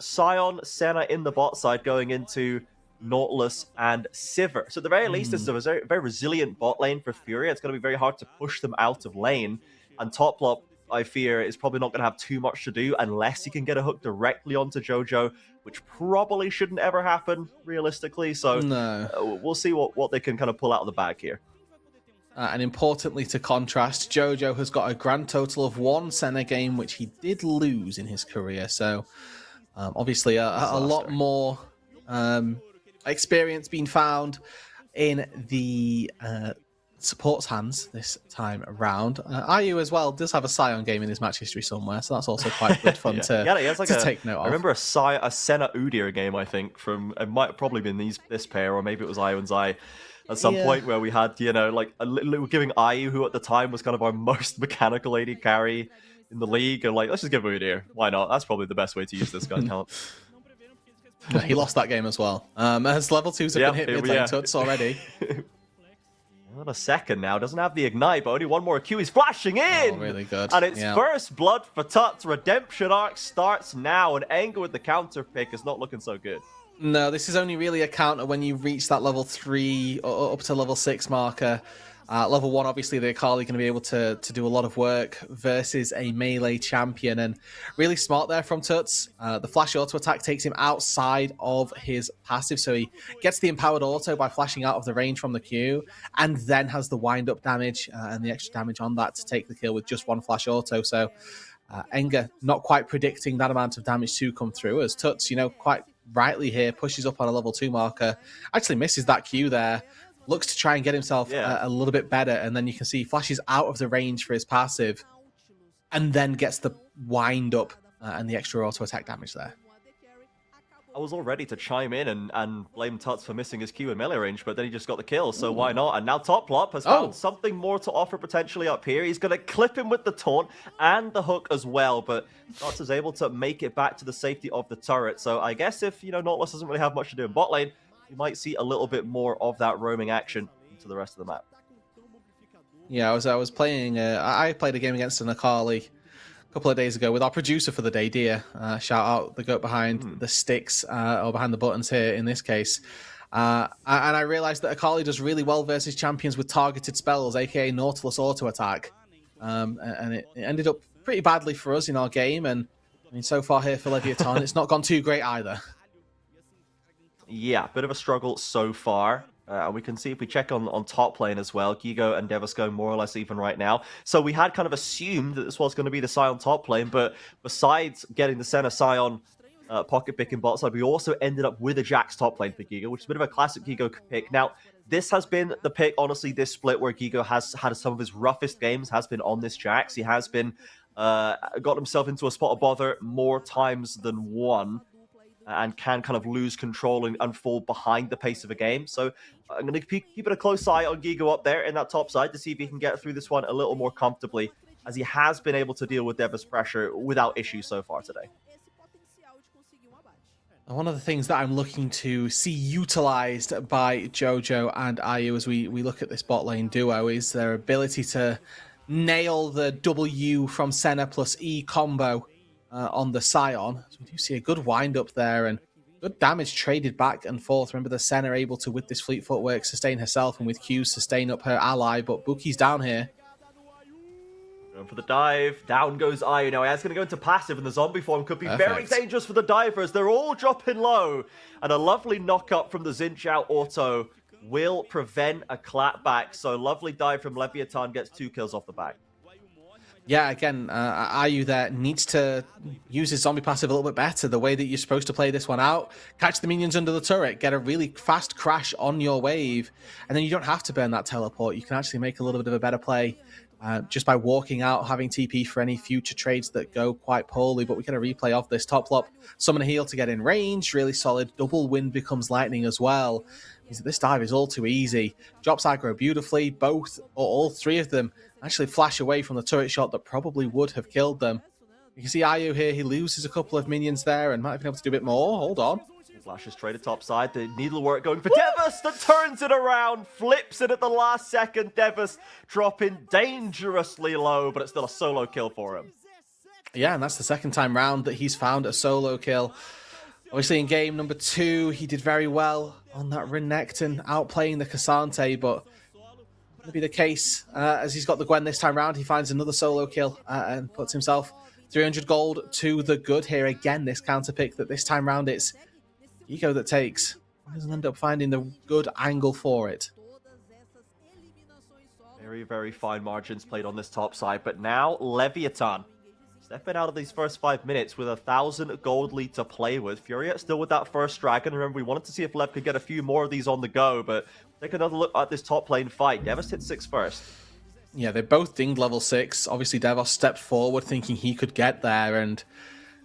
Scion, Senna in the bot side going into Nautilus and Sivir. So at the very least, this is a very, very resilient bot lane for Fury. It's going to be very hard to push them out of lane. And Toplop, I fear, is probably not going to have too much to do unless he can get a hook directly onto JoJo, which probably shouldn't ever happen, realistically. So we'll see what they can kind of pull out of the bag here. And importantly, to contrast, JoJo has got a grand total of 1 Senna game, which he did lose in his career. So obviously a lot more experience being found in the support's hands this time around. IU as well does have a Scion game in his match history somewhere, so that's also quite good fun to take note of. I remember a Senna Udyr game, I think, it might have probably been this pair, or maybe it was IU and Zai at some point, where we had, giving IU, who at the time was kind of our most mechanical AD carry in the league, and let's just give him Udyr. Why not? That's probably the best way to use this guy's talent. He lost that game as well. As level 2s have been hit mid lane tuts already. On a second now, doesn't have the ignite, but only one more Q. He's flashing in! Oh, really good. And it's first blood for Tuts. Redemption arc starts now, and Anger with the counter pick is not looking so good. No, this is only really a counter when you reach that level 3 or up to level 6 marker. Level 1, obviously, the Akali going to be able to do a lot of work versus a melee champion. And really smart there from Tuts. The flash auto attack takes him outside of his passive, so he gets the empowered auto by flashing out of the range from the Q, and then has the wind-up damage and the extra damage on that to take the kill with just 1 flash auto. So Enger not quite predicting that amount of damage to come through, as Tuts, quite rightly here, pushes up on a level 2 marker, actually misses that Q there, looks to try and get himself a little bit better, and then you can see he flashes out of the range for his passive, and then gets the wind up and the extra auto attack damage there. I was all ready to chime in and blame Tuts for missing his Q in melee range, but then he just got the kill, so why not? And now Toplop has found something more to offer potentially up here. He's going to clip him with the taunt and the hook as well, but Tuts is able to make it back to the safety of the turret. So I guess if, Nautilus doesn't really have much to do in bot lane, you might see a little bit more of that roaming action into the rest of the map. Yeah, I was playing. I played a game against an Akali couple of days ago with our producer for the day, Dia. Shout out the goat behind the sticks, or behind the buttons here in this case. And I realized that Akali does really well versus champions with targeted spells, aka Nautilus auto attack. And it ended up pretty badly for us in our game. And I mean, so far here for Leviathan, it's not gone too great either. Yeah, bit of a struggle so far. We can see if we check on top lane as well, Gigo and Devas going more or less even right now. So we had kind of assumed that this was going to be the Sion top lane, but besides getting the center Sion pocket pick in bot side, we also ended up with a Jax top lane for Gigo, which is a bit of a classic Gigo pick. Now, this has been the pick, honestly, this split where Gigo has had some of his roughest games, has been on this Jax. He has been got himself into a spot of bother more times than one, and can kind of lose control and fall behind the pace of a game. So I'm going to keep it a close eye on Gigo up there in that top side to see if he can get through this one a little more comfortably, as he has been able to deal with Devas pressure without issue so far today. One of the things that I'm looking to see utilized by Jojo and Ayu as we look at this bot lane duo is their ability to nail the W from Senna plus E combo on the Sion. So we do see a good wind up there and good damage traded back and forth. Remember, the Senna able to, with this fleet footwork, sustain herself, and with Q's sustain up her ally, but Buki's down here. Going for the dive. Down goes Ayu. Now, Ayaz going to go into passive, and the zombie form could be very dangerous for the divers. They're all dropping low, and a lovely knock-up from the Zinch out auto will prevent a clapback. So, lovely dive from Leviathan gets 2 kills off the back. Yeah, again, Ayu there needs to use his zombie passive a little bit better, the way that you're supposed to play this one out. Catch the minions under the turret, get a really fast crash on your wave, and then you don't have to burn that teleport. You can actually make a little bit of a better play just by walking out, having TP for any future trades that go quite poorly. But we get a replay of this top flop. Summon a heal to get in range, really solid. Double wind becomes lightning as well. This dive is all too easy. Drops aggro beautifully. Both, or all three of them, actually flash away from the turret shot that probably would have killed them. You can see Ayu here, he loses a couple of minions there and might have been able to do a bit more. Hold on. Flash is traded top side. The needlework going for Devas that turns it around, flips it at the last second. Devas dropping dangerously low, but it's still a solo kill for him. Yeah, and that's the second time round that he's found a solo kill. Obviously in game number 2, he did very well on that Renekton, outplaying the Cassante, but to be the case as he's got the Gwen this time round. He finds another solo kill and puts himself 300 gold to the good here. Again, this counter pick that this time round it's Gigo that takes. He doesn't end up finding the good angle for it. Very, very fine margins played on this top side, but now Leviathan stepping out of these first 5 minutes with 1,000 gold lead to play with. Furia still with that first dragon. Remember, we wanted to see if Lev could get a few more of these on the go, but take another look at this top lane fight. Devas hit 6 first. Yeah, they both dinged level 6. Obviously, Devos stepped forward thinking he could get there, and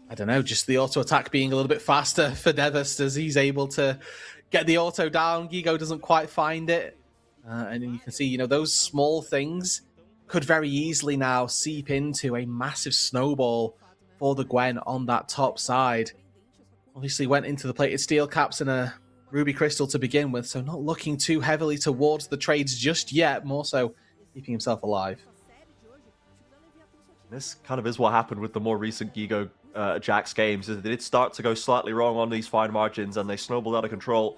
I don't know, just the auto attack being a little bit faster for Devos as he's able to get the auto down. Gigo doesn't quite find it. And then you can see, you know, those small things could very easily now seep into a massive snowball for the Gwen on that top side. Obviously went into the plated steel caps and a ruby crystal to begin with, so not looking too heavily towards the trades just yet, more so keeping himself alive. This kind of is what happened with the more recent Gigo Jax games, is they did start to go slightly wrong on these fine margins, and they snowballed out of control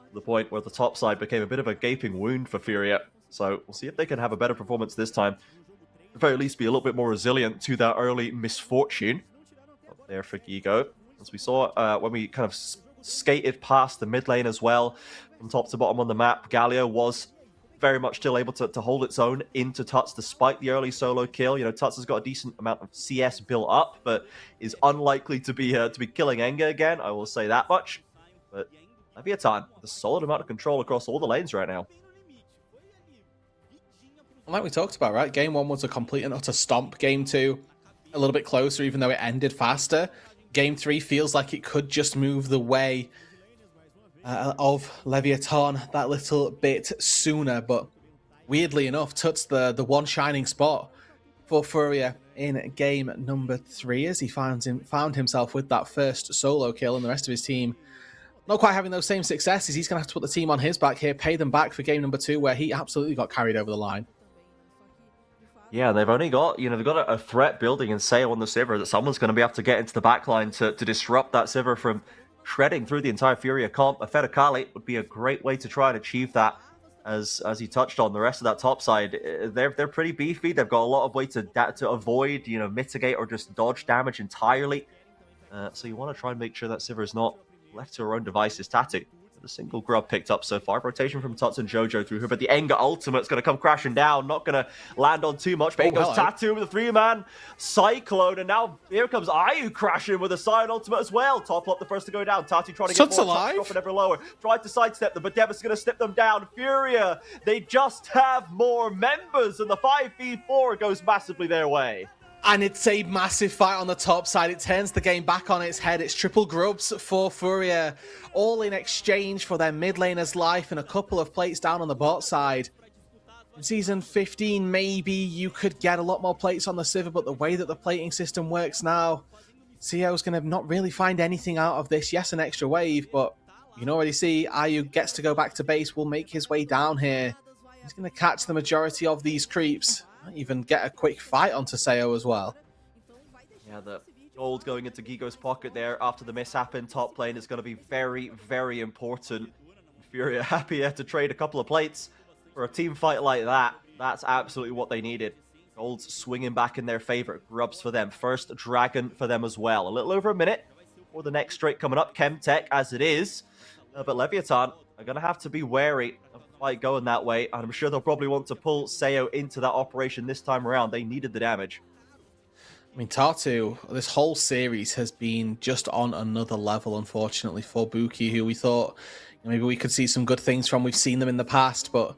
to the point where the top side became a bit of a gaping wound for Furia. So we'll see if they can have a better performance this time. At the very least, be a little bit more resilient to that early misfortune. Up there for Gigo. As we saw when we kind of skated past the mid lane as well, from top to bottom on the map, Galio was very much still able to hold its own into Tuts despite the early solo kill. You know, Tuts has got a decent amount of CS built up, but is unlikely to be killing Enga again, I will say that much. But Leviathan, with a solid amount of control across all the lanes right now. Like we talked about, right? Game 1 was a complete and utter stomp. Game 2, a little bit closer, even though it ended faster. Game 3 feels like it could just move the way of Leviathan that little bit sooner, but weirdly enough, Tut's the one shining spot for Furia in game number 3 as he found himself with that first solo kill, and the rest of his team not quite having those same successes. He's going to have to put the team on his back here, pay them back for game number 2, where he absolutely got carried over the line. Yeah, they've only got, they've got a threat building in Sayo on the Sivir that someone's going to be able to get into the backline to disrupt that Sivir from shredding through the entire Furia comp. A Fedakali would be a great way to try and achieve that. As he touched on, the rest of that top side, they're pretty beefy. They've got a lot of way to avoid, mitigate or just dodge damage entirely. So you want to try and make sure that Sivir is not left to her own devices. Tatu, a single grub picked up so far. Rotation from Tots and Jojo through her, but the Enga ultimate's going to come crashing down. Not going to land on too much, but it goes Tatu with a 3-man Cyclone, and now here comes Ayu crashing with a Sion ultimate as well. Top up the first to go down. Tatu trying to get more top, dropping ever lower. Tried to sidestep them, but Devis is going to snip them down. Furia, they just have more members, and the 5v4 goes massively their way. And it's a massive fight on the top side. It turns the game back on its head. It's triple grubs for Furia, all in exchange for their mid laner's life and a couple of plates down on the bot side. In Season 15, maybe you could get a lot more plates on the Sivir, but the way that the plating system works now, CO's going to not really find anything out of this. Yes, an extra wave, but you can already see Ayu gets to go back to base, will make his way down here. He's going to catch the majority of these creeps. Might even get a quick fight onto Sayo as well. Yeah, the gold going into Gigo's pocket there after the mishap in top lane is going to be very, very important. Furia happy to trade a couple of plates for a team fight like that. That's absolutely what they needed. Gold's swinging back in their favor. Grubs for them. First Dragon for them as well. A little over a minute for the next straight coming up. Chemtech as it is. But Leviathan are going to have to be wary of the fight going that way. And I'm sure they'll probably want to pull Sayo into that operation this time around. They needed the damage. I mean, Tatu, this whole series has been just on another level, unfortunately, for Buki, who we thought maybe we could see some good things from. We've seen them in the past, but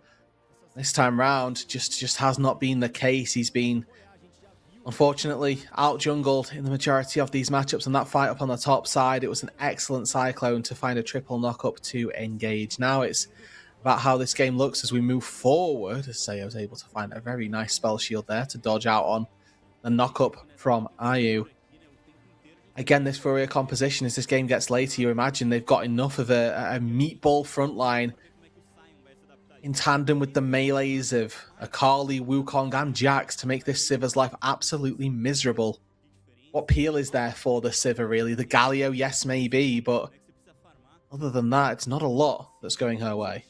this time round just has not been the case. He's been, unfortunately, out-jungled in the majority of these matchups, and that fight up on the top side, it was an excellent Cyclone to find a triple knock-up to engage. Now it's about how this game looks as we move forward, as Sayo was able to find a very nice spell shield there to dodge out on the knock-up from Ayu. Again, this Furia composition, as this game gets later, you imagine they've got enough of a meatball front line in tandem with the melees of Akali, Wukong, and Jax to make this Sivir's life absolutely miserable. What peel is there for the Sivir, really? The Galio, yes, maybe, but other than that, it's not a lot that's going her way.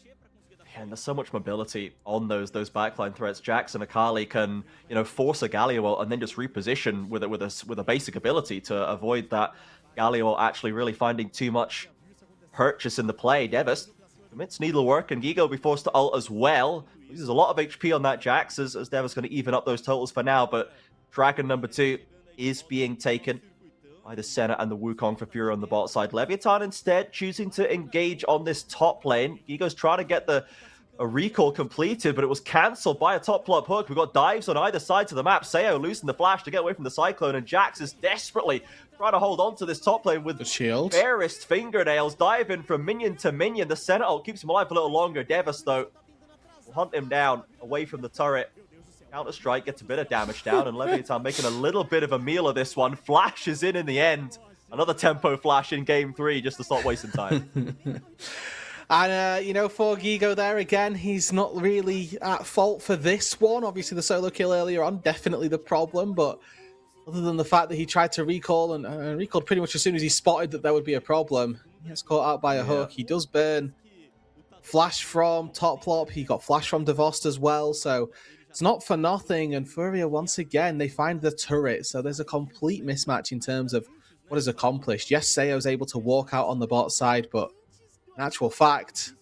And there's so much mobility on those backline threats. Jax and Akali can, force a Galio and then just reposition with a basic ability to avoid that Galio actually really finding too much purchase in the play. Devis commits needlework, and Gigo will be forced to ult as well. Loses a lot of HP on that Jax, as Devis going to even up those totals for now, but Dragon number 2 is being taken by the Senna and the Wukong for Fury on the bot side. Leviathan instead choosing to engage on this top lane. Gigo's trying to get a recall completed, but it was cancelled by a top plot hook. We've got dives on either side of the map. Sayo losing the flash to get away from the Cyclone, and Jax is desperately trying to hold on to this top lane with the shield. Barest fingernails, diving from minion to minion. The Senna ult keeps him alive a little longer. Devis, though, will hunt him down away from the turret. Counter-Strike gets a bit of damage down, and Leviathan making a little bit of a meal of this one. Flash is in the end. Another tempo flash in game 3 just to stop wasting time. And, for Gigo there again, he's not really at fault for this one. Obviously, the solo kill earlier on, definitely the problem, but other than the fact that he tried to recall and recalled pretty much as soon as he spotted that there would be a problem, he gets caught out by a hook. He does burn flash from Toplop. He got flash from Devost as well, so it's not for nothing. And Furia, once again, they find the turret, so there's a complete mismatch in terms of what is accomplished. Yes, Sayo's able to walk out on the bot side, but in actual fact,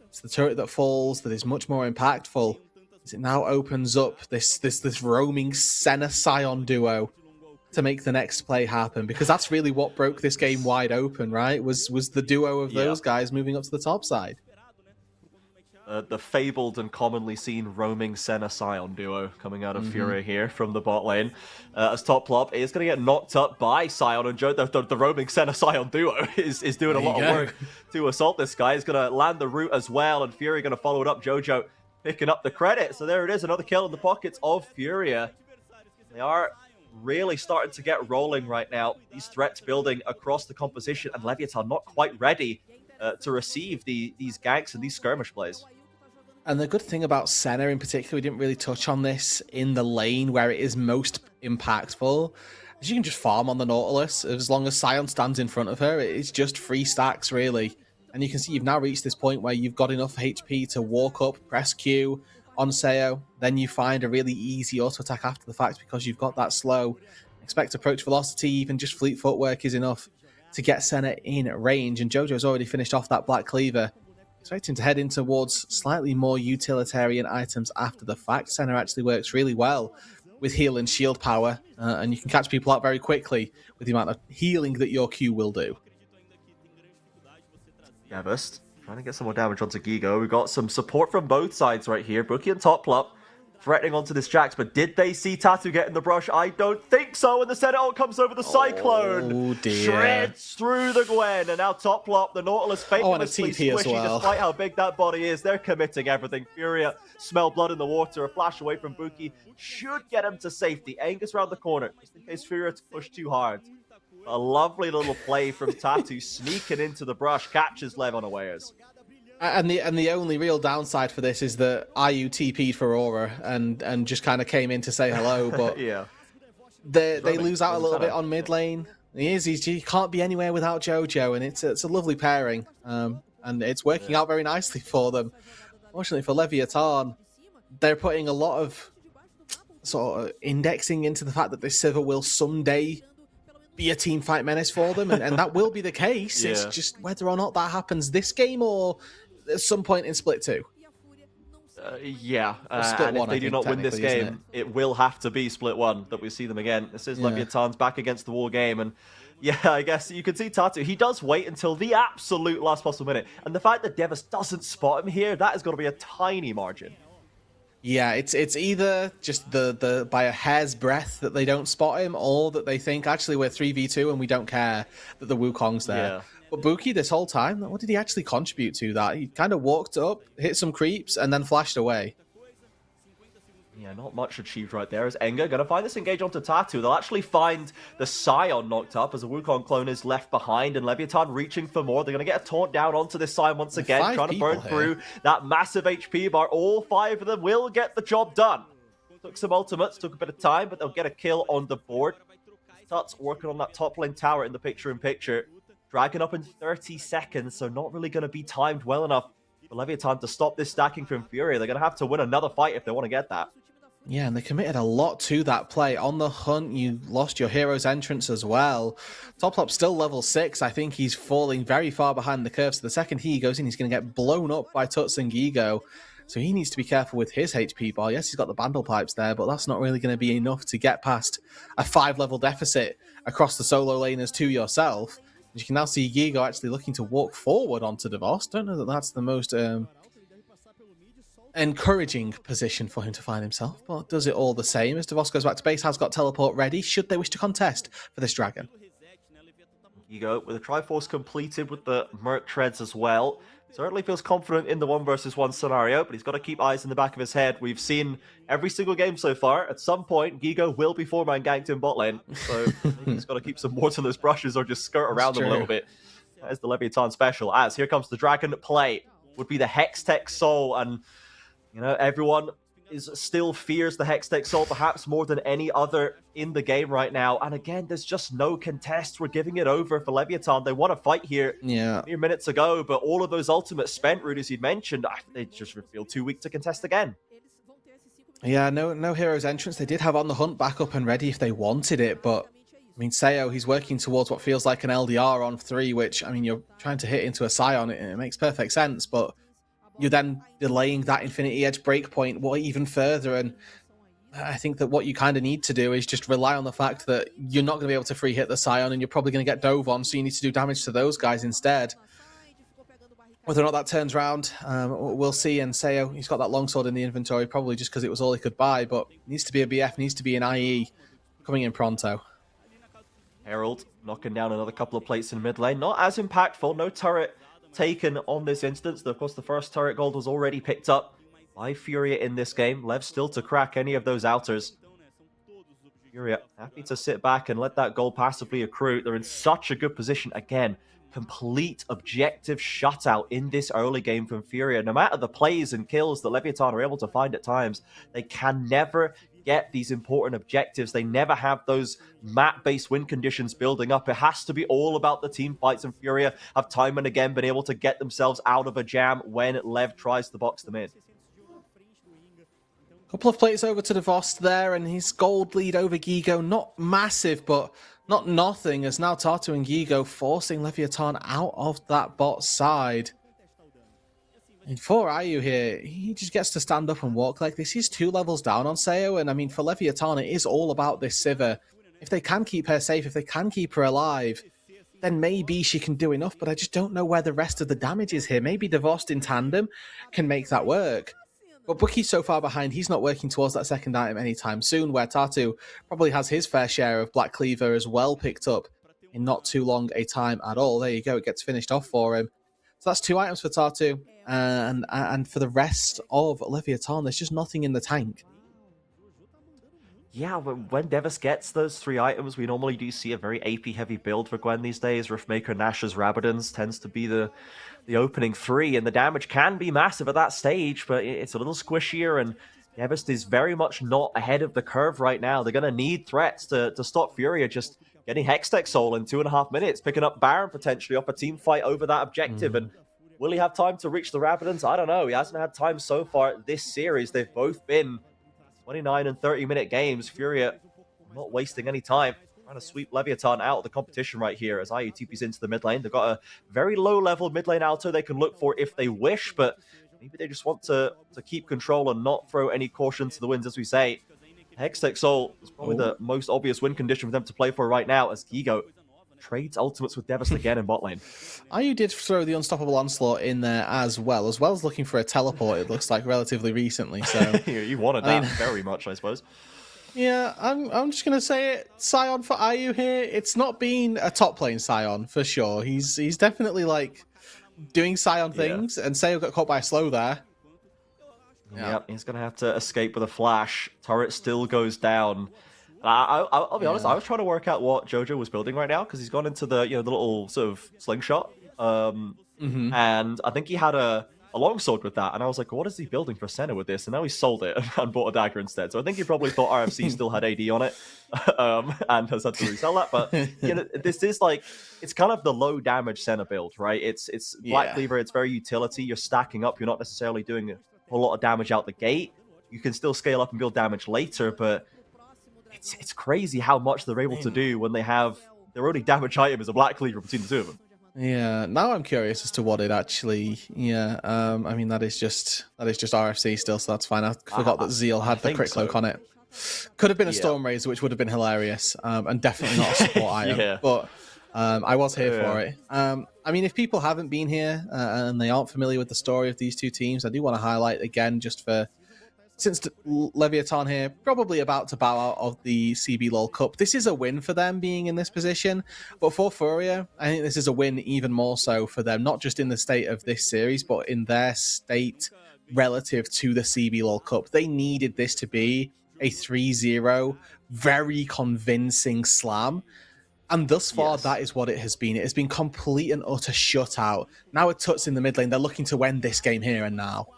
it's the turret that falls that is much more impactful, as it now opens up this roaming Senna Sion duo to make the next play happen, because that's really what broke this game wide open, right? Was the duo of those guys moving up to the top side. The fabled and commonly seen roaming Senna Sion duo coming out of Furia here from the bot lane. As Toplop is going to get knocked up by Sion, and the roaming Senna Sion duo is doing a lot of work to assault this guy. He's going to land the root as well, and Furia going to follow it up. Jojo picking up the credit. So there it is, another kill in the pockets of Furia. They are really starting to get rolling right now. These threats building across the composition, and Leviathan not quite ready to receive these ganks and these skirmish plays. And the good thing about Senna in particular, we didn't really touch on this in the lane where it is most impactful, is you can just farm on the Nautilus. As long as Sion stands in front of her, it's just 3 stacks, really. And you can see you've now reached this point where you've got enough HP to walk up, press Q on Seo, then you find a really easy auto attack after the fact because you've got that slow. Expect approach velocity, even just fleet footwork is enough to get Senna in range. And Jojo's already finished off that Black Cleaver. Expecting to head in towards slightly more utilitarian items after the fact. Senna actually works really well with heal and shield power, and you can catch people out very quickly with the amount of healing that your Q will do. Devast trying to get some more damage onto Gigo. We've got some support from both sides right here. Brookie and Toplop threatening onto this Jax, but did they see Tatu get in the brush? I don't think so, and the Senate ult comes over the Cyclone. Oh dear. Shreds through the Gwen, and now Toplop, the Nautilus famously TP as squishy well. despite how big that body is. They're committing everything. Furia, smell blood in the water, a flash away from Buki should get him to safety. Angus around the corner, just in case Furia to push too hard. A lovely little play from Tatu, sneaking into the brush, catches Lev unawares. And the only real downside for this is that IU TP'd for Aura and just kind of came in to say hello, but Yeah. they lose out a little bit on mid lane. He can't be anywhere without Jojo, and it's a lovely pairing, and it's working out very nicely for them. Fortunately for Leviathan, they're putting a lot of sort of indexing into the fact that this Sivir will someday be a team fight menace for them, and that will be the case. Yeah. It's just whether or not that happens this game or at some point in Split 2. Yeah, Split and if one, they I do think, not win this technically, isn't game, it will have to be Split 1 that we see them again. This is Yeah. Leviathan's back against the wall game, and yeah, I guess you can see Tatu. He does wait until the absolute last possible minute, and the fact that Devas doesn't spot him here, that is going to be a tiny margin. Yeah, it's either just the by a hair's breadth that they don't spot him, or that they think actually we're 3v2 and we don't care that the Wukong's there. Yeah. But Buki, this whole time, what did he actually contribute to that? He kind of walked up, hit some creeps, and then flashed away. Yeah, not much achieved right there. Is Enga going to find this engage onto Tatu? They'll actually find the Scion knocked up as a Wukong clone is left behind, and Leviathan reaching for more. They're going to get a taunt down onto this Scion once again, Five trying to burn people through that massive HP bar. All 5 of them will get the job done. Took some ultimates, took a bit of time, but they'll get a kill on the board. Tuts working on that top lane tower in the picture-in-picture. Dragon up in 30 seconds, so not really going to be timed well enough for Leviathan to stop this stacking from Fury. They're going to have to win another fight if they want to get that. Yeah, and they committed a lot to that play. On the hunt, you lost your hero's entrance as well. Toplop's still level 6. I think he's falling very far behind the curve, so the second he goes in, he's going to get blown up by Tuts and Gigo. So he needs to be careful with his HP bar. Yes, he's got the Bandle Pipes there, but that's not really going to be enough to get past a 5-level deficit across the solo laners to yourself. You can now see Gigo actually looking to walk forward onto Devos. Don't know that that's the most encouraging position for him to find himself, but does it all the same as Devos goes back to base, has got teleport ready, should they wish to contest for this dragon. Gigo with a Triforce completed with the Merc Treads as well. Certainly feels confident in the 1 versus 1 scenario, but he's got to keep eyes in the back of his head. We've seen every single game so far. At some point, Gigo will be 4-man ganked in bot lane, so he's got to keep some more to those brushes or just skirt around them a little bit. That is the Leviathan special. As here comes the dragon play, would be the Hextech Soul, and you know, everyone still fears the Hextech Soul perhaps more than any other in the game right now. And again, there's just no contest. We're giving it over for Leviathan. They want to fight here Yeah. mere minutes ago, but all of those ultimates spent, Rude, as you'd mentioned, they just feel too weak to contest again. Yeah, no hero's entrance. They did have On the Hunt back up and ready if they wanted it, but I mean, Seo, he's working towards what feels like an LDR on 3, which, I mean, you're trying to hit into a Scion. It makes perfect sense, but you're then delaying that Infinity Edge breakpoint even further, and I think that what you kind of need to do is just rely on the fact that you're not going to be able to free hit the Scion, and you're probably going to get dove on, so you need to do damage to those guys instead. Whether or not that turns around, we'll see. And Seo, he's got that longsword in the inventory, probably just because it was all he could buy, but needs to be a BF, needs to be an IE coming in pronto. Herald knocking down another couple of plates in mid lane. Not as impactful, no turret taken on this instance. Of course, the first turret gold was already picked up by Furia in this game. Lev still to crack any of those outers. Furia happy to sit back and let that gold passively accrue. They're in such a good position. Again, complete objective shutout in this early game from Furia. No matter the plays and kills that Leviathan are able to find at times, they can never get these important objectives. They never have those map-based win conditions building up. It has to be all about the team fights, and Furia have time and again been able to get themselves out of a jam when Lev tries to box them in. Couple of plays over to Devost there, and his gold lead over Gigo, not massive, but not nothing, as now Tatu and Gigo forcing Leviathan out of that bot side. And for IU here, he just gets to stand up and walk like this. He's 2 levels down on Sayo, and I mean, for Leviathan, it is all about this Sivir. If they can keep her safe, if they can keep her alive, then maybe she can do enough, but I just don't know where the rest of the damage is here. Maybe Devost in tandem can make that work. But Bookie's so far behind, he's not working towards that second item anytime soon, where Tatu probably has his fair share of Black Cleaver as well picked up in not too long a time at all. There you go, it gets finished off for him. So that's 2 items for Tatu, and for the rest of Leviathan, there's just nothing in the tank. Yeah, when Devis gets those 3 items, we normally do see a very AP-heavy build for Gwen these days. Riftmaker, Nash's Rabadons tends to be the opening 3, and the damage can be massive at that stage, but it's a little squishier, and Devis is very much not ahead of the curve right now. They're going to need threats to stop Furia just getting Hextech Soul in 2.5 minutes, picking up Baron potentially off a team fight over that objective, and will he have time to reach the Rabadons? I don't know. He hasn't had time so far this series. They've both been 29 and 30-minute games. Furia not wasting any time, trying to sweep Leviathan out of the competition right here as IU TPs into the mid lane. They've got a very low-level mid lane alto they can look for if they wish, but maybe they just want to keep control and not throw any caution to the winds, as we say. Hextech Soul is probably the most obvious win condition for them to play for right now, as Gigo trades ultimates with Devast again in bot lane. IU did throw the Unstoppable Onslaught in there as well as looking for a teleport, it looks like, relatively recently. So you wanted that very much, I suppose. Yeah, I'm just going to say it. Sion for IU here, it's not been a top lane Sion, for sure. He's definitely, like, doing Sion things, and Sayo got caught by a slow there. Yep, he's going to have to escape with a flash. Turret still goes down. I'll be honest, I was trying to work out what Jojo was building right now, because he's gone into the the little sort of slingshot. And I think he had a longsword with that, and I was like, what is he building for Senna with this? And now he sold it and bought a dagger instead. So I think he probably thought RFC still had AD on it, and has had to resell that. But this is like, it's kind of the low damage Senna build, right? It's Black Cleaver, it's very utility. You're stacking up, you're not necessarily doing a whole lot of damage out the gate. You can still scale up and build damage later, but it's crazy how much they're able to do when they have their only damage item is a Black Cleaver between the two of them. Yeah, now I'm curious as to what it actually. I mean, that is just RFC still, so that's fine. I forgot that Zeal had the crit cloak on it. Could have been a Storm Razor, which would have been hilarious, and definitely not a support item. But I was here for it. I mean, if people haven't been here and they aren't familiar with the story of these two teams, I do want to highlight again, just for, since Leviathan here, probably about to bow out of the CBLOL Cup. This is a win for them being in this position, but for Furia, I think this is a win even more so for them, not just in the state of this series, but in their state relative to the CBLOL Cup. They needed this to be a 3-0, very convincing slam. And thus far, that is what it has been. It has been complete and utter shutout. Now with Tuts in the mid lane, they're looking to win this game here and now.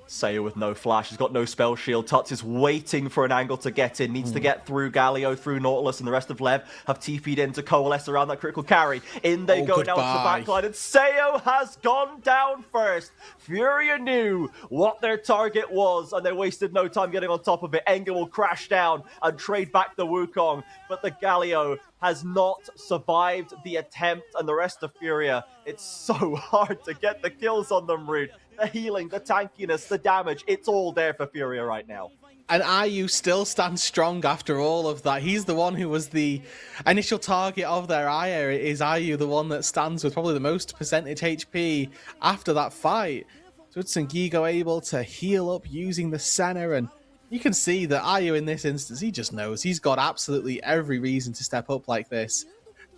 Sayo with no flash, he's got no spell shield. Tuts is waiting for an angle to get in, needs to get through Galio, through Nautilus, and the rest of Lev have TP'd in to coalesce around that critical carry. In they go down to the backline, and Sayo has gone down first. Furia knew what their target was, and they wasted no time getting on top of it. Enga will crash down and trade back the Wukong, but the Galio has not survived the attempt, and the rest of Furia, it's so hard to get the kills on them, Root. The healing, the tankiness, the damage, it's all there for Furia right now. And IU still stands strong after all of that. He's the one who was the initial target of their ire. Is IU the one that stands with probably the most percentage HP after that fight? Tuts and Gigo able to heal up using the Senna, and you can see that IU in this instance, he just knows. He's got absolutely every reason to step up like this.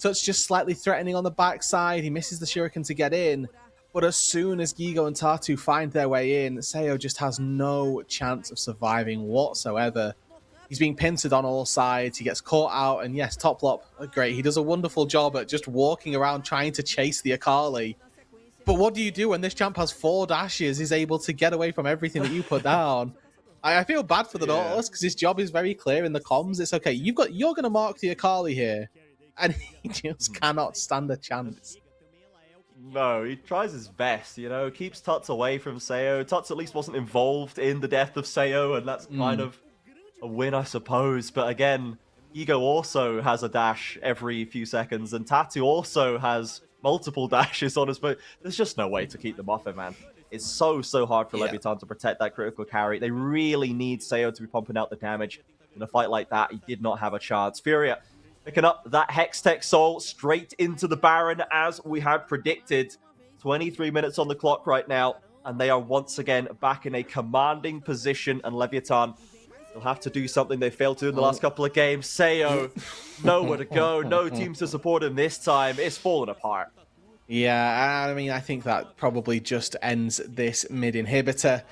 Tuts just slightly threatening on the backside. He misses the Shuriken to get in. But as soon as Gigo and Tatu find their way in, Sayo just has no chance of surviving whatsoever. He's being pincered on all sides. He gets caught out, and yes, Toplop, great. He does a wonderful job at just walking around trying to chase the Akali. But what do you do when this champ has 4 dashes? He's able to get away from everything that you put down. I feel bad for the Nautilus because his job is very clear in the comms. It's okay. You're going to mark the Akali here, and he just cannot stand a chance. No, he tries his best, keeps Tuts away from Seo. Tuts at least wasn't involved in the death of Seo, and that's kind of a win, I suppose. But again, Ego also has a dash every few seconds, and Tatu also has multiple dashes on us, but there's just no way to keep them off him, man. It's so hard for Leviathan to protect that critical carry. They really need Seo to be pumping out the damage. In a fight like that, he did not have a chance. Furia picking up that Hextech Soul straight into the Baron as we had predicted. 23 minutes on the clock right now, and they are once again back in a commanding position, and Leviathan will have to do something they failed to in the last couple of games. Seo, nowhere to go, no teams to support him this time. It's fallen apart. Yeah, I mean, I think that probably just ends this mid inhibitor.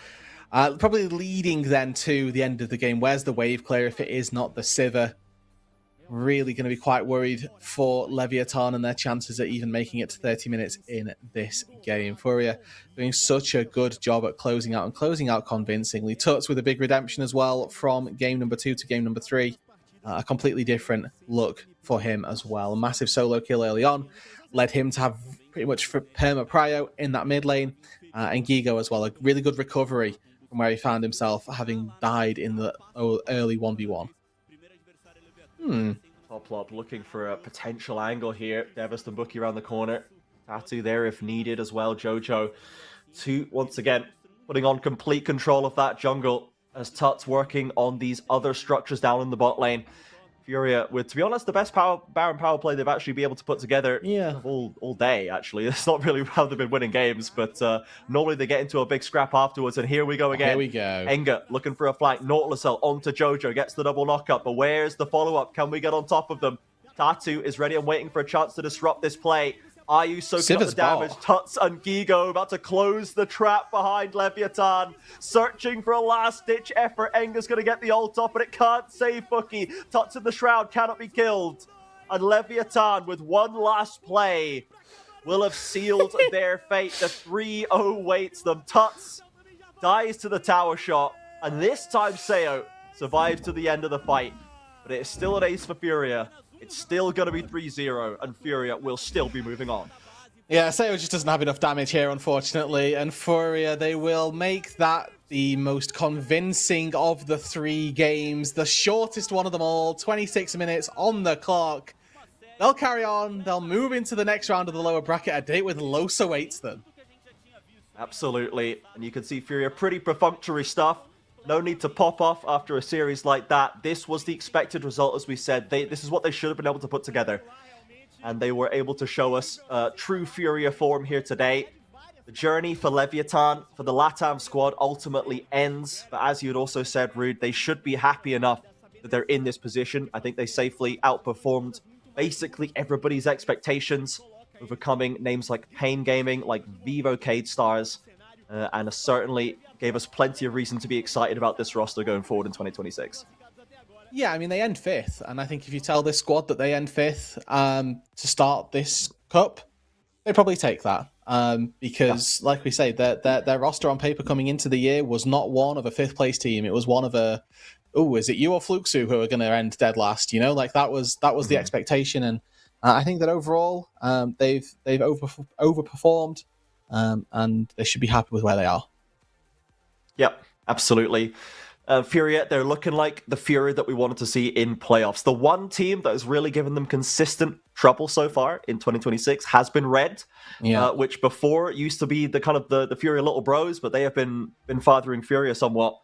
Probably leading then to the end of the game. Where's the wave clear if it is not the Sivir? Really going to be quite worried for Leviathan and their chances at even making it to 30 minutes in this game. Furia doing such a good job at closing out convincingly. Tuts with a big redemption as well from game number 2 to game number 3. A completely different look for him as well. A massive solo kill early on led him to have pretty much perma prio in that mid lane. And Gigo as well, a really good recovery from where he found himself having died in the early 1v1. Toplop looking for a potential angle here. Devastan Bookie around the corner. Tatu there if needed as well. Jojo once again putting on complete control of that jungle as Tut's working on these other structures down in the bot lane. Furia with, to be honest, the best Baron power play they've actually been able to put together all day, actually. It's not really how they've been winning games, but normally they get into a big scrap afterwards, and here we go again. Here we go. Enga looking for a flank. Nautilus onto Jojo, gets the double knockup, but where's the follow-up? Can we get on top of them? Tatu is ready and waiting for a chance to disrupt this play. Ayu soaking up the damage. Tuts and Gigo about to close the trap behind Leviathan. Searching for a last-ditch effort. Enga's going to get the ult off, but it can't save Bookie. Tuts in the shroud cannot be killed. And Leviathan, with one last play, will have sealed their fate. The 3-0 waits them. Tuts dies to the tower shot. And this time, Seo survives to the end of the fight. But it is still an ace for Furia. It's still going to be 3-0, and Furia will still be moving on. Yeah, Seo just doesn't have enough damage here, unfortunately, and Furia, they will make that the most convincing of the 3 games, the shortest one of them all, 26 minutes on the clock. They'll carry on, they'll move into the next round of the lower bracket. A date with Los awaits them. Absolutely, and you can see Furia, pretty perfunctory stuff. No need to pop off after a series like that. This was the expected result, as we said. This is what they should have been able to put together. And they were able to show us true Furia form here today. The journey for Leviathan, for the LATAM squad, ultimately ends. But as you had also said, Rude, they should be happy enough that they're in this position. I think they safely outperformed basically everybody's expectations, overcoming names like Pain Gaming, like Vivo Cade Stars, and certainly gave us plenty of reason to be excited about this roster going forward in 2026. Yeah, I mean, they end 5th, and I think if you tell this squad that they end 5th to start this cup, they probably take that. Because, like we say, their roster on paper coming into the year was not one of a 5th place team. It was one of a, is it you or Fluxu who are going to end dead last? Like that was the expectation, and I think that overall they've overperformed, and they should be happy with where they are. Yep, absolutely. Furia, they're looking like the Furia that we wanted to see in playoffs. The one team that has really given them consistent trouble so far in 2026 has been Red, which before used to be the kind of the Furia little bros, but they have been fathering Furia somewhat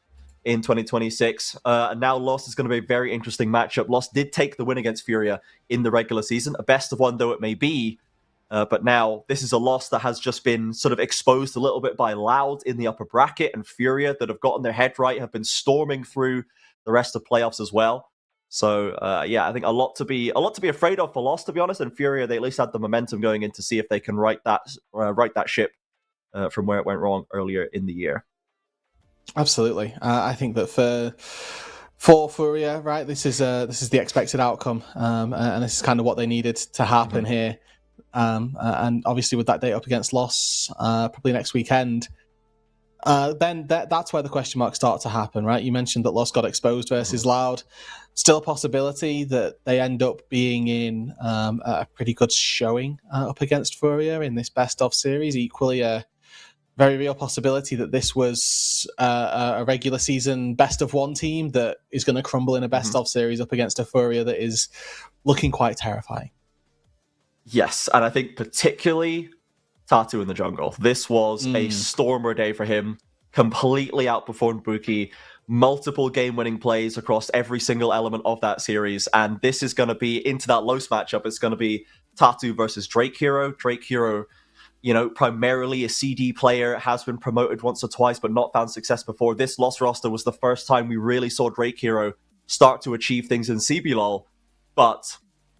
in 2026. And now Lost is going to be a very interesting matchup. Lost did take the win against Furia in the regular season, a best of one though it may be. But now this is a loss that has just been sort of exposed a little bit by Loud in the upper bracket, and Furia that have gotten their head right have been storming through the rest of playoffs as well. So I think a lot to be afraid of for Loss, to be honest. And Furia, they at least had the momentum going in to see if they can right that ship from where it went wrong earlier in the year. Absolutely, I think that for Furia, right? This is the expected outcome, and this is kind of what they needed to happen here. And obviously, with that date up against Loss, probably next weekend, then that's where the question marks start to happen, right? You mentioned that Loss got exposed versus Loud. Still a possibility that they end up being in a pretty good showing up against Furia in this best of series. Equally, a very real possibility that this was a regular season best of one team that is going to crumble in a best of series up against a Furia that is looking quite terrifying. Yes, and I think particularly Tatu in the jungle. This was a stormer day for him. Completely outperformed Buki. Multiple game-winning plays across every single element of that series. And this is going to be, into that Los matchup, it's going to be Tatu versus Drake Hero. Drake Hero, primarily a CD player, has been promoted once or twice, but not found success before. This Lost roster was the first time we really saw Drake Hero start to achieve things in CBLOL. But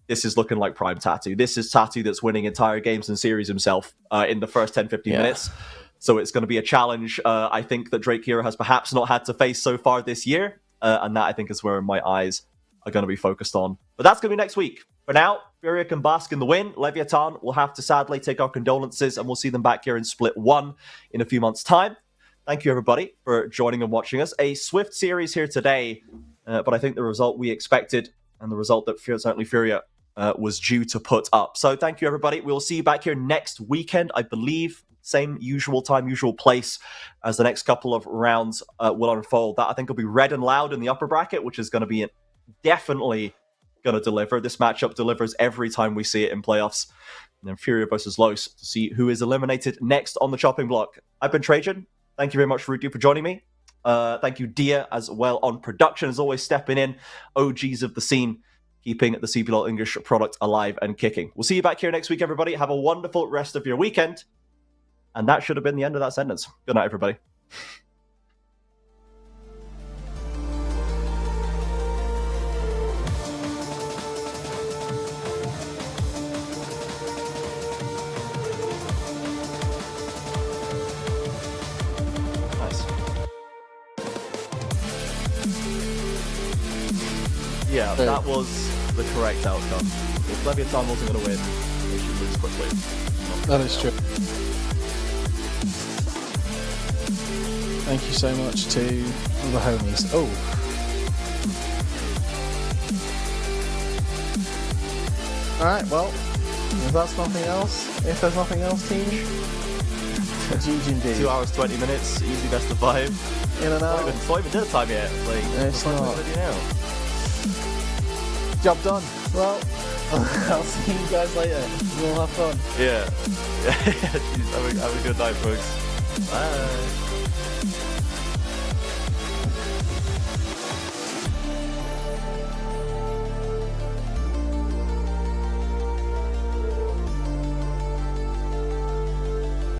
this is looking like prime Tatu. This is Tatu that's winning entire games and series himself in the first 10-15 minutes. So it's going to be a challenge, I think, that Drake Hero has perhaps not had to face so far this year. And that, I think, is where my eyes are going to be focused on. But that's going to be next week. For now, Furia can bask in the win. Leviathan will have to sadly take our condolences, and we'll see them back here in Split 1 in a few months' time. Thank you, everybody, for joining and watching us. A swift series here today, but I think the result we expected and the result that certainly Furia was due to put up. So thank you, everybody. We'll see you back here next weekend, I believe. Same usual time, usual place as the next couple of rounds will unfold. That, I think, will be Red and Loud in the upper bracket, which is going to be definitely going to deliver. This matchup delivers every time we see it in playoffs. And then Furia versus Los to see who is eliminated next on the chopping block. I've been Trajan. Thank you very much, Roodood, for joining me. Thank you, Dia, as well on production, as always, stepping in. OGs of the scene, keeping the CBLOL English product alive and kicking. We'll see you back here next week, everybody. Have a wonderful rest of your weekend. And that should have been the end of that sentence. Good night, everybody. Nice. Yeah, that was the correct outcome. If Leviathan wasn't going to win, they should lose quickly. That is true. Thank you so much to the homies. Oh. Alright, well, if that's nothing else, if there's nothing else, team, GG indeed. 2 hours, 20 minutes, easy best of 5. In and out. It's not even dinner time yet. It's not. Job done. Well, I'll see you guys later. We'll have fun. Yeah. Have a good night, folks. Bye.